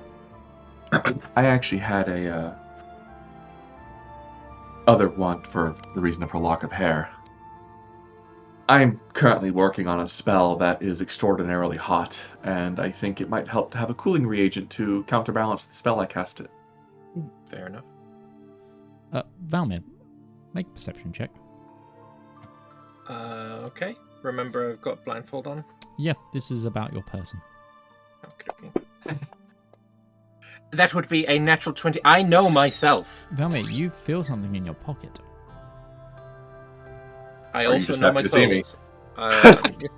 handouts.
I actually had a other one for the reason of her lock of hair. I'm currently working on a spell that is extraordinarily hot, and I think it might help to have a cooling reagent to counterbalance the spell I casted.
Fair enough.
Valymr, make a perception check.
Okay. Remember, I've got blindfold on.
Yeah, this is about your person.
Okay. That would be a natural 20. I know myself.
Valymr, you feel something in your pocket.
I
Or you
also
just
know
happy
my
to see me.
clothes.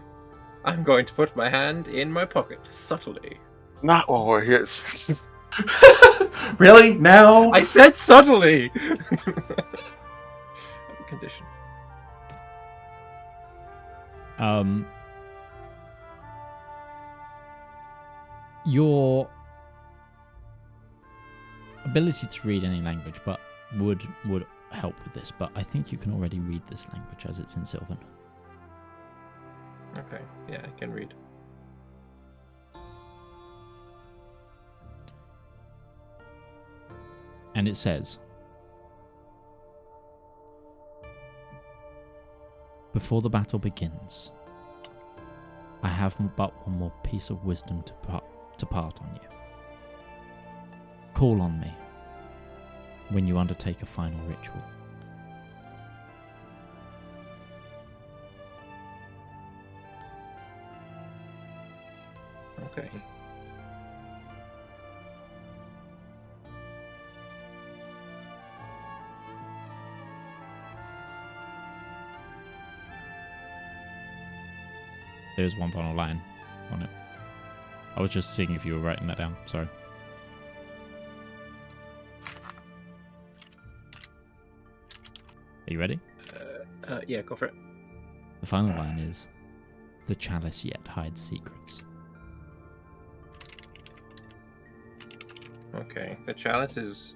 I'm going to put my hand in my pocket, subtly.
Not while we're here.
Really? Now?
I said subtly! I have a condition.
Your ability to read any language but would help with this, but I think you can already read this language as it's in Sylvan.
Okay, yeah, I can read.
And it says, before the battle begins, I have but one more piece of wisdom to part on you. Call on me when you undertake a final ritual.
Okay.
There's one final line on it. I was just seeing if you were writing that down. Sorry. Are you ready?
Yeah, go for it.
The final line is, the chalice yet hides secrets.
Okay, the chalice is...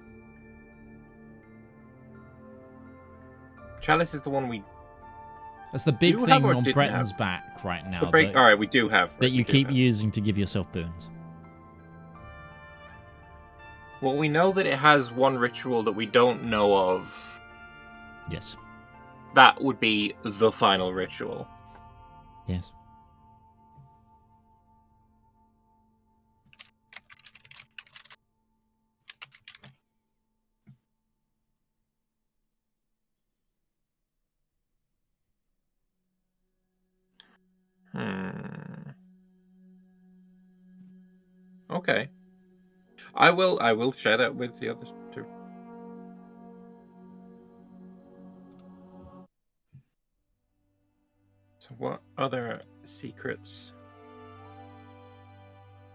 Chalice is the one we...
That's the big
Do
thing
have or
on
didn't
Breton's
have?
back right now
The break...
that,
Alright, we do have.
that
right,
you
we do
keep
have.
using to give yourself boons.
Well, we know that it has one ritual that we don't know of.
Yes.
That would be the final ritual.
Yes.
Okay. I will share that with the others too. So what other secrets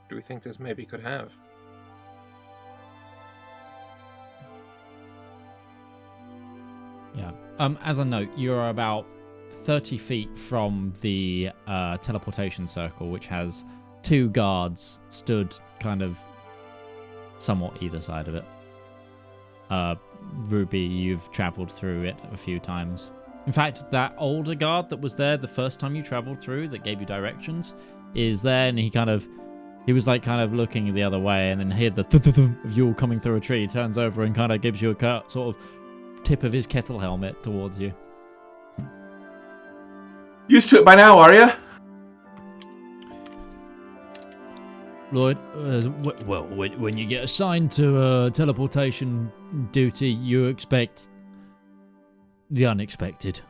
do we think this maybe could have?
Yeah. As a note, you're about 30 feet from the teleportation circle, which has 2 guards stood kind of somewhat either side of it. Ruby, you've traveled through it a few times. In fact, that older guard that was there the first time you traveled through that gave you directions is there, and he was like kind of looking the other way, and then heard the of you all coming through a tree. He turns over and kind of gives you a sort of tip of his kettle helmet towards you.
Used to it by now, are you?
Lloyd, well, when you get assigned to teleportation duty, you expect the unexpected.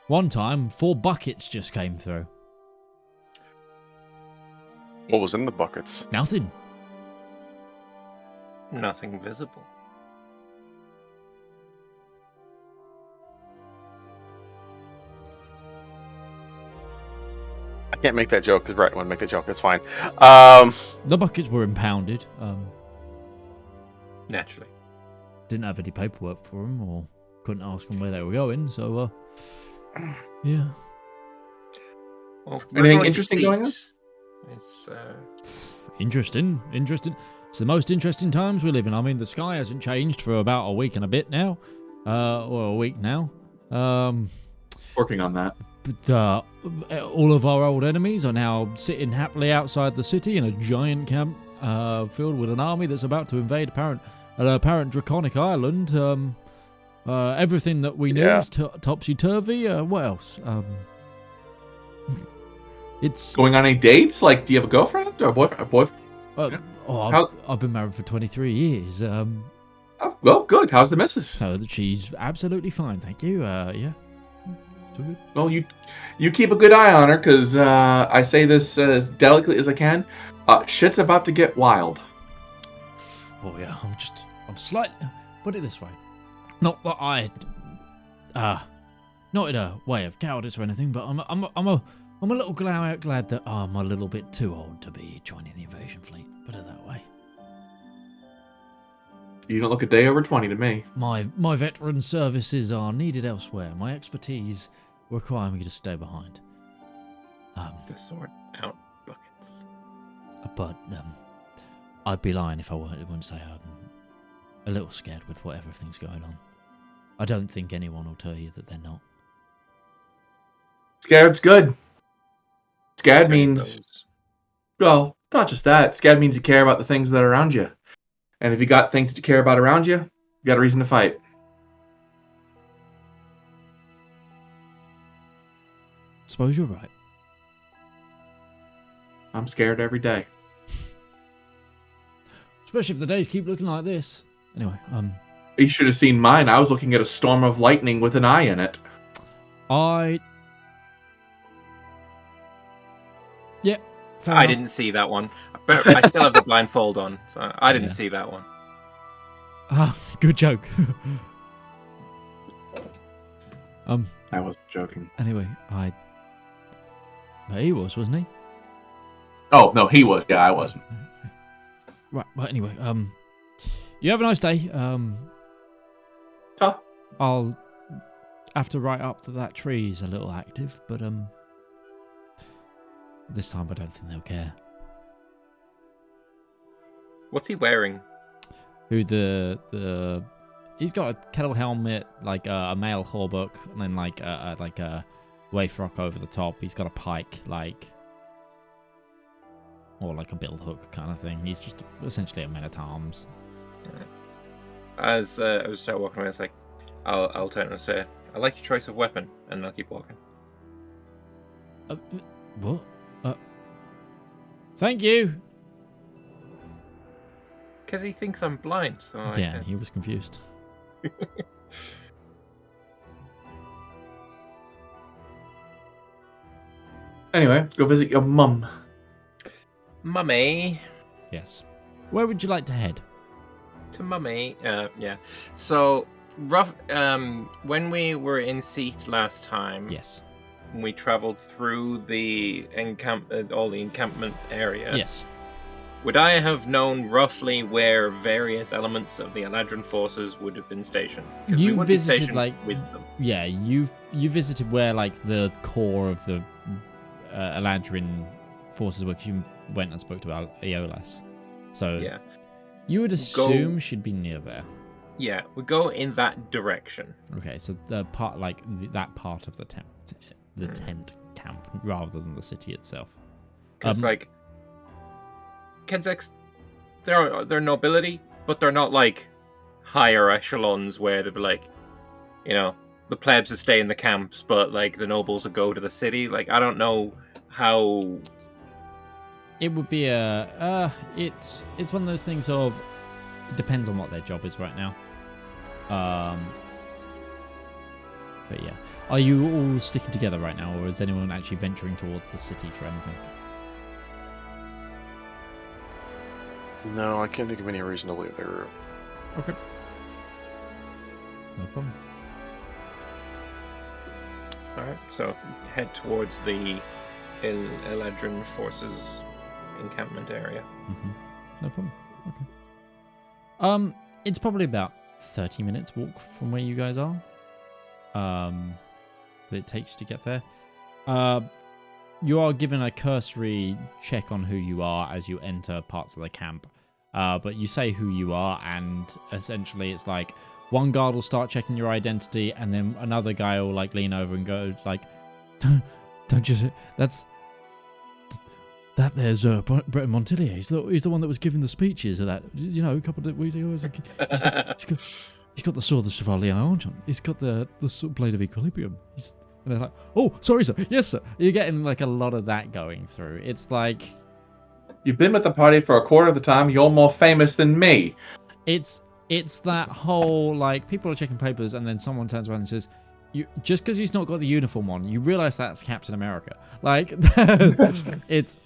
One time, 4 buckets just came through.
What was in the buckets?
Nothing.
Nothing visible.
I can't make that joke. Right, I want to make that joke. That's fine.
The buckets were impounded.
Naturally.
Didn't have any paperwork for them, or couldn't ask them where they were going. So, yeah.
Well,
Anything interesting going on?
It's
Interesting. It's the most interesting times we live in. I mean, the sky hasn't changed for about a week and a bit now. Or a week now.
Working on that.
But all of our old enemies are now sitting happily outside the city in a giant camp filled with an army that's about to invade an apparent draconic island. Everything that we knew is topsy-turvy. What else? It's
Going on any dates? Like, do you have a girlfriend or a boyfriend?
I've been married for 23 years.
Oh, well, good. How's the missus?
So she's absolutely fine, thank you. Yeah. So good.
Well, you keep a good eye on her, because I say this as delicately as I can. Shit's about to get wild.
Oh yeah, I'm slightly. Put it this way, not that not in a way of cowardice or anything, but I'm a little glad that I'm a little bit too old to be joining the invasion fleet. Put it that way.
You don't look a day over 20 to me.
My veteran services are needed elsewhere. My expertise require me to stay behind.
to sort out buckets.
But I'd be lying if I wouldn't say I'm a little scared with what everything's going on. I don't think anyone will tell you that they're not.
Scared's good. Scared means, well, not just that. Scared means you care about the things that are around you. And if you got things that you care about around you, you got a reason to fight.
Suppose you're right.
I'm scared every day.
Especially if the days keep looking like this. Anyway,
You should have seen mine. I was looking at a storm of lightning with an eye in it.
Yeah.
I didn't see that one. But I still have the blindfold on, so I didn't see that one.
Ah, good joke.
I wasn't joking.
Anyway, but he was, wasn't he?
Oh, no, he was. Yeah, I wasn't.
Right, but anyway, you have a nice day.
Tough.
I'll have to write up that tree's a little active, but this time I don't think they'll care.
What's he wearing?
Who he's got a kettle helmet, like a mail hauberk, and then like a waif rock over the top. He's got a pike, or like a bill hook kind of thing. He's just essentially a man at arms.
As I was start walking away, I was like, I'll turn and say, I like your choice of weapon, and I'll keep walking.
What? Thank you.
Because he thinks I'm blind, so
Again, he was confused.
Anyway, go visit your mum.
Mummy.
Yes. Where would you like to head?
To Mummy. Yeah. So, when we were in Seat last time,
Yes.
we traveled through the all the encampment area.
Yes.
Would I have known roughly where various elements of the Eladrin forces would have been stationed? 'Cause we
You
would be
visited,
stationed
like,
with them.
Yeah, you visited where like the core of the Eladrin forces were. 'Cause you went and spoke to Aeolas, so
Yeah.
you would assume she'd be near there.
Yeah, we go in that direction.
Okay, so the part that part of the tent camp, rather than the city itself.
Because like Kensek's, they're nobility, but they're not like higher echelons where they'd be like, the plebs would stay in the camps, but like the nobles would go to the city. Like I don't know how.
It would be it's one of those things of, it depends on what their job is right now. But yeah, are you all sticking together right now, or is anyone actually venturing towards the city for anything?
No, I can't think of any reason to leave their room.
Okay. No problem.
Alright, so head towards the Eladrin forces encampment area.
Mm-hmm. No problem. Okay. It's probably about 30 minutes walk from where you guys are. That it takes to get there. You are given a cursory check on who you are as you enter parts of the camp. But you say who you are, and essentially it's like one guard will start checking your identity, and then another guy will like lean over and go like, "Don't you say that? There's Breton Montilier. He's the one that was giving the speeches of that. A couple of weeks ago. He's got the sword of Chevalier Argent. He's got the blade of Equilibrium. And they're like, oh, sorry, sir. Yes, sir. You're getting like a lot of that going through. It's like,
you've been with the party for a quarter of the time. You're more famous than me.
It's that whole like people are checking papers, and then someone turns around and says, just because he's not got the uniform on, you realize that's Captain America. Like, it's.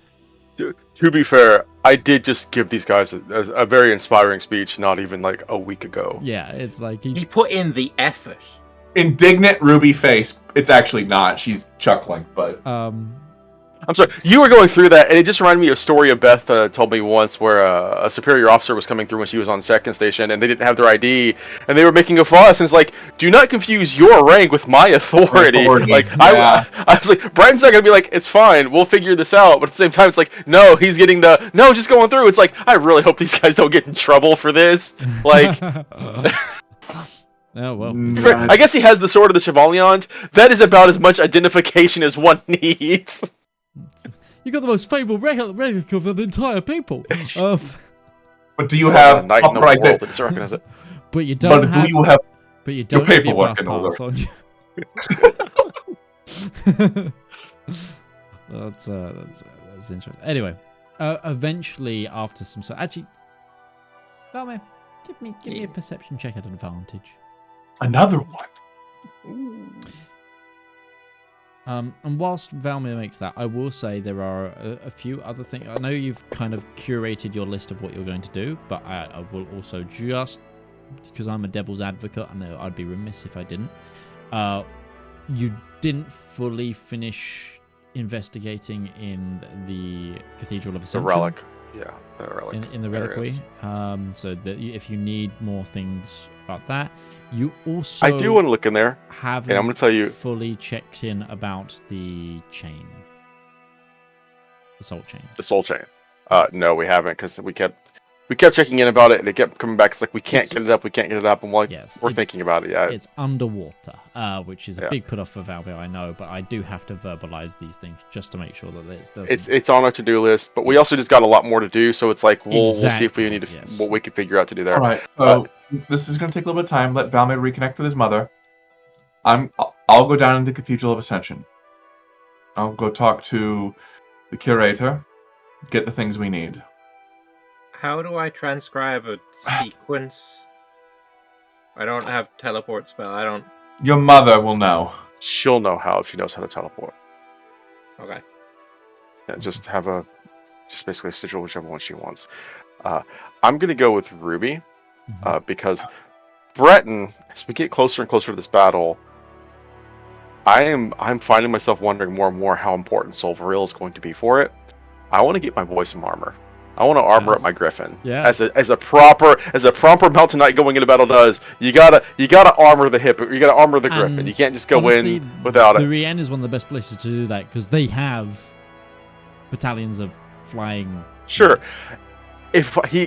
To be fair, I did just give these guys a very inspiring speech not even like a week ago.
Yeah, it's like
he put in the effort.
Indignant Ruby face. It's actually not. She's chuckling, but
I'm sorry. You were going through that, and it just reminded me of a story of Beth told me once where a superior officer was coming through when she was on second station, and they didn't have their ID, and they were making a fuss, and it's like, do not confuse your rank with my authority. Like, yeah. I was like, Brian's not going to be like, it's fine, we'll figure this out, but at the same time, it's like, no, he's getting no, just going through. It's like, I really hope these guys don't get in trouble for this. Like...
Oh, well.
I guess he has the sword of the Chevaliant. That is about as much identification as one needs.
You got the most fabled relic of the entire people.
But do you have
night in the world that doesn't recognize it?
But you don't
but
have.
Do you have
but you don't
your
have your
paperwork
bus
in order?
pass on you. That's interesting. Anyway, eventually after some actually, Valymr, give me a perception check at advantage.
Another one.
And whilst Valymr makes that, I will say there are a few other things. I know you've kind of curated your list of what you're going to do, but I will also, just because I'm a devil's advocate, I know I'd be remiss if I didn't. You didn't fully finish investigating in the Cathedral of Ascension.
The relic. Yeah, the relic.
In the reliquary. So that if you need more things about that. You also
I do want to look in there.
Haven't
and I'm going to tell you
fully checked in about the chain. The soul chain.
The soul chain. No, we haven't, because we kept checking in about it, and it kept coming back. It's like, we can't get it up, and we're thinking about it. Yeah,
it's underwater, which is a big put off for Valymr, I know, but I do have to verbalize these things just to make sure that it doesn't.
It's on our to-do list, but we also just got a lot more to do, so it's like we'll see if we need to what we can figure out to do there.
All right. So this is going to take a little bit of time. Let Valymr reconnect with his mother. I'll go down into Cathedral of Ascension. I'll go talk to the curator, get the things we need.
How do I transcribe a sequence? I don't have teleport spell.
Your mother will know.
She'll know how if she knows how to teleport.
Okay.
Yeah, just basically sigil whichever one she wants. I'm gonna go with Ruby, because Breton, as we get closer and closer to this battle, I'm finding myself wondering more and more how important Solvaril is going to be for it. I want to get my boy some armor. I want to armor up my Griffin.
Yeah.
As a proper Mountain Knight going into battle does. You gotta armor the hip. You gotta armor the Griffin.
And
You can't just go
honestly,
in without
the
it.
Rien is one of the best places to do that because they have battalions of flying.
Sure.
knights.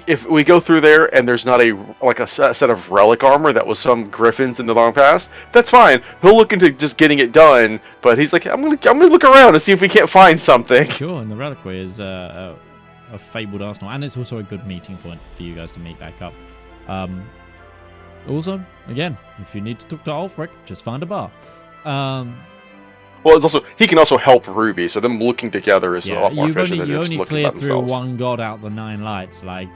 If we go through there and there's not a set of relic armor that was some Griffins in the long past, that's fine. He'll look into just getting it done, but he's like, I'm gonna look around and see if we can't find something.
Sure, and the Reliquary is a fabled arsenal, and it's also a good meeting point for you guys to meet back up. Also, again, if you need to talk to Ulfric, just find a bar.
Well, he can also help Ruby, so them looking together is a lot more efficient than
you
just
only
looking
clear
by
through
themselves.
one god out of the 9 lights, like.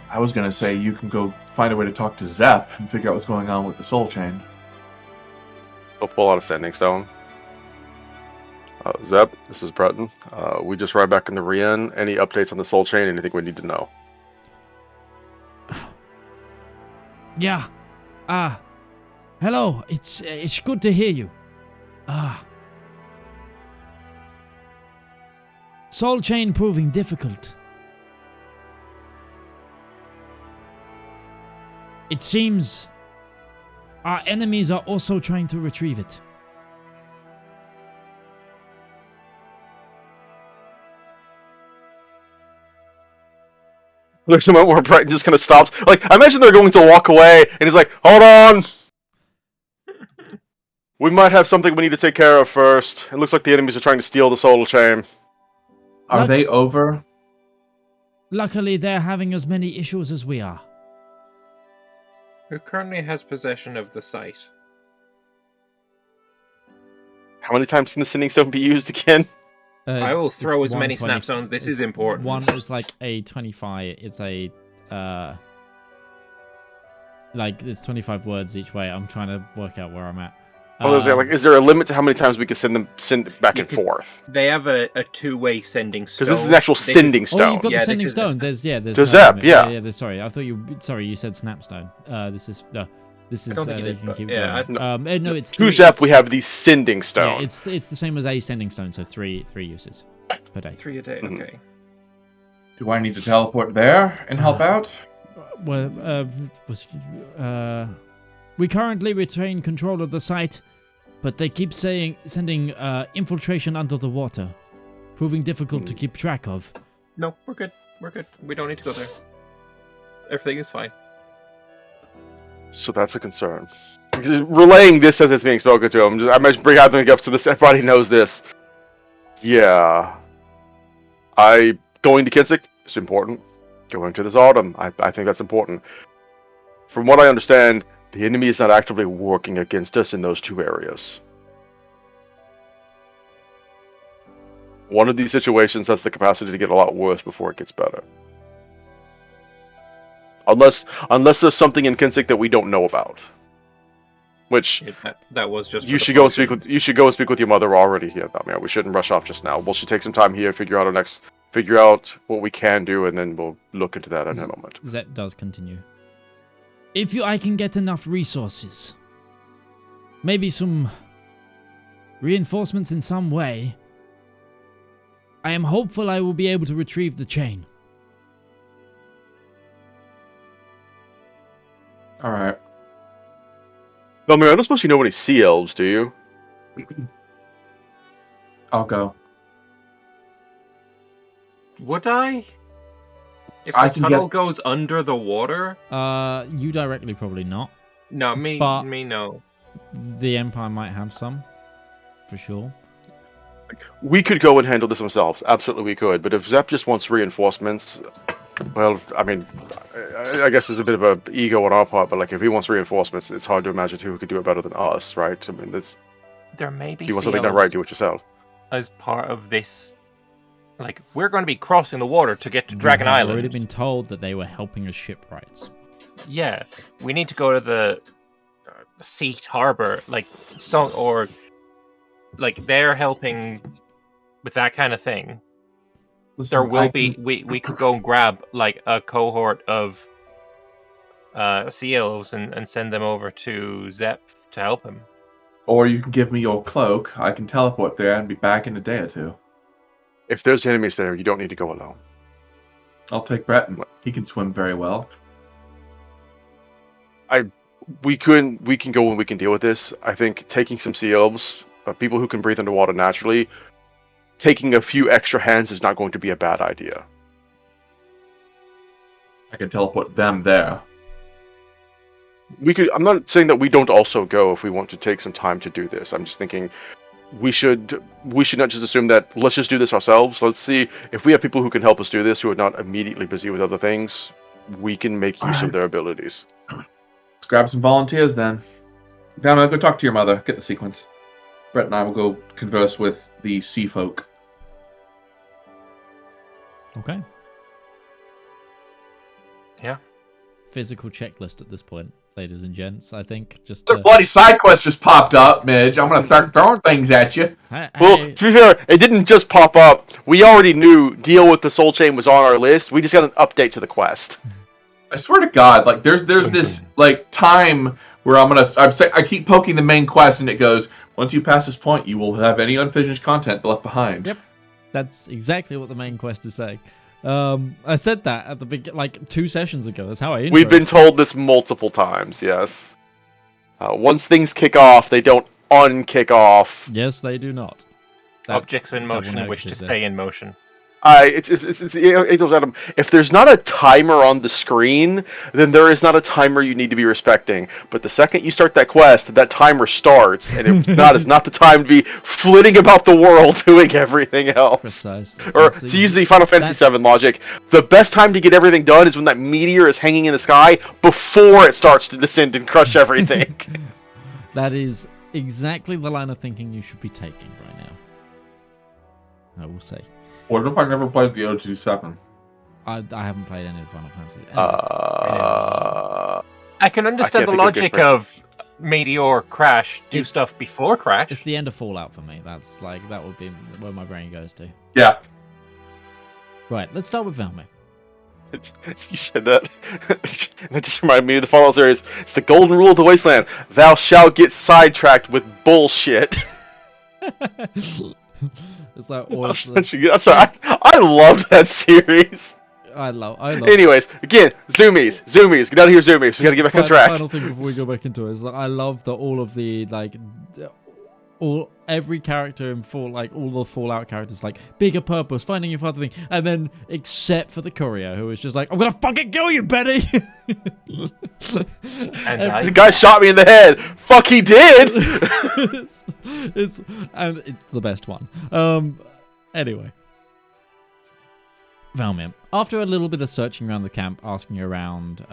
I was gonna say you can go find a way to talk to Zep and figure out what's going on with the soul chain.
We'll pull out a sending stone. Zep, this is Breton. We just ride back in the Rien. Any updates on the soul chain? Anything we need to know?
Yeah. Hello. It's good to hear you. Soul chain proving difficult. It seems our enemies are also trying to retrieve it.
There's a moment where Breton just kind of stops. Like, I imagine they're going to walk away, and he's like, hold on! We might have something we need to take care of first. It looks like the enemies are trying to steal the soul chain.
Are they over?
Luckily, they're having as many issues as we are.
Who currently has possession of the site?
How many times can the sending stone be used again?
I will throw
it's
as many
120
snapstones. This
it's
is important.
One is like a 25. It's a it's 25 words each way. I'm trying to work out where I'm at.
Is there a limit to how many times we can send it back and forth?
They have a two-way sending stone.
Because this is an actual sending stone.
Oh, you've got the sending
this is
stone.
the-
There's
There's
no
Zep,
limit.
yeah.
Sorry, I thought you said snapstone. This is
I don't think it
you
is,
can
but
keep
yeah,
going. No, it's
Through
3.
Zep, we have the sending stone.
Yeah, it's the same as a sending stone, so three uses per day.
3 a day.
Mhm.
Okay.
Do I need to teleport there and help out?
Well, we currently retain control of the site, but they keep sending infiltration under the water, proving difficult to keep track of.
No, we're good. We're good. We don't need to go there. Everything is fine.
So that's a concern. Relaying this as it's being spoken to him, I imagine bring everything up so this everybody knows this. Yeah. Going to Kensek is important. Going to this autumn, I think that's important. From what I understand, the enemy is not actively working against us in those 2 areas. One of these situations has the capacity to get a lot worse before it gets better. Unless there's something in Kensek that we don't know about. Which
That was just.
you should go and speak with your mother already here. I mean, we shouldn't rush off just now. We'll should take some time here, figure out what we can do, and then we'll look into that in a moment.
Zep does continue. If I can get enough resources, maybe some reinforcements in some way, I am hopeful I will be able to retrieve the chain.
Alright.
Valymr, I don't suppose you know any sea elves, do you?
I'll go.
Would I? If
I
the
can
tunnel
get-
goes under the water?
You directly probably not.
No, me no.
The Empire might have some, for sure.
We could go and handle this ourselves. Absolutely, we could. But if Zep just wants reinforcements, well, I mean, I guess there's a bit of a ego on our part. But like, if he wants reinforcements, it's hard to imagine who could do it better than us, right? I mean,
There may be
if you want something done right, do it yourself.
as part of this. Like, we're going to be crossing the water to get to Dragon
I've
Island.
already been told that they were helping us shipwrights.
Yeah, we need to go to the Seat Harbor, like, or like they're helping with that kind of thing.
Listen,
There will be we could go and grab like a cohort of seals and send them over to Zep to help him.
Or you can give me your cloak. I can teleport there and be back in a day or two.
If there's enemies there, you don't need to go alone.
I'll take Breton. He can swim very well.
We can go and we can deal with this. I think taking some sea elves, people who can breathe underwater naturally, taking a few extra hands is not going to be a bad idea.
I can teleport them there.
We could. I'm not saying that we don't also go if we want to take some time to do this. I'm just thinking we should not just assume that let's just do this ourselves. Let's see if we have people who can help us do this who are not immediately busy with other things. We can make use of their abilities.
Let's grab some volunteers then. Valymr, go talk to your mother. Get the sequence. Brett and I will go converse with the sea folk.
Okay.
Yeah.
Physical checklist at this point, ladies and gents. I think just.
The bloody side quest just popped up, Midge. I'm gonna start throwing things at you.
Well, to be fair, it didn't just pop up. We already knew deal with the soul chain was on our list. We just got an update to the quest.
I swear to God, like there's this like time where I keep poking the main quest and it goes, once you pass this point, you will have any unfinished content left behind.
Yep, that's exactly what the main quest is saying. I said that at the beginning, like 2 sessions ago. That's how I.
We've been told this multiple times. Yes. Once things kick off, they don't unkick off.
Yes, they do not.
Objects in motion wish to stay in motion.
Adam, if there's not a timer on the screen, then there is not a timer you need to be respecting. But the second you start that quest, that timer starts, and it's not the time to be flitting about the world doing everything else.
Precisely.
Or to use the Final Fantasy VII logic, the best time to get everything done is when that meteor is hanging in the sky before it starts to descend and crush everything.
That is exactly the line of thinking you should be taking right now. I will say.
What if I never played the OG7?
I haven't played any of the Final Fantasy.
I can understand the logic of meteor crash, do stuff before crash.
It's the end of Fallout for me. That's like that would be where my brain goes to.
Yeah.
Right. Let's start with Valymr.
You said that. That just reminded me of the Fallout series. It's the golden rule of the Wasteland. Thou shalt get sidetracked with bullshit.
It's like awesome.
That's right. I loved that series.
I love.
Anyways, again, zoomies. Get out of here, zoomies. We gotta get back on track.
Final thing before we go back into it is that I love that all of the every character in all the Fallout characters bigger purpose, finding your father thing, and then except for the courier who is just like, I'm gonna fucking kill you, Betty.
And the guy shot me in the head. Fuck, he did.
it's the best one. Anyway, Valymr. After a little bit of searching around the camp, asking around,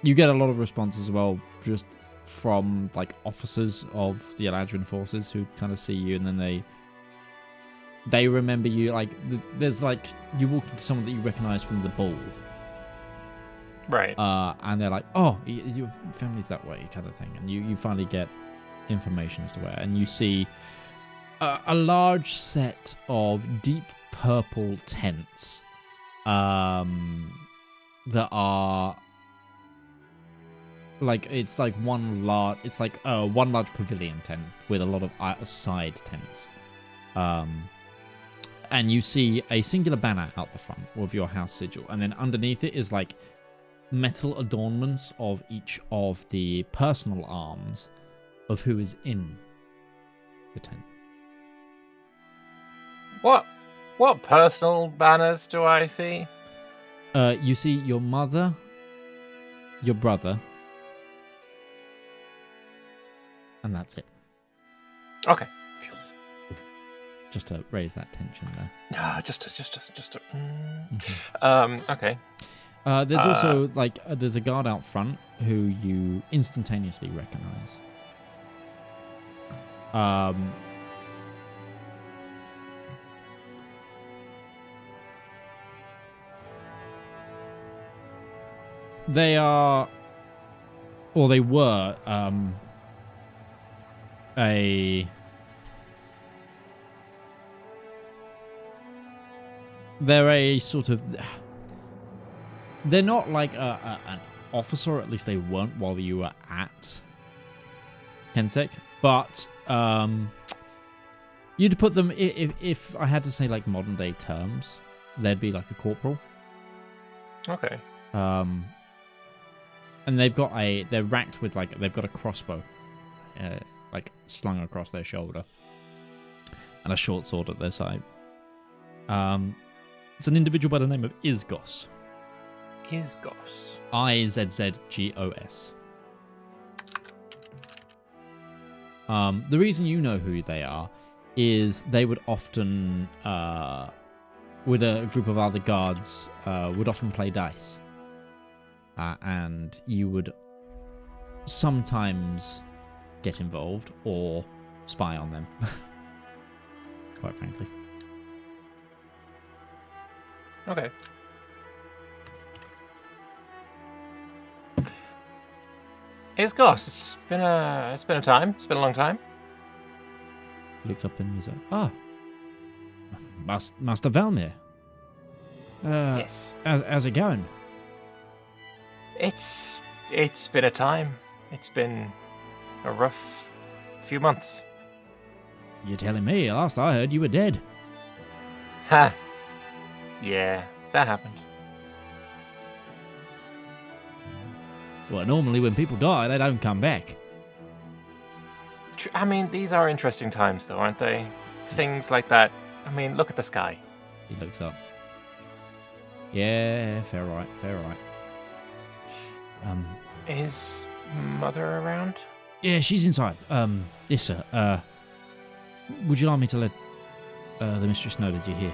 you get a lot of response as well, just from officers of the Eladrin forces who kind of see you, and then they remember you. There's you walk into someone that you recognize from the ball,
right?
And they're like, oh, your family's that way, kind of thing. And you finally get information as to where, and you see a large set of deep purple tents that are it's one large pavilion tent with a lot of side tents, and you see a singular banner out the front with your house sigil, and then underneath it is metal adornments of each of the personal arms of who is in the tent.
What personal banners do I see?
You see your mother, your brother, and that's it.
Okay.
Just to raise that tension there.
Okay.
There's also there's a guard out front who you instantaneously recognize. They are, or they were, they're a sort of... They're not like an officer, or at least they weren't while you were at Kensek, but you'd put them, if I had to say like modern day terms, they'd be like a corporal.
Okay.
And they're racked with like, they've got a crossbow, like slung across their shoulder, and a short sword at their side. It's an individual by the name of Isgos.
Isgos.
Izzgos. The reason you know who they are is they would often, with a group of other guards, would often play dice. And you would sometimes get involved or spy on them, quite frankly.
Okay. Isgos, it's been a time. It's been a long time.
Looks up and he's like, Master Valymr.
Yes.
How's it going?
It's been a time. It's been a rough few months.
You're telling me? Last I heard, you were dead.
Ha. Yeah, that happened.
Well, normally when people die, they don't come back.
I mean, these are interesting times, though, aren't they? Things like that. I mean, look at the sky.
He looks up. Yeah, fair right.
Is Mother around?
Yeah, she's inside. Yes, sir. Would you like me to let the mistress know that you're here?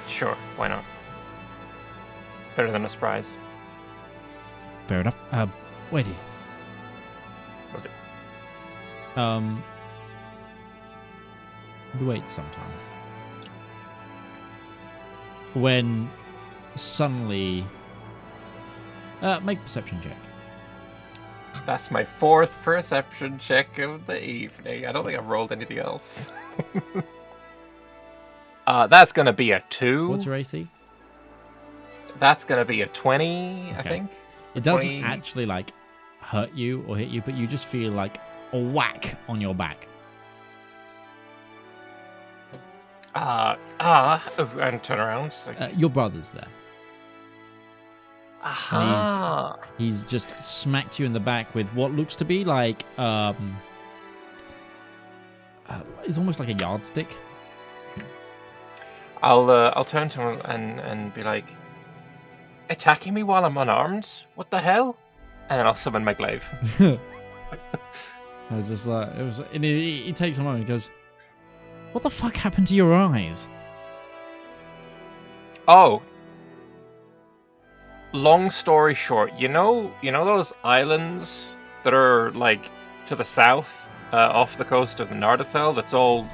Sure, why not? Better than a surprise.
Fair enough. Wait here.
Okay.
Wait some time. When suddenly... make a perception check.
That's my 4th perception check of the evening. I don't think I've rolled anything else. That's going to be a 2.
What's your AC?
That's going to be a 20, I think.
It doesn't
20...
actually, like, hurt you or hit you, but you just feel like a whack on your back.
And turn around. Like...
Your brother's there.
Aha.
He's just smacked you in the back with what looks to be like, it's almost like a yardstick.
I'll turn to him and be like, attacking me while I'm unarmed? What the hell? And then I'll summon my glaive.
I was just like, and he takes a moment and goes, what the fuck happened to your eyes?
Oh. Long story short, you know those islands that are like to the south, off the coast of Nardathel, that's all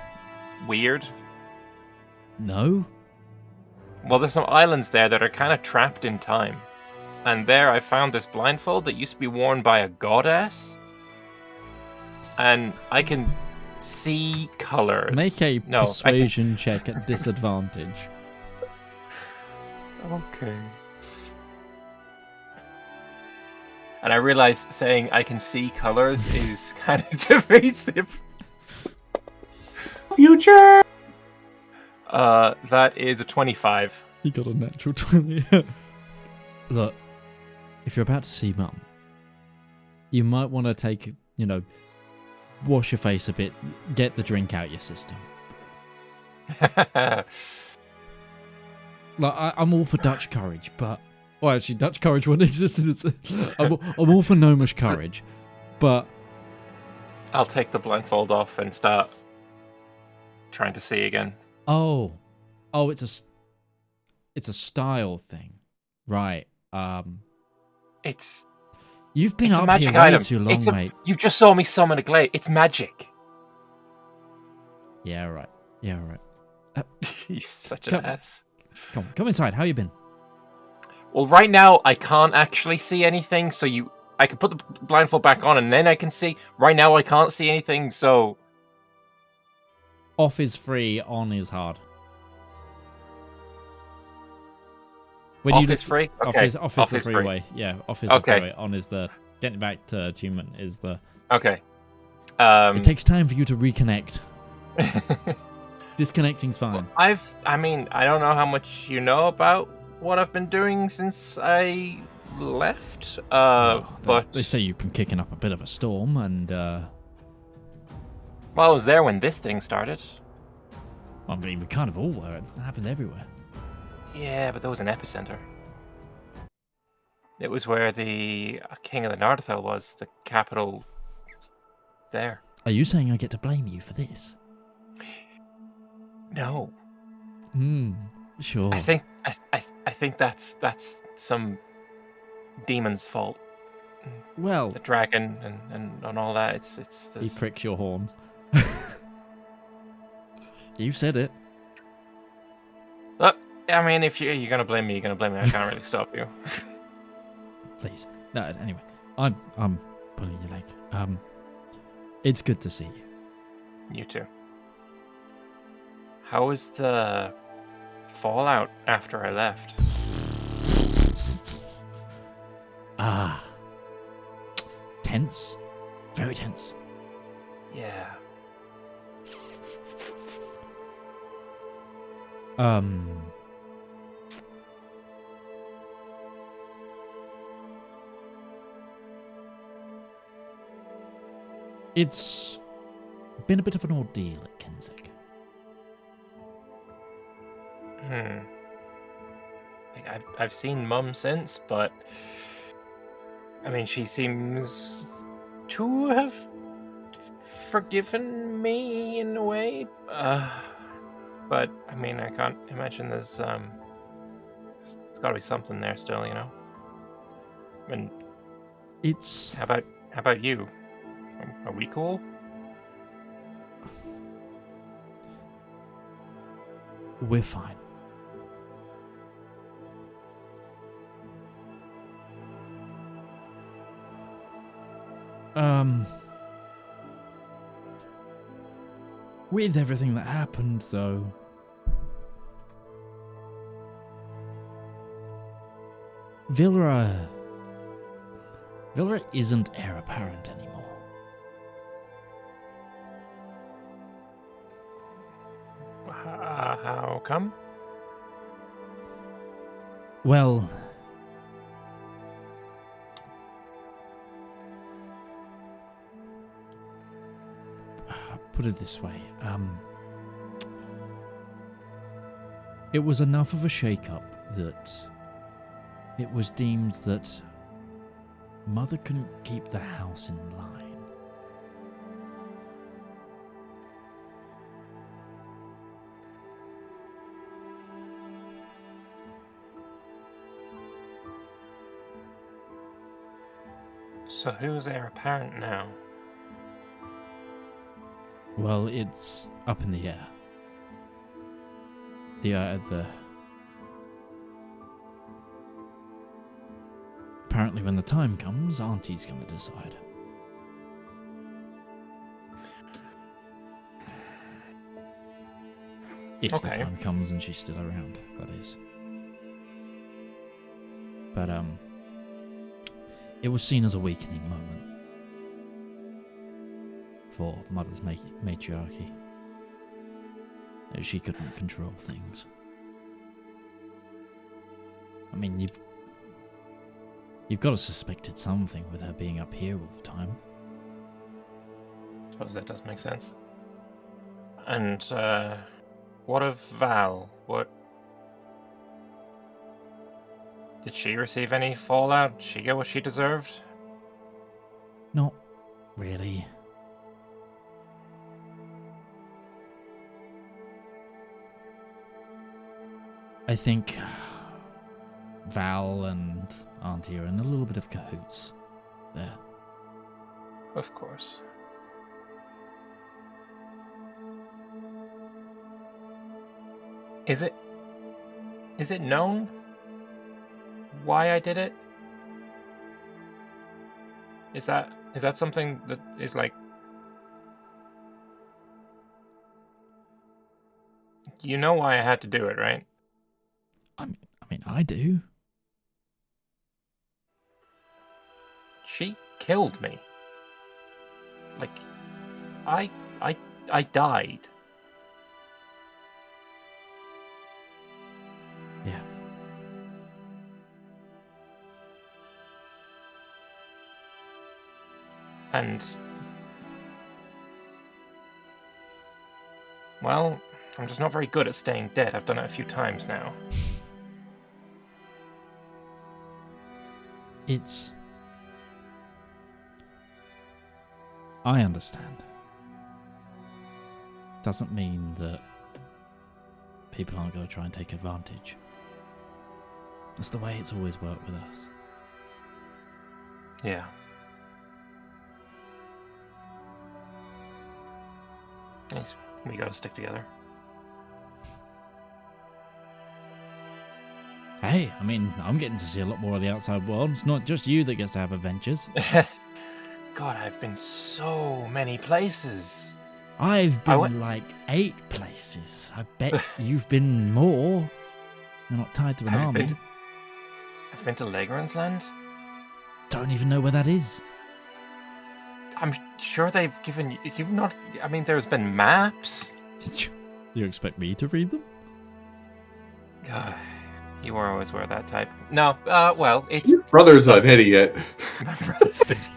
weird?
No.
Well, there's some islands there that are kind of trapped in time. And there I found this blindfold that used to be worn by a goddess. And I can see colors.
Make a persuasion check at disadvantage.
Okay. And I realize saying I can see colors is kind of defeative.
Future!
That is a 25.
He got a natural 20. Look, if you're about to see Mum, you might want to take, wash your face a bit, get the drink out your system. Like, I'm all for Dutch courage, but... Well, actually, Dutch courage wouldn't exist in its... I'm all for gnomish courage, but...
I'll take the blindfold off and start trying to see again.
Oh, it's a style thing, right? You've been up here way too long, mate.
You just saw me summon a glaive. It's magic.
Yeah, right.
You're such an ass.
Come inside. How you been?
Well, right now I can't actually see anything, so I can put the blindfold back on and then I can see. Right now I can't see anything, so...
Off is free, on is hard. When
Off
you
is free? Okay.
Off is the
free.
freeway. Yeah, off is
Okay.
the freeway. On is the getting back to attunement is the.
Okay.
It takes time for you to reconnect. Disconnecting's fine.
I don't know how much you know about what I've been doing since I left. But
They say you've been kicking up a bit of a storm, and
well, I was there when this thing started.
I mean, we kind of all were. It happened everywhere.
Yeah, but there was an epicenter. It was where the King of the Nardathel was, the capital there.
Are you saying I get to blame you for this?
No.
Sure.
I think that's some demon's fault.
Well,
The dragon and all that. It's
he
this...
pricks your horns. You said it.
Look, I mean, if you're gonna blame me, you're gonna blame me. I can't really stop you.
Please. No. Anyway, I'm pulling your leg. It's good to see you.
You too. How was the fallout after I left?
Tense. Very tense.
Yeah.
It's been a bit of an ordeal at Kensek.
I've seen Mum since, but I mean, she seems to have forgiven me in a way. But I mean, I can't imagine there's got to be something there still, you know. And
It's
how about you? Are we cool?
we're fine. With everything that happened, though, Valymr isn't heir apparent anymore.
How come?
Well, put it this way, it was enough of a shake-up that it was deemed that Mother couldn't keep the house in line.
So who's heir apparent now?
Well, it's up in the air. Apparently when the time comes, Auntie's gonna decide. If the
Okay.
time comes and she's still around, that is. But, it was seen as a weakening moment for Mother's matriarchy. She couldn't control things. I mean, you've got to suspected something with her being up here all the time.
I suppose that does make sense. And what of Val? What did she receive any fallout? Did she get what she deserved?
Not really. I think Val and Auntie are in a little bit of cahoots there.
Of course. Is it known why I did it? Is that something that is like, you know why I had to do it, right?
I mean, I do.
She killed me. Like, I died.
Yeah.
And, well, I'm just not very good at staying dead. I've done it a few times now.
I understand. Doesn't mean that people aren't going to try and take advantage. That's the way it's always worked with us.
Yeah. Nice. We gotta stick together.
Hey, I mean, I'm getting to see a lot more of the outside world. It's not just you that gets to have adventures.
God, I've been so many places.
I've been like 8 places. I bet you've been more. You're not tied to an army.
I've been to Legrand's Land.
Don't even know where that is.
I'm sure they've given you've not. I mean, there's been maps.
You expect me to read them?
God, you were always were that type. No, well, it's
Your brother's an idiot.
my brother's an idiot.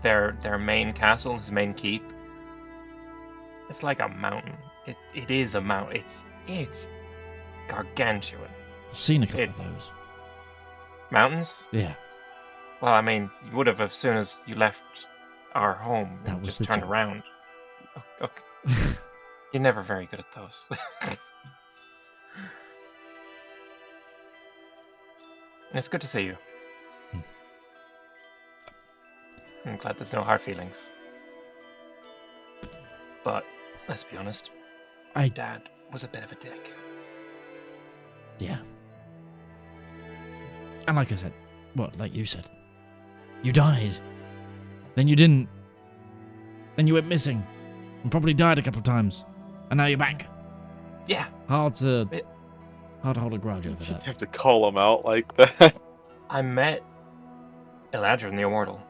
Their main castle, his main keep. It's like a mountain. It is a mountain. It's gargantuan.
I've seen a couple of those.
Mountains?
Yeah.
Well, I mean, you would have as soon as you left our home.
That was
just
the
turned
joke.
around. Okay. You're never very good at those. It's good to see you. I'm glad there's no hard feelings. But let's be honest, Dad was a bit of a dick.
Yeah. And like I said, like you said, you died. Then you didn't. Then you went missing. And probably died a couple of times. And now you're back.
Yeah.
Hard to hold a grudge over
You
that.
have to call him out like that.
I met Eladrin the Immortal.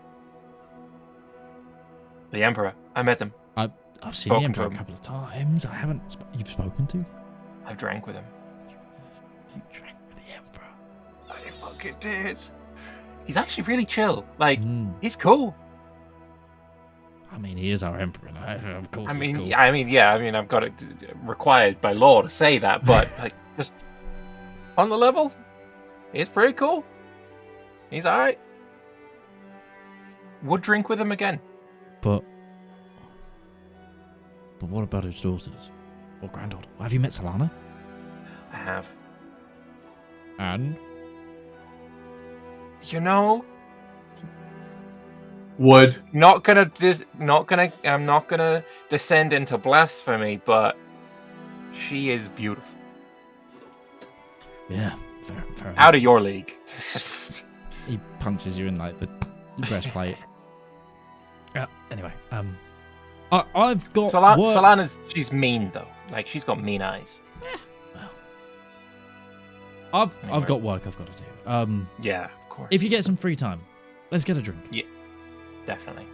The Emperor. I met them.
I've seen
Spoken
the Emperor
to
a
him.
couple of times. I haven't. You've spoken to them?
I've drank with him.
You drank with the Emperor.
I fucking did. He's actually really chill. Like,
Mm.
he's cool.
I mean, he is our Emperor. Of course, he's cool.
I mean, I've got it required by law to say that, but like, just on the level, he's pretty cool. He's all right. Would drink with him again.
But what about his daughters or granddaughter? Have you met Solana?
I have.
And
You know,
Would.
I'm not gonna descend into blasphemy, but she is beautiful.
yeah, fair
Out of your league.
He punches you in like the breastplate. Anyway, I've got work.
Solana's, she's mean though. Like, she's got mean eyes.
Well,
Anyway.
I've got work I've got to do.
Yeah, of course.
If you get some free time, let's get a drink.
Yeah, definitely.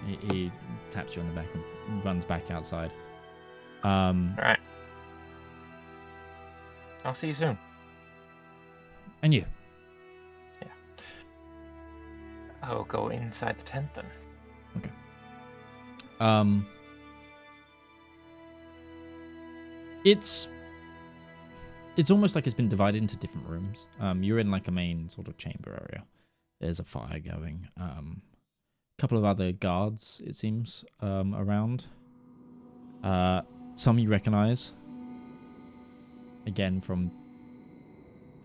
He taps you on the back and runs back outside.
All right. I'll see you soon.
And you?
I'll go inside the tent then.
It's almost like it's been divided into different rooms. You're in like a main sort of chamber area. There's a fire going. A couple of other guards, it seems, around. Some you recognize. Again, from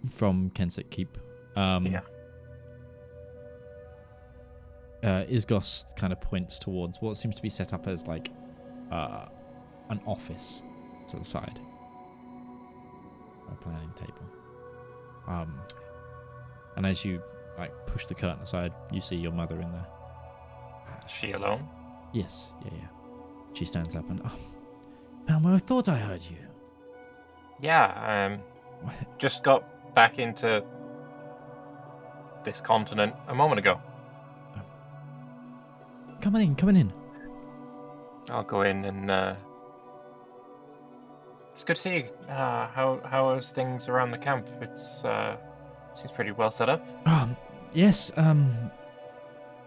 Kensek Keep.
Yeah.
Isgos kind of points towards what seems to be set up as like an office to the side. A planning table. And as you like push the curtain aside, you see your mother in there.
Is she alone?
Yes, yeah. She stands up and, Valymr, I thought I heard you.
Yeah, just got back into this continent a moment ago.
Come on in.
I'll go in and it's good to see you. How is things around the camp? It's seems pretty well set up.
Yes,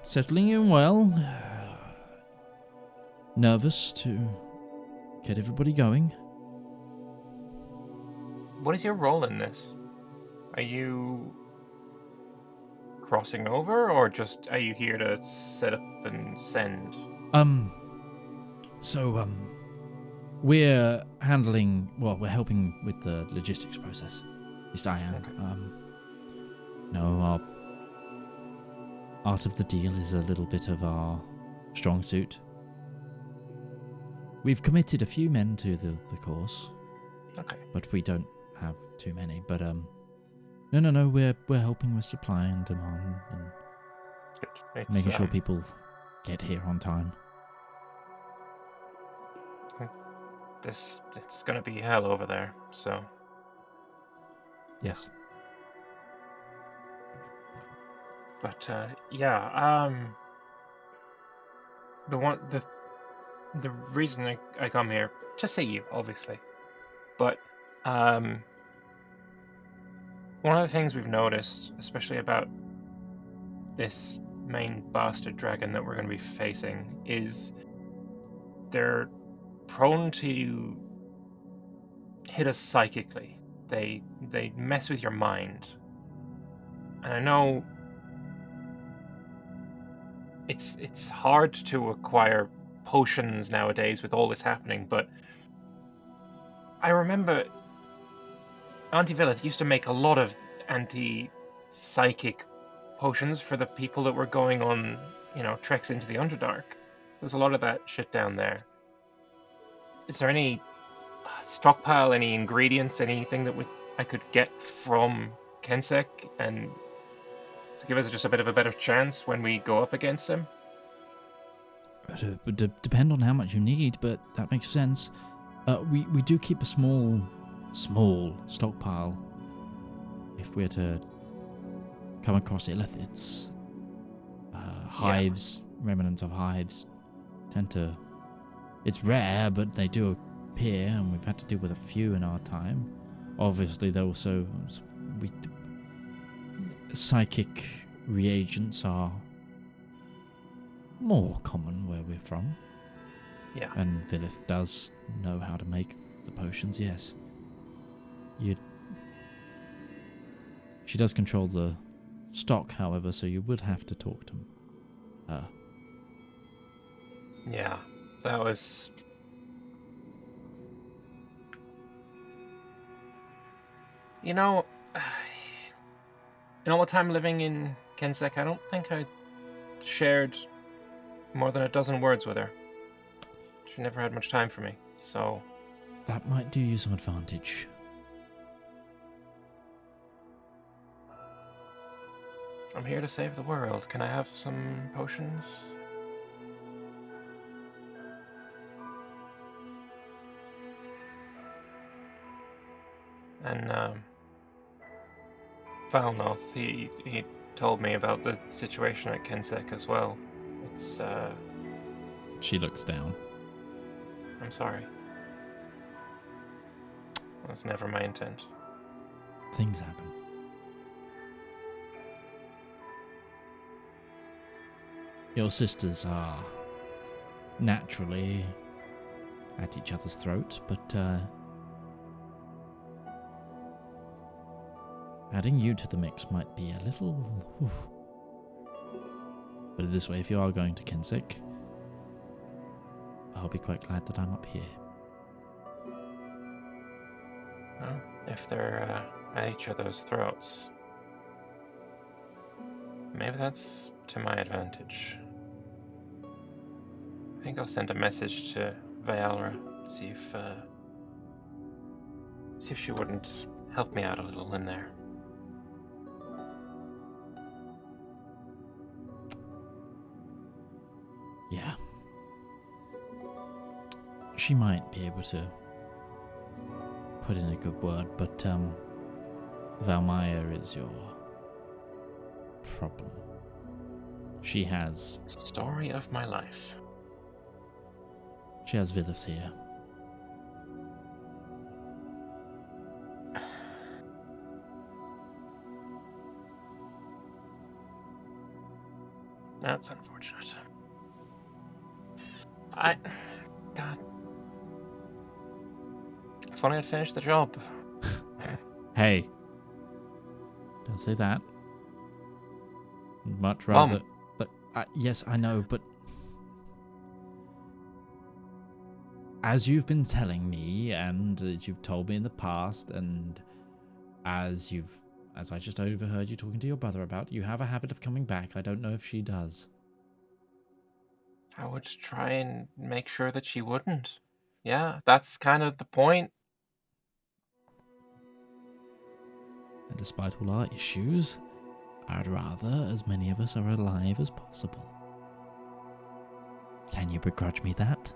settling in well. Nervous to get everybody going.
What is your role in this? Are you crossing over, or just are you here to set up and send?
We're helping with the logistics process. At least I am.
Okay.
Our art of the deal is a little bit of our strong suit. We've committed a few men to the course.
Okay.
But we don't have too many. But no, we're helping with supply and demand and
Good.
making sure people get here on time.
It's gonna be hell over there, so
Yes.
but the reason I come here to see you, obviously, but one of the things we've noticed, especially about this main bastard dragon that we're going to be facing, is they're prone to hit us psychically. They mess with your mind. And I know it's hard to acquire potions nowadays with all this happening, but I remember Auntie Villette used to make a lot of anti-psychic potions for the people that were going on, treks into the Underdark. There's a lot of that shit down there. Is there any stockpile, any ingredients, anything that I could get from Kensek and to give us just a bit of a better chance when we go up against him?
It would depend on how much you need, but that makes sense. We do keep a small stockpile if we're to come across illithids. Hives, remnants of hives tend to... It's rare, but they do appear, and we've had to deal with a few in our time. Obviously, though, also psychic reagents are more common where we're from.
Yeah.
And Villith does know how to make the potions, yes. She does control the stock, however, so you would have to talk to her.
Yeah, that was... in all the time living in Kensek, I don't think I shared more than a dozen words with her. She never had much time for me, so...
That might do you some advantage.
I'm here to save the world. Can I have some potions? And, Valnoth, he told me about the situation at Kensek as well. It's,
She looks down.
I'm sorry. That was never my intent.
Things happen. Your sisters are naturally at each other's throat, but adding you to the mix might be a little... Put it this way, if you are going to Kensek, I'll be quite glad that I'm up here.
Well, if they're at each other's throats, maybe that's to my advantage. I think I'll send a message to Valymr, see if she wouldn't help me out a little in there.
Yeah. She might be able to put in a good word, but Valymr is your problem. She has
Story of my life.
Villas here.
That's unfortunate. God. If only I'd finished the job.
Hey, don't say that. Much rather.
Mom.
But yes, I know, but as you've been telling me, and as you've told me in the past, and as I just overheard you talking to your brother about, you have a habit of coming back. I don't know if she does.
I would try and make sure that she wouldn't. Yeah, that's kind of the point.
And despite all our issues, I'd rather as many of us are alive as possible. Can you begrudge me that?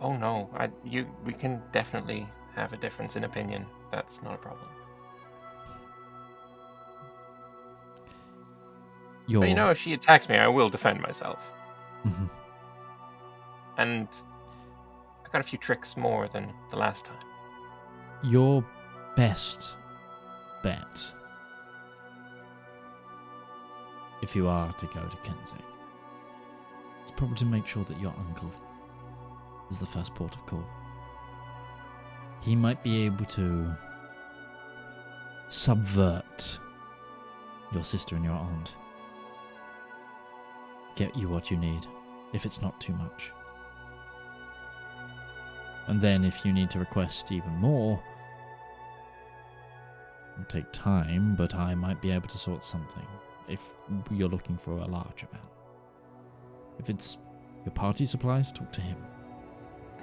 Oh no, we can definitely have a difference in opinion. That's not a problem. But you know, if she attacks me, I will defend myself.
Mhm.
And I got a few tricks more than the last time.
Your best bet, if you are to go to Kensek, is probably to make sure that your uncle is the first port of call. He might be able to subvert your sister and your aunt. Get you what you need, if it's not too much. And then if you need to request even more, it'll take time, but I might be able to sort something if you're looking for a large amount. If it's your party supplies, talk to him.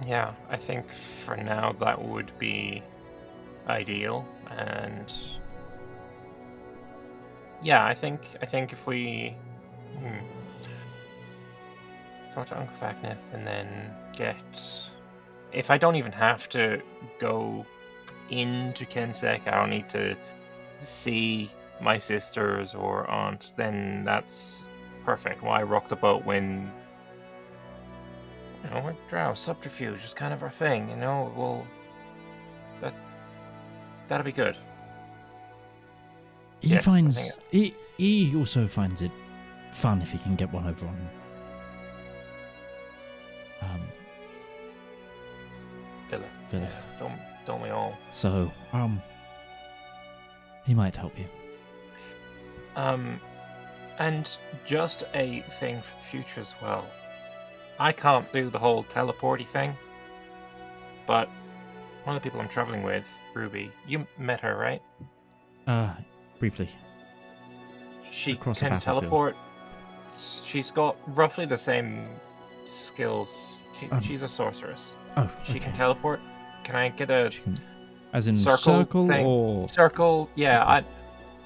Yeah, I think for now that would be ideal, and yeah, I think if we talk to Uncle Fagneth and then if I don't even have to go into Kensek, I don't need to see my sisters or aunt, then that's perfect. Why rock the boat when we're drow, subterfuge is kind of our thing, that'll be good.
He also finds it fun if he can get one over on Vilith.
Yeah, don't we all?
So, he might help you.
And just a thing for the future as well. I can't do the whole teleporty thing, but one of the people I'm traveling with, Ruby, you met her, right?
Briefly.
She
Across the
can
battlefield.
teleport. She's got roughly the same skills. She's a sorceress.
Oh,
She
okay.
can teleport. Can I get a
She can, as in
circle thing?
or
circle? Yeah,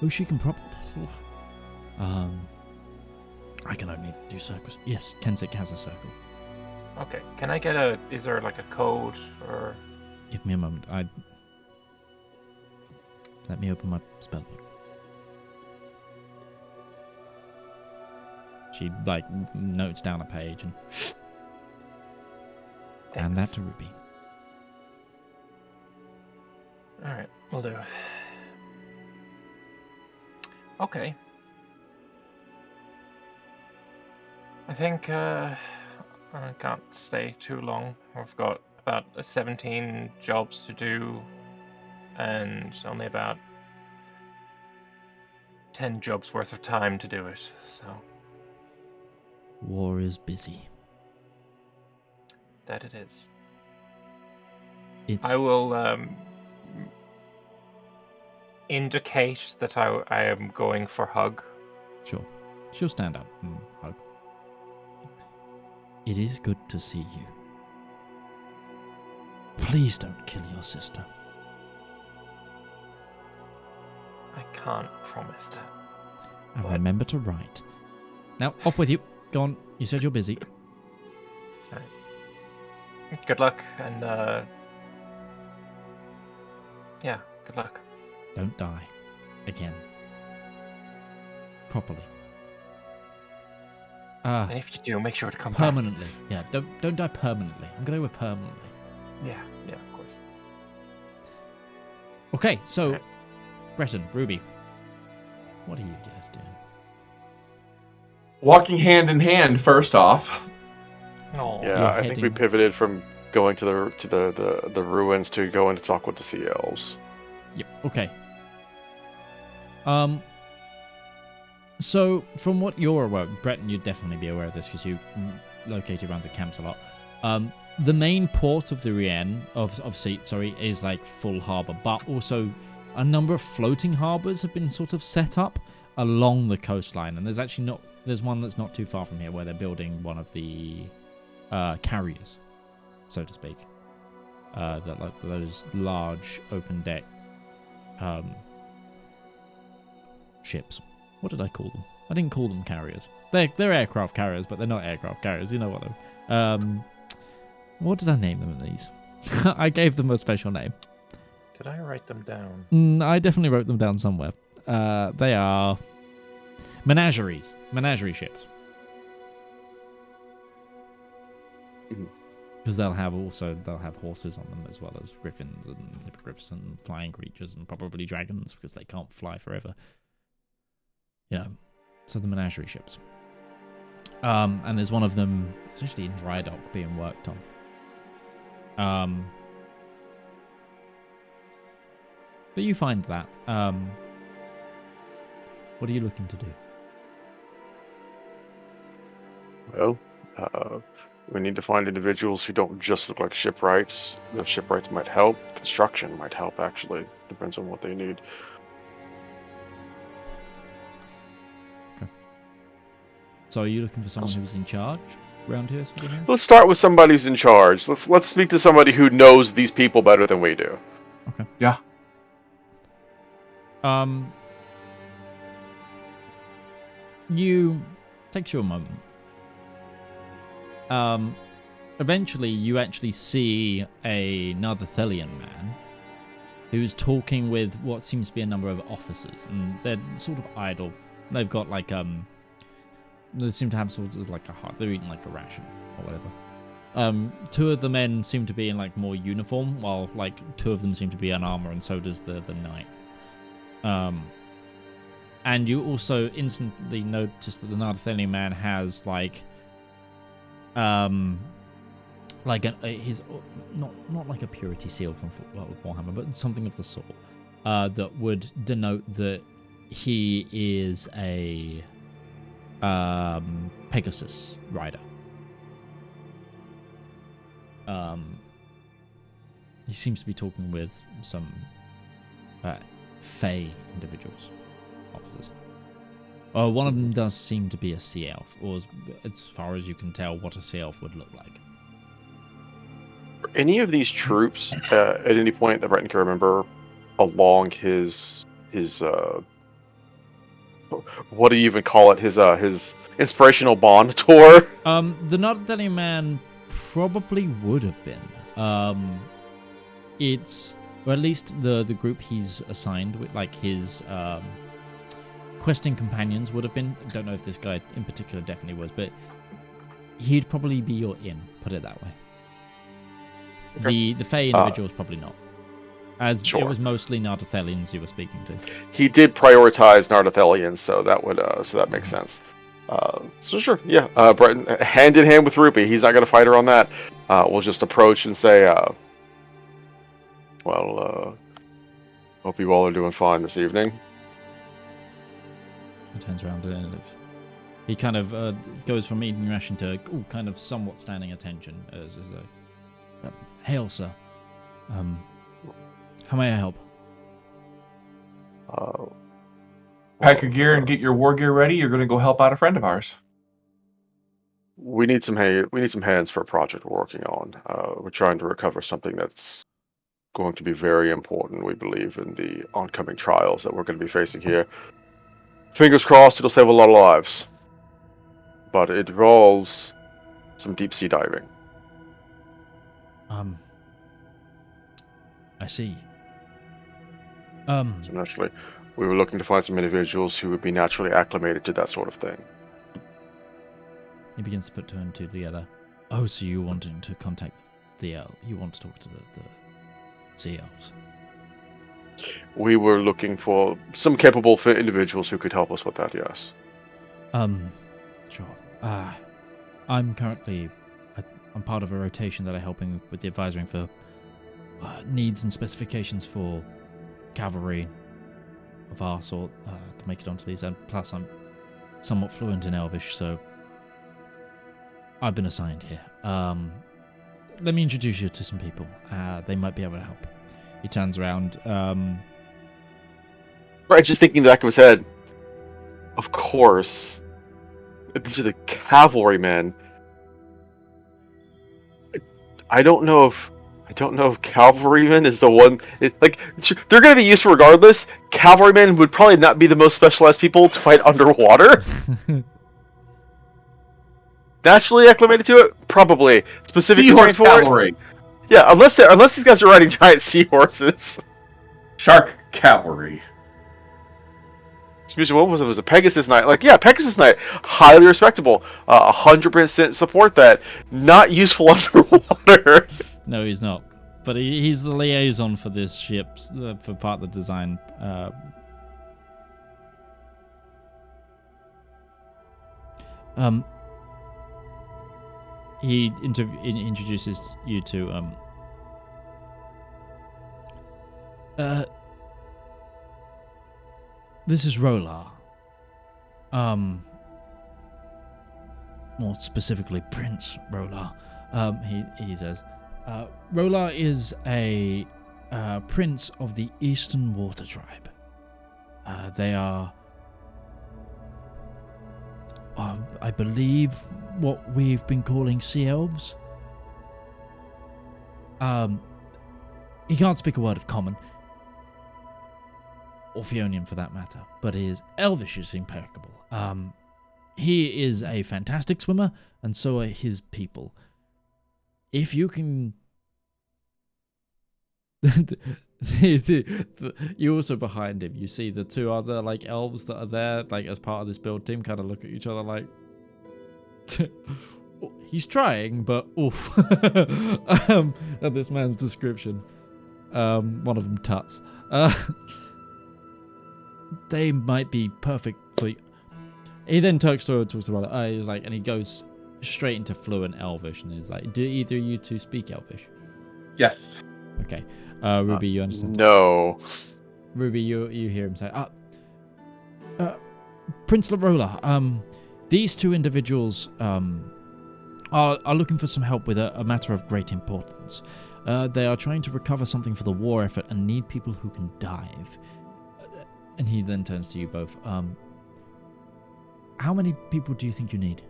she can I can only do circles. Yes, Kensek has a circle.
okay. Can I get is there like a code or?
Give me a moment. Let me open my spellbook. She notes down a page and hand that to Ruby.
All right, we'll do. Okay. I think I can't stay too long. I've got about 17 jobs to do, and only about 10 jobs worth of time to do it. So
War is busy.
that it is.
It's
I will indicate that I am going for hug.
sure. She'll stand up and hug. It is good to see you. Please don't kill your sister.
I can't promise that.
And
But-
remember to write. Now, off with you. Go on. You said you're busy.
Good luck, and yeah, good luck.
Don't die. Again. Properly.
And if you do, make sure to come
permanently. Yeah, don't die permanently. I'm going to go with permanently.
back. Yeah, of course.
Okay, so,
Okay.
Breton, Ruby, what are you guys doing?
Walking hand in hand, first off.
No.
Yeah,
You're
I think we
heading-
pivoted from going to the ruins to going to talk with the sea elves.
Yep. Okay. So from what you're aware, Breton, you'd definitely be aware of this because you located around the camps a lot. The main port of the Rien of Seat, is like full harbor, but also a number of floating harbors have been sort of set up along the coastline, and there's one that's not too far from here where they're building one of the carriers, so to speak. That like those large open deck ships. What did I call them? I didn't call them carriers. They're aircraft carriers, but they're not aircraft carriers. You know what? What did I name them in these? I gave them a special name.
Did I write them down?
I definitely wrote them down somewhere. They are menagerie ships. Because they'll have horses on them as well as griffins and hippogriffs and flying creatures and probably dragons because they can't fly forever. You know, so the menagerie ships. And there's one of them essentially in dry dock being worked on. But you find that. What are you looking to do?
Well, we need to find individuals who don't just look like shipwrights. The shipwrights might help. Construction might help, actually. Depends on what they need.
So are you looking for someone who's in charge around here? Sort of thing?
Let's start with somebody who's in charge. Let's speak to somebody who knows these people better than we do.
Okay.
Yeah.
Takes you a moment. Eventually you actually see another Thelian man who's talking with what seems to be a number of officers, and they're sort of idle. They've got like they seem to have sort of like they're eating like a ration or whatever. Two of the men seem to be in like more uniform, while like two of them seem to be in armor, and so does the knight. And you also instantly notice that the Nardathelian man has his not like a purity seal from Warhammer, but something of the sort that would denote that he is a Pegasus rider. He seems to be talking with some Fey individuals, officers. One of them does seem to be a sea elf, or as far as you can tell, what a sea elf would look like.
Are any of these troops at any point that Breton can remember along his what do you even call it? His inspirational bond tour?
The Nardathelian man probably would have been. Or at least the group he's assigned with, like his questing companions would have been. I don't know if this guy in particular definitely was, but he'd probably be your in. Put it that way.
Okay.
The Fey individuals probly not, as
Sure.
it was mostly Nardathelians you were speaking to.
He did prioritize Nardathelians, so that would so that makes sense. So sure, yeah. Breton, hand in hand with Ruby. He's not going to fight her on that. We'll just approach and say, hope you all are doing fine this evening.
He turns around and looks. He kind of goes from eating ration to kind of somewhat standing attention, as though, hail, sir. How may I help?
Pack your gear and get your war gear ready. You're going to go help out a friend of ours.
We need some hands for a project we're working on. We're trying to recover something that's going to be very important, we believe, in the oncoming trials that we're going to be facing here. Fingers crossed it'll save a lot of lives. But it involves some deep sea diving.
I see.
So naturally, we were looking to find some individuals who would be naturally acclimated to that sort of thing.
He begins to put two and two together. Oh, so you wanting to contact the elf? You want to talk to the sea elves?
We were looking for some capable fit individuals who could help us with that, yes.
Sure. I'm currently... I'm part of a rotation that I'm helping with the advisory for needs and specifications for cavalry of our sort to make it onto these. And plus, I'm somewhat fluent in Elvish, so I've been assigned here. Let me introduce you to some people. They might be able to help. He turns around.
Right, just thinking in the back of his head, of course, these are the cavalrymen. I don't know if cavalryman is the one. Like, they're going to be useful regardless. Cavalrymen would probably not be the most specialized people to fight underwater. Naturally acclimated to it, probably. Specifically
Seahorse
trained for it.
cavalry.
Yeah, unless these guys are riding giant seahorses.
Shark cavalry.
What was it? It was a Pegasus Knight. Like, yeah, Pegasus Knight, highly respectable. 100% support that. Not useful underwater.
No, he's not. But he's the liaison for this ship, for part of the design. He introduces you to this is Rolar. More specifically, Prince Rolar. He says, Rolar is a prince of the Eastern Water Tribe. They are, I believe, what we've been calling sea elves. He can't speak a word of common, or Fionian for that matter, but his Elvish is impeccable. He is a fantastic swimmer, and so are his people. If you can... You also behind him, you see the two other elves that are there, as part of this build team, kind of look at each other like... He's trying, but oof. At this man's description. One of them tuts. They might be perfect for you. He then talks about it. He's like, and he goes straight into fluent Elvish, and he's like, "Do either of you two speak Elvish?"
Yes.
Okay. Ruby, you understand?
No.
Ruby, you hear him say, Prince Larola, these two individuals are looking for some help with a matter of great importance. They are trying to recover something for the war effort and need people who can dive. And he then turns to you both. How many people do you think you need?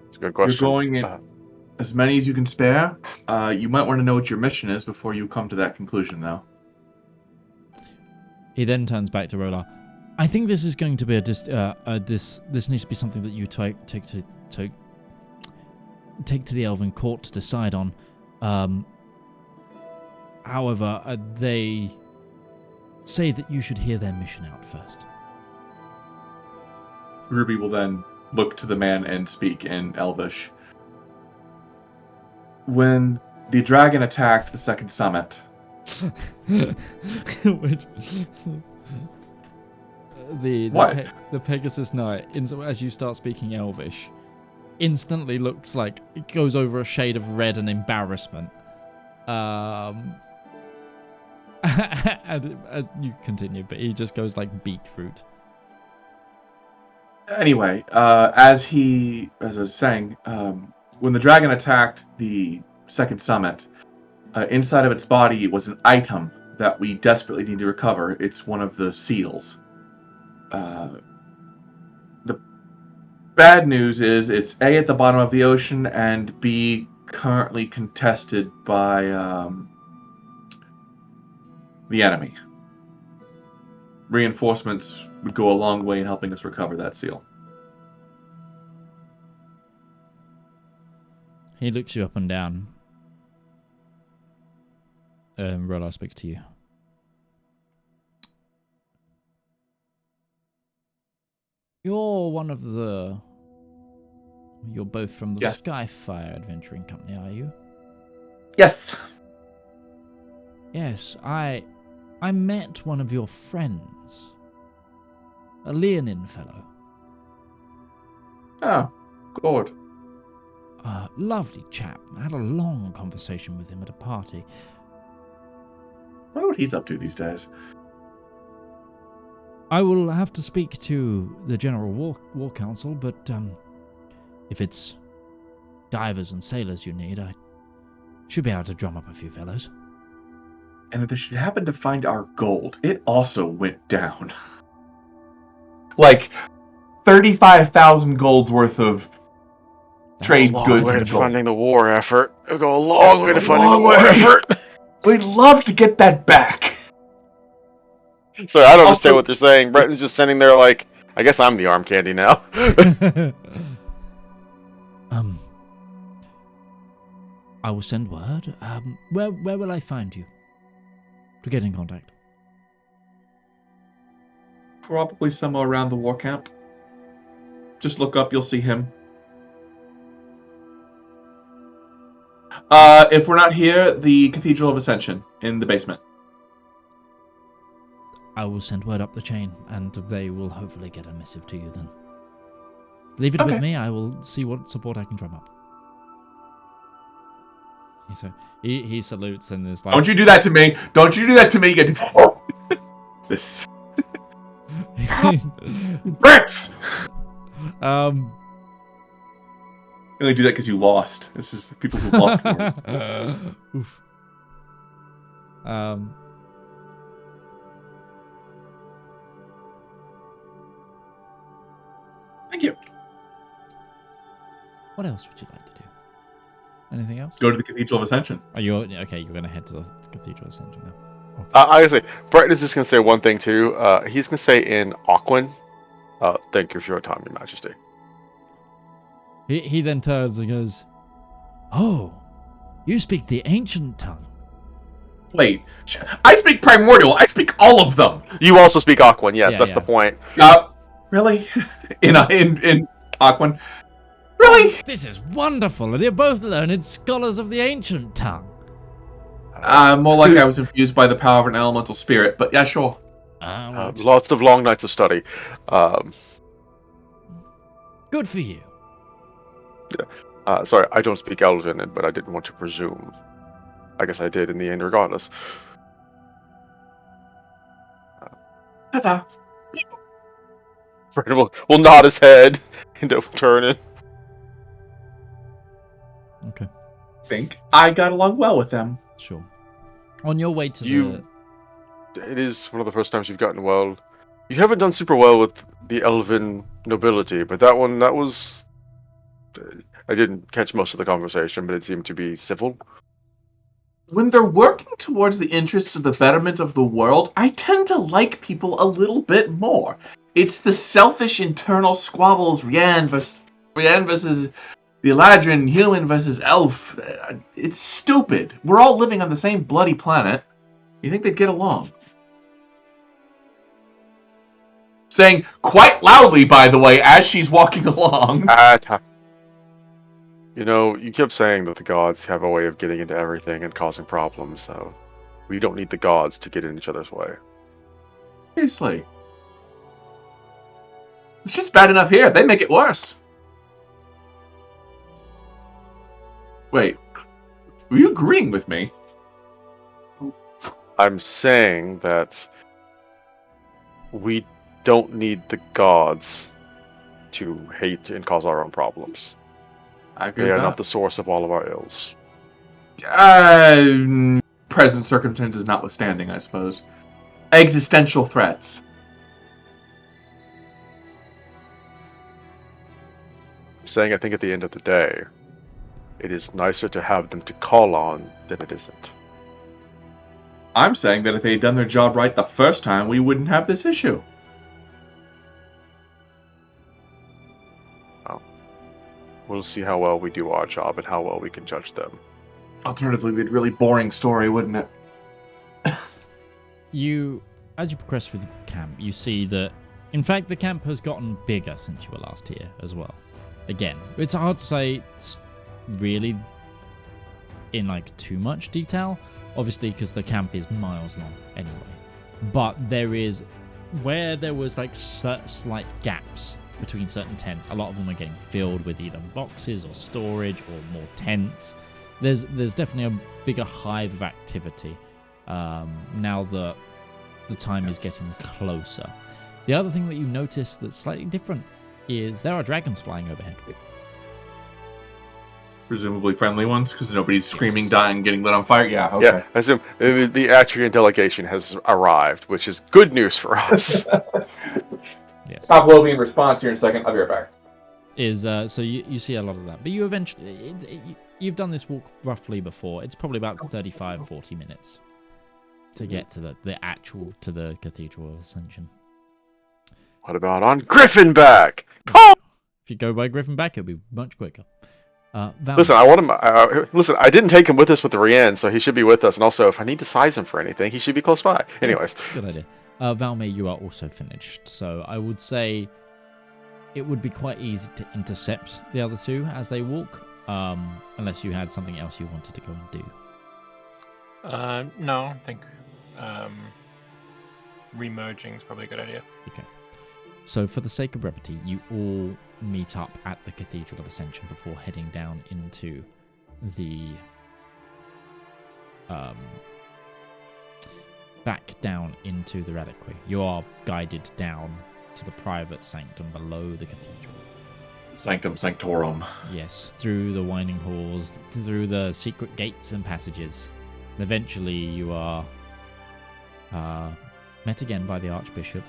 It's a good question.
You're going in as many as you can spare. You might want to know what your mission is before you come to that conclusion, though.
He then turns back to Rolar. I think this is going to be this needs to be something that you take to the Elven Court to decide on. However, they say that you should hear their mission out first.
Ruby will then look to the man and speak in Elvish. When the dragon attacked the second summit...
Which... The Pegasus Knight, as you start speaking Elvish, instantly looks like it goes over a shade of red and embarrassment. And you continue, but he just goes like beetroot.
Anyway, as I was saying, when the dragon attacked the second summit, inside of its body was an item that we desperately need to recover. It's one of the seals. The bad news is it's A, at the bottom of the ocean, and B, currently contested by the enemy. Reinforcements would go a long way in helping us recover that seal.
He looks you up and down. Rel, I'll speak to you. You're both from the
Yes.
Skyfire Adventuring Company, are you?
Yes.
Yes, I met one of your friends. A Leonin fellow.
Oh, Gourd.
Lovely chap. I had a long conversation with him at a party.
I wonder what he's up to these days.
I will have to speak to the General War Council, but if it's divers and sailors you need, I should be able to drum up a few fellows.
And if they should happen to find our gold, it also went down. Like 35,000 gold's worth of trade
Long
goods
way
and
to
gold.
funding the war effort. It'll go a long way to
A
funding the
long
war
way.
effort.
We'd love to get that back.
Sorry, I don't
Also-
understand what they're saying. Breton's just sitting there like, I guess I'm the arm candy now.
I will send word. Where will I find you to get in contact?
Probably somewhere around the war camp. Just look up, you'll see him. If we're not here, the Cathedral of Ascension in the basement.
I will send word up the chain, and they will hopefully get a missive to you then. Leave it
Okay.
with me. I will see what support I can drum up. So he salutes and is like,
Don't you do that to me! Don't you do that to me! This. Brits! You only do that because you lost. This is the people who lost.
Oof.
Thank you.
What else would you like to do? Anything else?
Go to the Cathedral of Ascension.
Are you okay? You're gonna head to the Cathedral Ascension now. Okay.
I gotta say, Breton is just gonna say one thing too. He's gonna say in Aquan, thank you for your time, Your Majesty.
He then turns and goes, "Oh, you speak the ancient tongue."
Wait, I speak Primordial. I speak all of them.
You also speak Aquan, yes,
Yeah,
that's
yeah.
the point.
Really? in Aquan? Really?
This is wonderful, and you're both learned scholars of the ancient tongue.
More like I was infused by the power of an elemental spirit, but yeah, sure.
Lots of long nights of study.
Good for you.
Sorry, I don't speak Elven, but I didn't want to presume. I guess I did in the end, regardless.
Ta-ta.
Breton will nod his head and turn it.
Okay,
Think I got along well with them.
sure. On your way to
It is one of the first times you've gotten well. You haven't done super well with the Elven nobility, but that was... I didn't catch most of the conversation, but it seemed to be civil.
When they're working towards the interests of the betterment of the world, I tend to like people a little bit more. It's the selfish internal squabbles, Rian versus the Eladrin, human versus elf. It's stupid. We're all living on the same bloody planet. You think they'd get along? Saying quite loudly, by the way, as she's walking along.
You know, you kept saying that the gods have a way of getting into everything and causing problems, so we don't need the gods to get in each other's way.
Seriously. It's just bad enough here. They make it worse. Wait. Were you agreeing with me?
I'm saying that we don't need the gods to hate and cause our own problems.
I agree
They
with
are
that.
not the source of all of our ills.
Present circumstances notwithstanding, I suppose. Existential threats.
I'm saying I think at the end of the day, it is nicer to have them to call on than it isn't.
I'm saying that if they'd done their job right the first time, we wouldn't have this issue.
We'll see how well we do our job and how well we can judge them.
Alternatively, it'd be a really boring story, wouldn't it?
as you progress through the camp, you see that, in fact, the camp has gotten bigger since you were last here as well. Again, it's hard to say really in like too much detail, obviously, because the camp is miles long anyway. But where there was like slight gaps between certain tents, a lot of them are getting filled with either boxes or storage or more tents. There's definitely a bigger hive of activity now that the time is getting closer. The other thing that you notice that's slightly different is there are dragons flying overhead.
Presumably friendly ones, because nobody's screaming, dying, getting lit on fire. Yeah, okay.
Yeah, I assume the Atrian delegation has arrived, which is good news for us.
Yes.
Pavlovian in response here in a second. I'll be right back.
So you see a lot of that, but you eventually you've done this walk roughly before. It's probably about 35-40 minutes to get to the Cathedral of Ascension.
What about on Griffinback?
If you go by Griffinback, it'll be much quicker.
Listen, I want him. Listen, I didn't take him with us with the Rien, so he should be with us. And also, if I need to size him for anything, he should be close by. Anyways,
good idea. Valymr, you are also finished, so I would say it would be quite easy to intercept the other two as they walk, unless you had something else you wanted to go and do.
No, I think remerging is probably a good idea.
Okay. So for the sake of brevity, you all meet up at the Cathedral of Ascension before heading down into the back down into the reliquary. You are guided down to the private sanctum below the cathedral.
Sanctum Sanctorum.
Yes, through the winding halls, through the secret gates and passages. And eventually you are met again by the Archbishop.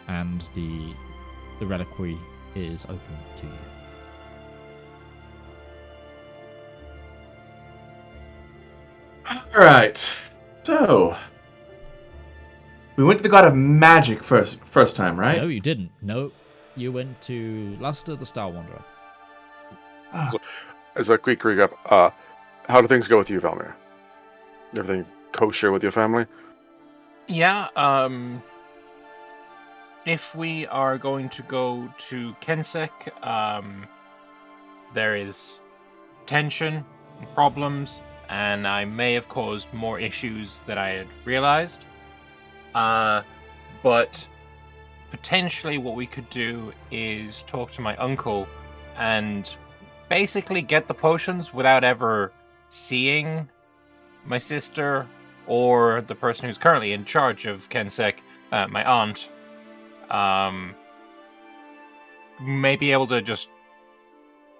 And the reliquary is open to you.
All right. So we went to the God of Magic first time, right?
No, you didn't. No, you went to Luster, the Star Wanderer.
As a quick recap, how do things go with you, Valymr? Everything kosher with your family?
Yeah, if we are going to go to Kensek, there is tension and problems, and I may have caused more issues than I had realized. But potentially what we could do is talk to my uncle and basically get the potions without ever seeing my sister or the person who's currently in charge of Kensek, my aunt. May be able to just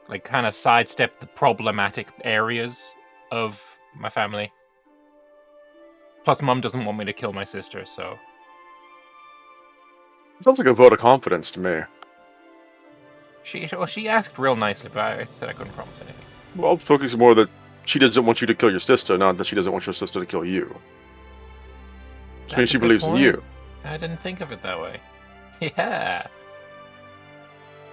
like kind of sidestep the problematic areas of my family. Plus, Mum doesn't want me to kill my sister, so...
Sounds like a vote of confidence to me.
She asked real nicely, but I said I couldn't promise anything.
Well, I'm focusing more that she doesn't want you to kill your sister, not that she doesn't want your sister to kill you. Which means she believes in you.
I didn't think of it that way. Yeah.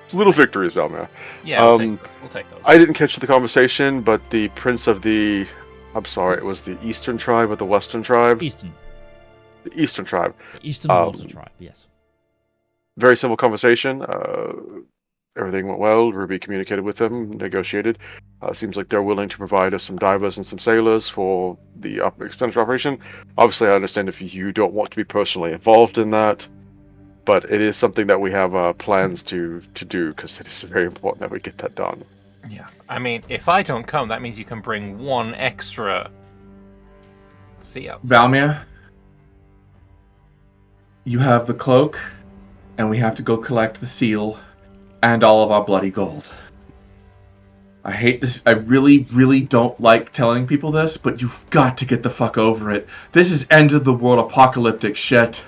It's little victories, Valymr.
Yeah, we'll take those.
I didn't catch the conversation, but the prince of the... I'm sorry, it was the Eastern tribe or the Western tribe?
Eastern.
The Eastern tribe.
The Eastern Water tribe, yes.
Very simple conversation. Everything went well. Ruby communicated with them, negotiated. Seems like they're willing to provide us some divers and some sailors for the expenditure operation. Obviously, I understand if you don't want to be personally involved in that, but it is something that we have plans to do, because it is very important that we get that done.
Yeah, I mean, if I don't come, that means you can bring one extra. See ya.
Valymr, you have the cloak, and we have to go collect the seal and all of our bloody gold. I hate this. I really, really don't like telling people this, but you've got to get the fuck over it. This is end of the world apocalyptic shit.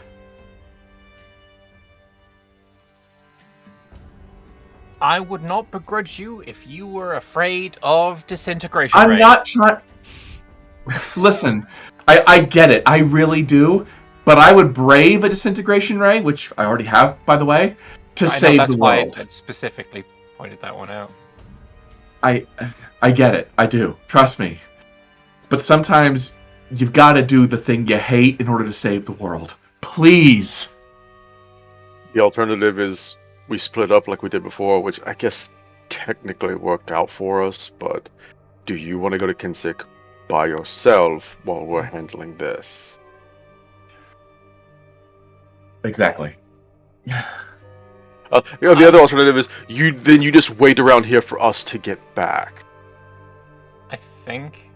I would not begrudge you if you were afraid of disintegration.
I'm not trying. Listen, I get it. I really do. But I would brave a disintegration ray, which I already have, by the way, to save the world.
That's why I specifically pointed that one out.
I get it. I do. Trust me. but sometimes you've got to do the thing you hate in order to save the world. Please.
The alternative is we split up like we did before, which I guess technically worked out for us, but do you want to go to Kensek by yourself while we're handling this?
Exactly.
The other alternative is you just wait around here for us to get back.
I think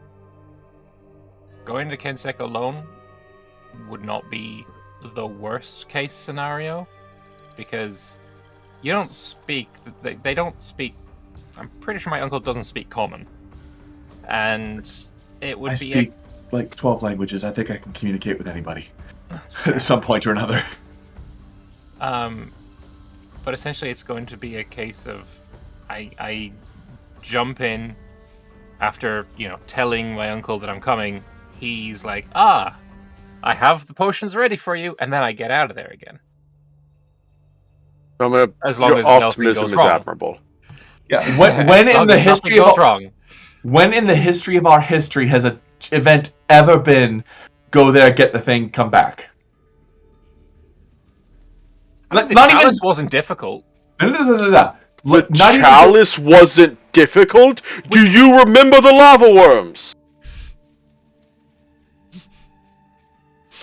going to Kensek alone would not be the worst case scenario, because you don't speak. They don't speak. I'm pretty sure my uncle doesn't speak Common, and it would
I speak like 12 languages. I think I can communicate with anybody at some point or another.
But essentially, it's going to be a case of I jump in after telling my uncle that I'm coming. He's like, I have the potions ready for you, and then I get out of there again. As long
your
as nothing
optimism
goes
is
wrong.
admirable.
Yeah. When in the history
goes wrong.
When in the history of our history has an event ever been go there, get the thing, come back?
The chalice wasn't difficult.
No.
The chalice wasn't difficult? Do you remember the lava worms?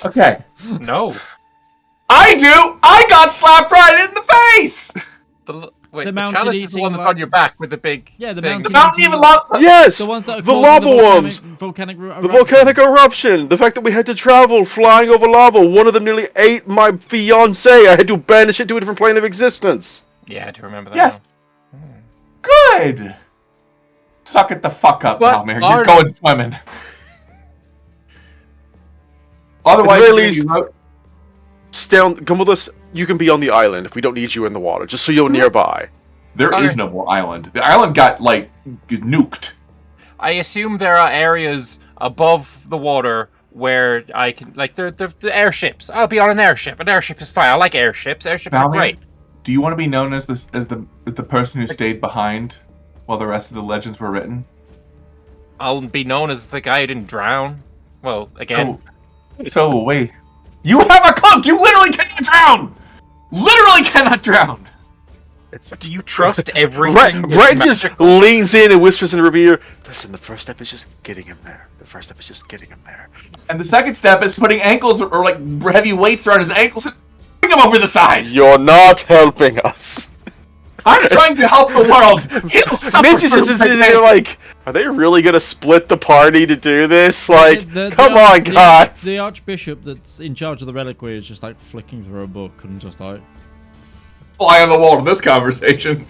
Okay.
No.
I do! I got slapped right in the face!
The
The
chalice is the one that's on your back with the big
Yeah, the
thing.
mountain.
Not even lava.
Yes!
The ones that are
the
causing
lava worms!
volcanic
The
eruption.
volcanic eruption! The fact that we had to travel flying over lava. One of them nearly ate my fiancée. I had to banish it to a different plane of existence.
Yeah, I do remember that.
Yes. Good! Suck it the fuck up,
What?
Valymr. You're going swimming. Otherwise,
At the very
you're
least,
gonna
come with us. You can be on the island if we don't need you in the water, just so you're nearby.
There is no more island. The island got, nuked.
I assume there are areas above the water where I can, the airships. I'll be on an airship. An airship is fine. I like airships. Airships are
Valymr,
great.
Do you want to be known as the person who stayed behind while the rest of the legends were written?
I'll be known as the guy who didn't drown. Well, again.
So wait. You have a cloak! You literally cannot drown! Literally cannot drown!
Do you trust everything?
Brett just leans in and whispers in her ear, listen, the first step is just getting him there.
And the second step is putting ankles or heavy weights around his ankles and bring him over the side!
You're not helping us.
I'm trying to help the world! He'll suffer
Mitch is just sitting there like, are they really gonna split the party to do this? Come on, guys!
The archbishop that's in charge of the reliquary is just flicking through a book and just
fly on the wall in this conversation.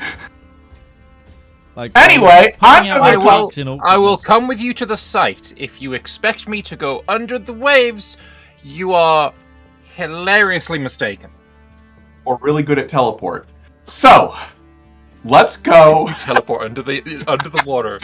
pulling
Anyway, I'm
out
gonna
the
tell.
tweaks in
I will
awkwardness.
come with you to the site. If you expect me to go under the waves, you are hilariously mistaken.
Or really good at teleport. So, let's go.
Teleport under the water.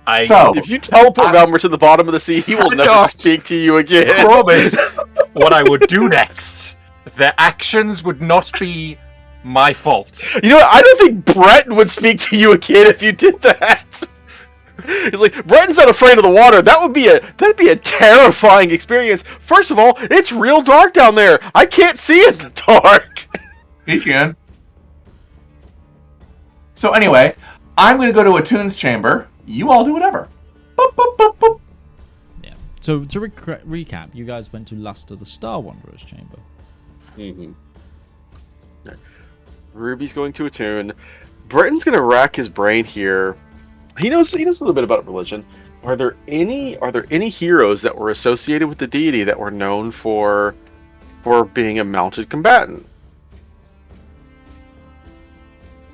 If you teleport Valymr to the bottom of the sea, he will never
cannot
speak to you again.
promise what I would do next. The actions would not be my fault.
You know what? I don't think Breton would speak to you again if you did that. He's like, Breton's not afraid of the water. That'd be a terrifying experience. First of all, it's real dark down there. I can't see in the dark.
He can. So anyway, I'm going to go to Attune's chamber. You all do whatever. Boop, boop, boop, boop.
Yeah. So to recap, you guys went to Luster, the Star Wanderer's chamber.
Mm-hmm. Ruby's going to Attune. Breton's going to rack his brain here. He knows a little bit about religion. Are there any heroes that were associated with the deity that were known for being a mounted combatant?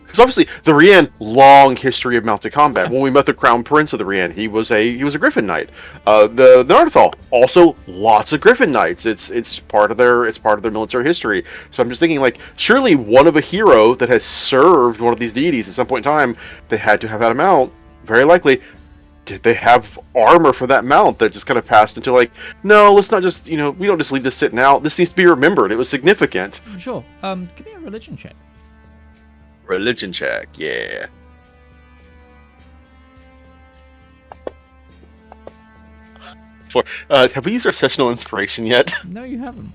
Because obviously the Rian, long history of mounted combat. When we met the Crown Prince of the Rian, he was a Griffin Knight. The Nardathal, also lots of Griffin Knights. It's part of their military history. So I'm just thinking, surely one of a hero that has served one of these deities at some point in time, they had to have had a mount. Very likely. Did they have armor for that mount that just kind of passed into no, let's not just we don't just leave this sitting out. This needs to be remembered. It was significant.
Sure. Give me a religion check.
Religion check, yeah. Have we used our sessional inspiration yet?
No, you haven't.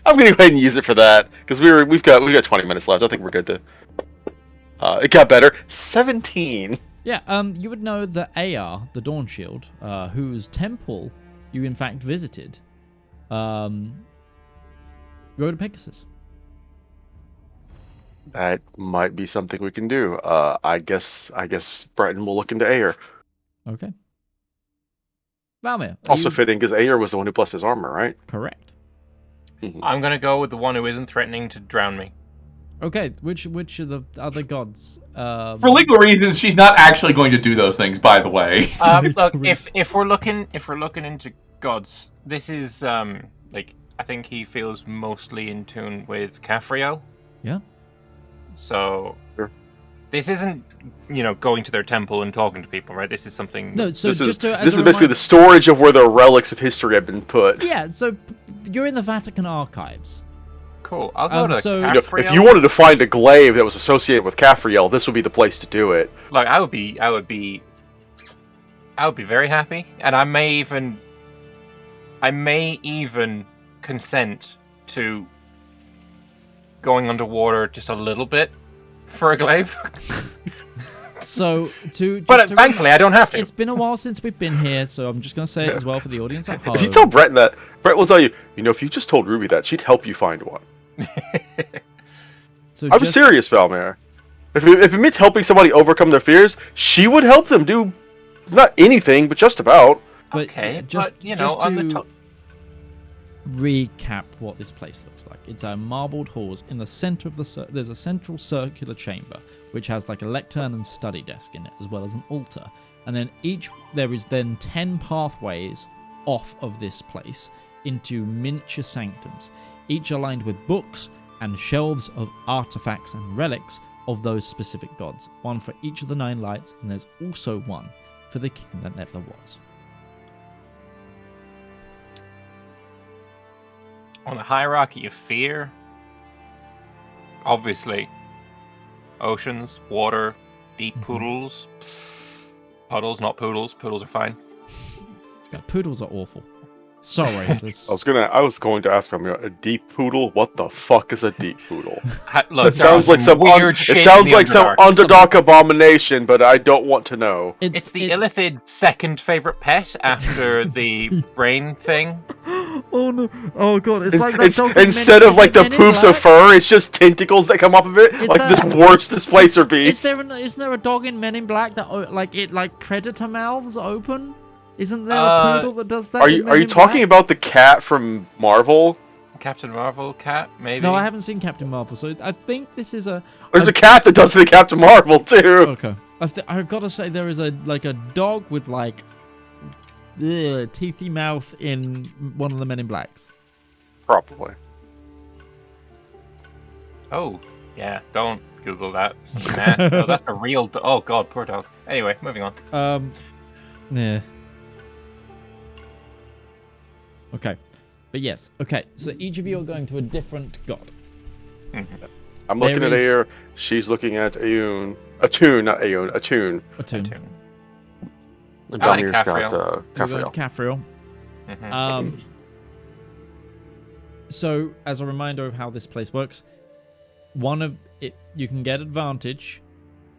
I'm gonna go ahead and use it for that because we've got 20 minutes left. I think we're good to. It got better. 17.
Yeah. You would know that Ayar, the Dawn Shield, whose temple you in fact visited, rode a Pegasus.
That might be something we can do. I guess Breton will look into Ayer.
Okay. Valymr.
Also fitting because Ayer was the one who blessed his armor, right?
Correct.
I'm gonna go with the one who isn't threatening to drown me.
Okay, which of the other gods?
For legal reasons, she's not actually going to do those things. By the way,
Look, if we're looking into gods, this is like I think he feels mostly in tune with Caphriel.
Yeah.
So
Sure.
this isn't going to their temple and talking to people, right? This is something.
No, so
This
just
is basically the storage of where the relics of history have been put.
Yeah, so you're in the Vatican archives.
Cool. I'll go to
If
Caphriel.
you wanted to find a glaive that was associated with Caphriel, this would be the place to do it.
Like I would be very happy, and I may even consent to going underwater just a little bit for a glaive.
So
But thankfully, I don't have to.
It's been a while since we've been here, so I'm just going to say it as well for the audience at home.
If you tell Breton that, Brett will tell you, if you just told Ruby that, she'd help you find one.
So
I'm serious, Valymr. If it meant helping somebody overcome their fears, she would help them do not anything, but just about.
But
Okay,
just,
but
just
on
to
the top.
recap what this place looks like. It's a marbled halls. In the center of there's a central circular chamber, which has like a lectern and study desk in it, as well as an altar. And then there is then 10 pathways off of this place into miniature sanctums, each aligned with books and shelves of artifacts and relics of those specific gods. One for each of the 9 lights, and there's also one for the king that never was.
On the hierarchy of fear, obviously, oceans, water, deep poodles, puddles, not poodles. Poodles are fine.
Yeah, poodles are awful. Sorry.
I was going to ask him, a deep poodle. What the fuck is a deep poodle?
Look,
It sounds like some
weird shit.
It sounds
in
like
the
some
Underdark.
Underdark abomination, but I don't want to know.
It's the Illithid's second favorite pet after the brain thing.
Oh no! Oh god! It's like
It's instead of like the poofs of fur, it's just tentacles that come off of it.
Is
Like
that-
this worst displacer beast.
Isn't there a dog in Men in Black that like predator mouths open? Isn't there a poodle that does that?
Are
in
you
Men in
talking
Black?
about the cat from Marvel?
Captain Marvel cat, maybe.
No, I haven't seen Captain Marvel, so I think this is a.
There's a cat that does the Captain Marvel too.
Okay, I've got to say there is a dog with like teethy mouth in one of the Men in Blacks.
Probably.
Oh, yeah. Don't Google that. Oh, that's a real. Oh god, poor dog. Anyway, moving on.
Yeah. Okay. But yes, okay, so each of you are going to a different god.
I'm looking
There
at
is-
Ayer. She's looking at Aoun. Atune, not Aoun. Atune.
Attune.
And
I like
Damir's got
Caphriel.
You're going
Caphriel.
to Caphriel. So, as a reminder of how this place works, you can get advantage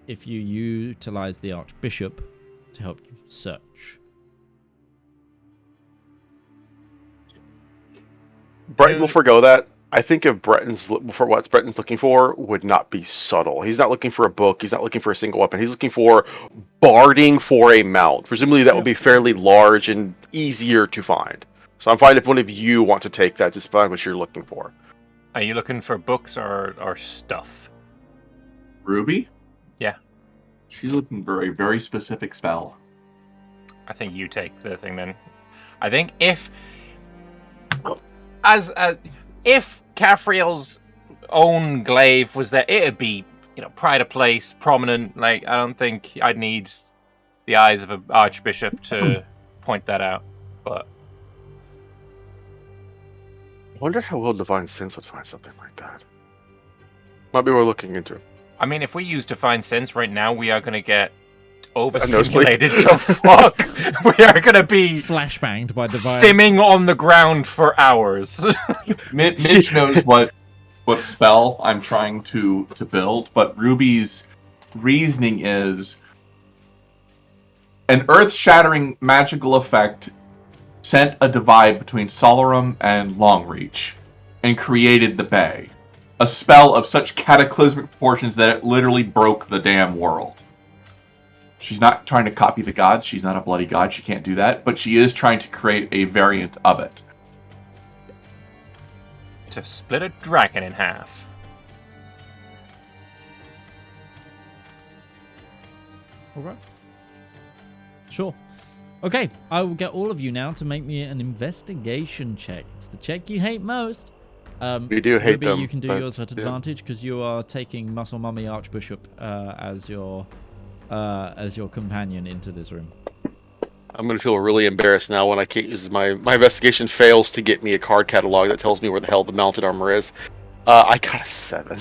if you utilize the Archbishop to help you search.
Breton will forgo that. I think if what Breton's looking for would not be subtle. He's not looking for a book. He's not looking for a single weapon. He's looking for barding for a mount. Presumably that would be fairly large and easier to find. So I'm fine if one of you want to take that to find what you're looking for.
Are you looking for books or stuff?
Ruby?
Yeah.
She's looking for a very specific spell.
I think you take the thing then. I think if Caphriel's own glaive was there, it'd be, pride of place, prominent. Like, I don't think I'd need the eyes of an archbishop to point that out. But
I wonder how well Divine Sense would find something like that. Might be worth looking into.
I mean, if we use Divine Sense right now, we are going to get overstimulated to fuck. We are gonna be
Flashbanged by divine.
stimming on the ground for hours.
Mitch knows what spell I'm trying to build, but Ruby's reasoning is an earth-shattering magical effect sent a divide between Solarum and Longreach and created the Bay. A spell of such cataclysmic proportions that it literally broke the damn world. She's not trying to copy the gods. She's not a bloody god. She can't do that. But she is trying to create a variant of it.
To split a dragon in half.
Okay. Sure. Okay, I will get all of you now to make me an investigation check. It's the check you hate most.
We do hate
Ruby,
them.
you can do
but,
yours at advantage because you are taking Muscle Mummy Archbishop as your companion into this room.
I'm going to feel really embarrassed now when I can't use my investigation fails to get me a card catalog that tells me where the hell the mounted armor is. I got a 7.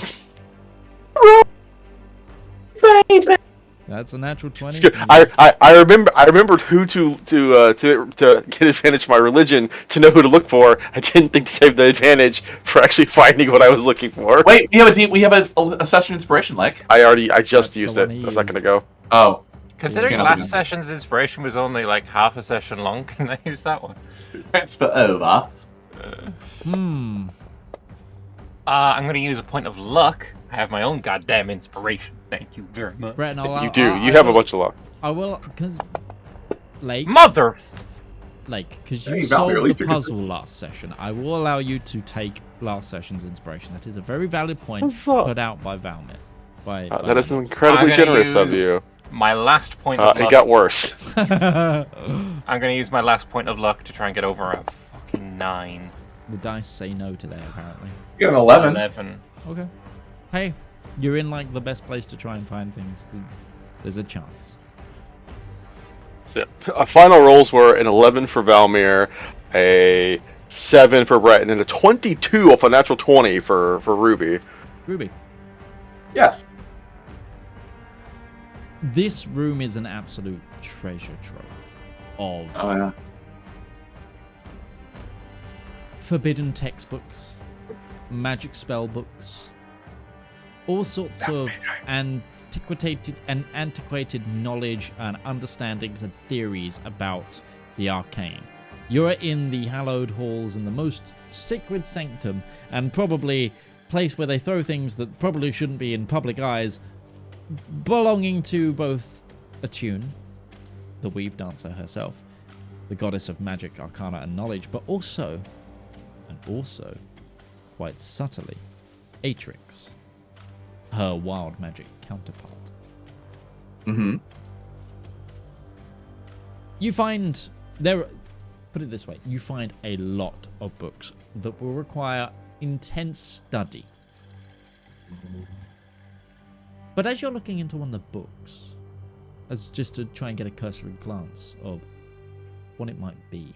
That's a natural 20.
I remembered who to get advantage of my religion to know who to look for. I didn't think to save the advantage for actually finding what I was looking for.
Wait, we have a session inspiration, like.
I just
That's
used
the
it
one he
a second
used.
ago.
Oh.
Considering
Yeah.
last session's inspiration was only like half a session long, can I use that one?
Transfer over.
Hmm.
I'm going to use a point of luck. I have my own goddamn inspiration. Thank you very much.
Breton,
You do. You have a bunch of luck.
I will, because Lake,
Because
you
Hey, Valymr, at
solved
least
the
you're
puzzle last session. I will allow you to take last session's inspiration. That is a very valid point
What's up?
put out by Valymr. By
That is
Valymr.
incredibly
I'm gonna
generous of
use-
you.
my last point of
It
luck.
got worse.
I'm going to use my last point of luck to try and get over a fucking 9.
The dice say no today, apparently.
You got an 11.
11.
Okay. Hey, you're in like the best place to try and find things. There's a chance.
So, final rolls were an 11 for Valymr, a 7 for Breton, and a 22 off a natural 20 for Ruby.
Ruby,
Yes.
this room is an absolute treasure trove of
Oh, yeah.
forbidden textbooks, magic spell books, all sorts of antiquated knowledge and understandings and theories about the arcane. You're in the hallowed halls in the most sacred sanctum and probably place where they throw things that probably shouldn't be in public eyes, belonging to both Attune, the weave dancer herself, the goddess of magic, arcana, and knowledge, but also, quite subtly, Atrix, her wild magic counterpart.
Mm-hmm.
You find put it this way, you find a lot of books that will require intense study. But as you're looking into one of the books, as just to try and get a cursory glance of what it might be,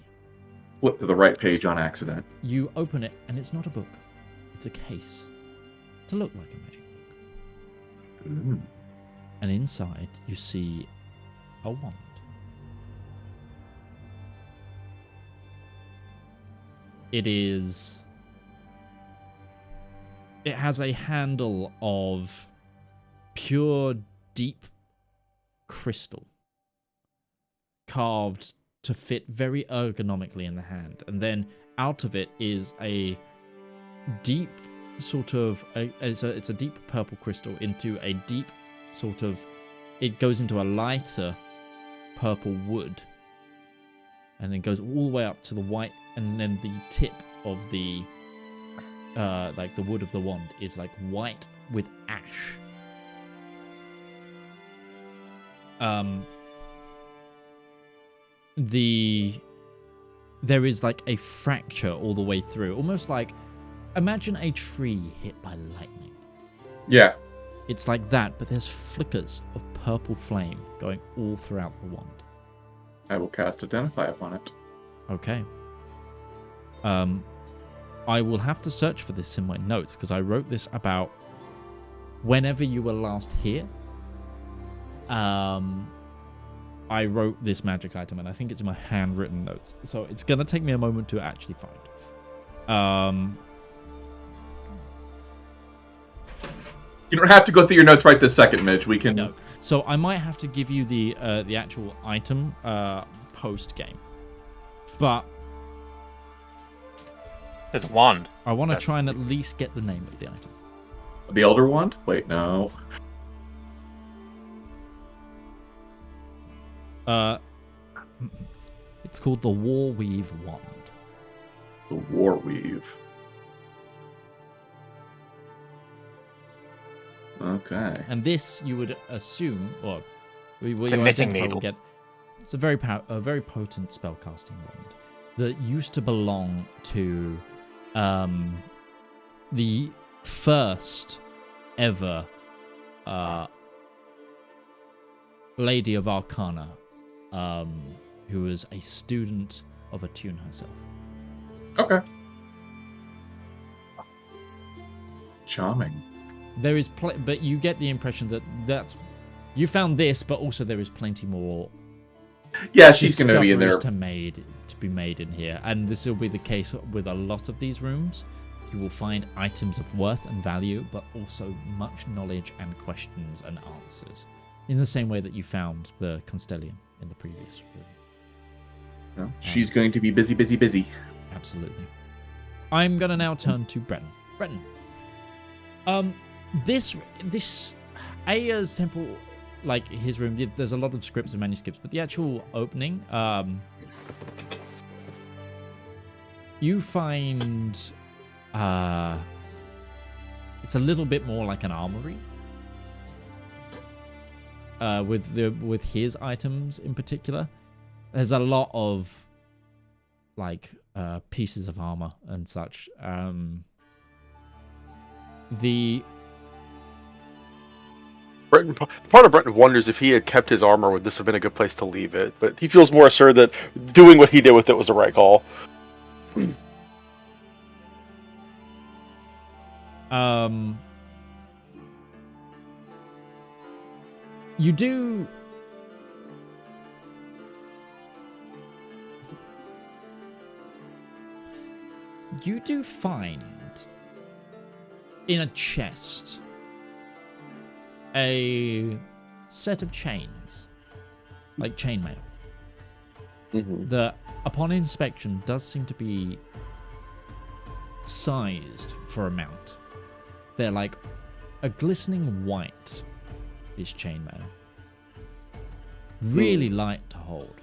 Flip to the right page on accident.
you open it and it's not a book, it's a case to look like a magic book.
Ooh.
And inside you see a wand. It has a handle of pure deep crystal carved to fit very ergonomically in the hand, and then out of it is a deep sort of it's a deep purple crystal into a deep sort of, it goes into a lighter purple wood, and then goes all the way up to the white, and then the tip of the like the wood of the wand is like white with ash. There is like a fracture all the way through, almost like, imagine a tree hit by lightning.
Yeah.
It's like that, but there's flickers of purple flame going all throughout the wand.
I will cast Identify upon it.
Okay. I will have to search for this in my notes because I wrote this about whenever you were last here. I wrote this magic item, and I think it's in my handwritten notes. So it's gonna take me a moment to actually find.
You don't have to go through your notes right this second, Mitch. We can.
No. So I might have to give you the actual item post game, but
There's a wand.
I want to try and at least get the name of the item.
The Elder Wand? Wait, no.
It's called the Warweave Wand.
The Warweave. Okay.
And this, you would assume, or
It's a knitting needle.
It's a very potent spellcasting wand that used to belong to the first ever Lady of Arcana, who was a student of Attune herself.
Okay. Charming.
There is, but you get the impression that you found this, but also there is plenty more.
Yeah, she's going to be in there.
To be made in here, and this will be the case with a lot of these rooms. You will find items of worth and value, but also much knowledge and questions and answers, in the same way that you found the Constellium in the previous room.
Well, she's going to be busy, busy, busy.
Absolutely. I'm gonna now turn to Breton. Breton. This Aya's temple, like his room, there's a lot of scripts and manuscripts, but the actual opening, you find it's a little bit more like an armory. With his items in particular, there's a lot of like pieces of armor and such.
Part of Breton wonders if he had kept his armor, would this have been a good place to leave it? But he feels more assured that doing what he did with it was the right call.
You do. You do find in a chest a set of chains, like chainmail, that upon inspection does seem to be sized for a mount. They're like a glistening white is chainmail. Really light to hold.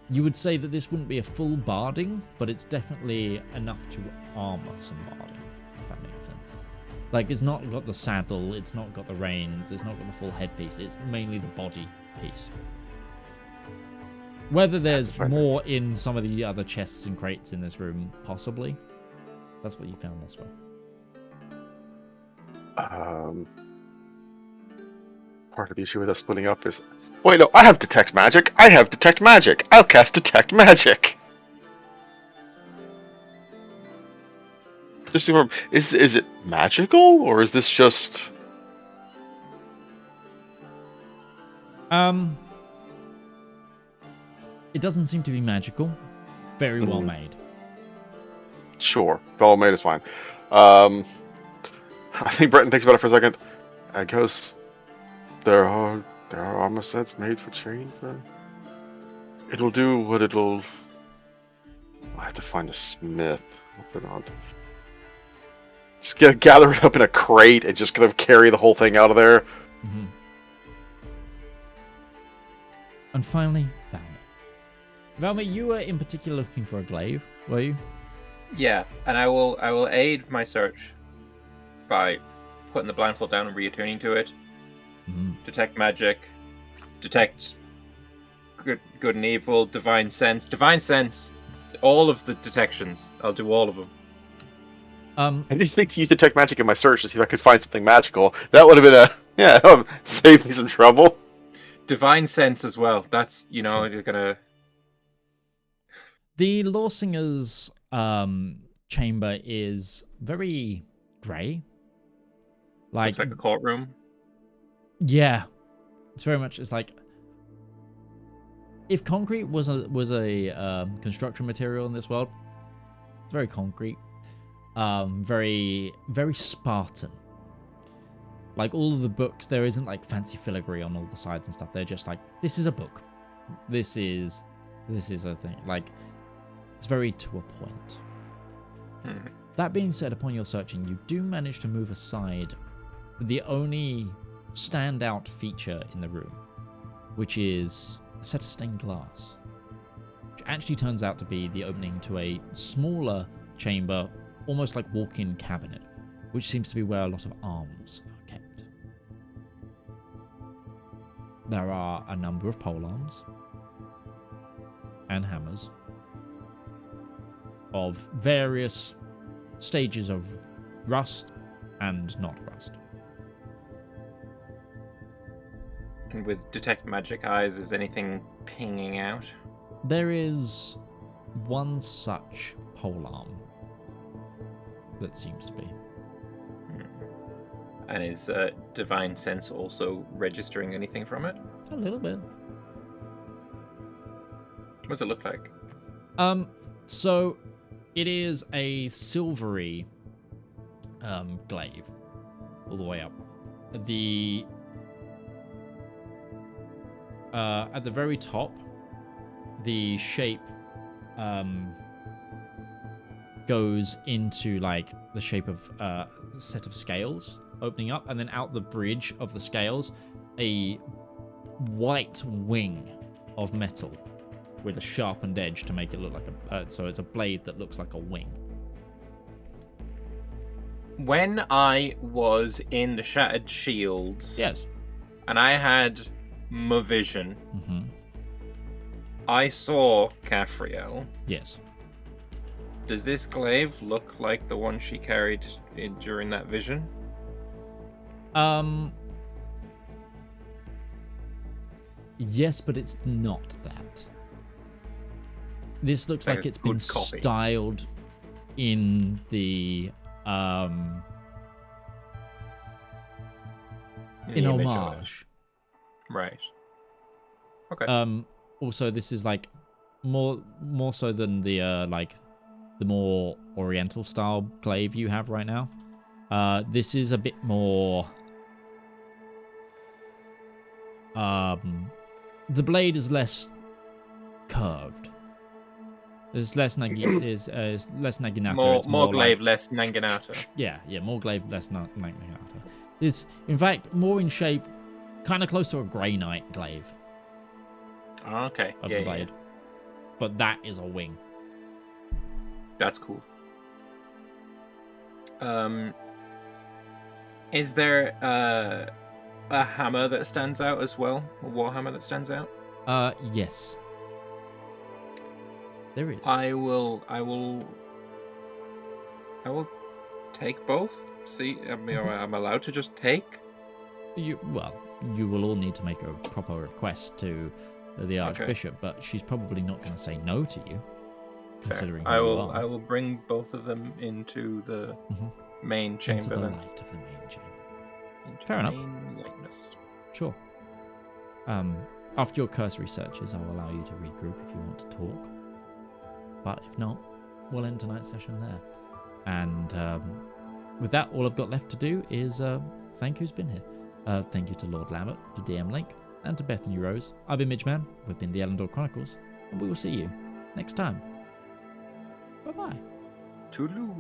You would say that this wouldn't be a full barding, but it's definitely enough to armor some barding, if that makes sense. Like, it's not got the saddle, it's not got the reins, it's not got the full headpiece, it's mainly the body piece. Whether there's more in some of the other chests and crates in this room, possibly. That's what you found thus far.
Part of the issue with us splitting up is... Wait, no, I have Detect Magic! I have Detect Magic! I'll cast Detect Magic! Just is it magical, or is this just...
It doesn't seem to be magical. Very well made.
Sure. Well made is fine. I think Breton thinks about it for a second. I guess there are armor sets made for chain, but it'll do what it'll... I have to find a smith. Just gather it up in a crate and just kind of carry the whole thing out of there.
Mm-hmm. And finally, Valymr. Valymr, you were in particular looking for a glaive, were you?
Yeah, and I will aid my search by putting the blindfold down and reattuning to it. Detect magic, detect good and evil, divine sense, all of the detections. I'll do all of them.
I just think to use Detect Magic in my search to see if I could find something magical. That would have been save me some trouble.
Divine sense as well. That's,
Sure.
You're gonna...
The Lawsinger's chamber is very grey.
Looks like a courtroom.
Yeah. It's very much, it's like if concrete was a construction material in this world, it's very concrete, very very Spartan. Like all of the books, there isn't like fancy filigree on all the sides and stuff. They're just like, this is a book. This is a thing. Like, it's very to a point. That being said, upon your searching, you do manage to move aside the only standout feature in the room, which is a set of stained glass, which actually turns out to be the opening to a smaller chamber, almost like walk-in cabinet, which seems to be where a lot of arms are kept. There are a number of polearms and hammers of various stages of rust and not rust.
And with detect magic eyes, is anything pinging out?
There is one such polearm that seems to be.
And is divine sense also registering anything from it?
A little bit.
What does it look like?
So it is a silvery glaive all the way up. At the very top, the shape goes into like the shape of a set of scales opening up, and then out the bridge of the scales, a white wing of metal with a sharpened edge to make it look like a so it's a blade that looks like a wing.
When I was in the Shattered Shields,
Yes.
and I had my vision,
Mm-hmm.
I saw Caphriel.
Yes.
Does this glaive look like the one she carried during that vision?
Yes, but it's not that. This looks
Like
like
a
it's been
good copy.
styled in the in
the image of it.
homage.
Right. Okay.
Also, this is like more so than the like the more oriental style glaive you have right now. This is a bit more. The blade is less curved. There's less is less naginata. It's
more
more
glaive,
like,
less Nanganata.
Yeah, more glaive, less naginata. It's in fact more in shape, kind of close to a Grey Knight glaive
Oh, okay.
of
Yeah,
the
yeah.
blade, but that is a wing.
That's cool. Is there a hammer that stands out as well? A war hammer that stands out?
Yes. There is.
I will take both. See, I mean, I'm allowed to just take.
You will all need to make a proper request to the Archbishop, but she's probably not going to say no to you, considering who
I
you
will.
are.
I will bring both of them into the
Mhm.
main chamber.
Into the
then.
light of the main chamber.
Into
Fair enough.
main lightness.
Sure. After your cursory searches, I'll allow you to regroup if you want to talk. But if not, we'll end tonight's session there. And with that, all I've got left to do is thank who's been here. Thank you to Lord Lambert, to DM Link, and to Bethany Rose. I've been Midgeman. We've been the Elendor Chronicles, and we will see you next time. Bye-bye.
Toodaloo.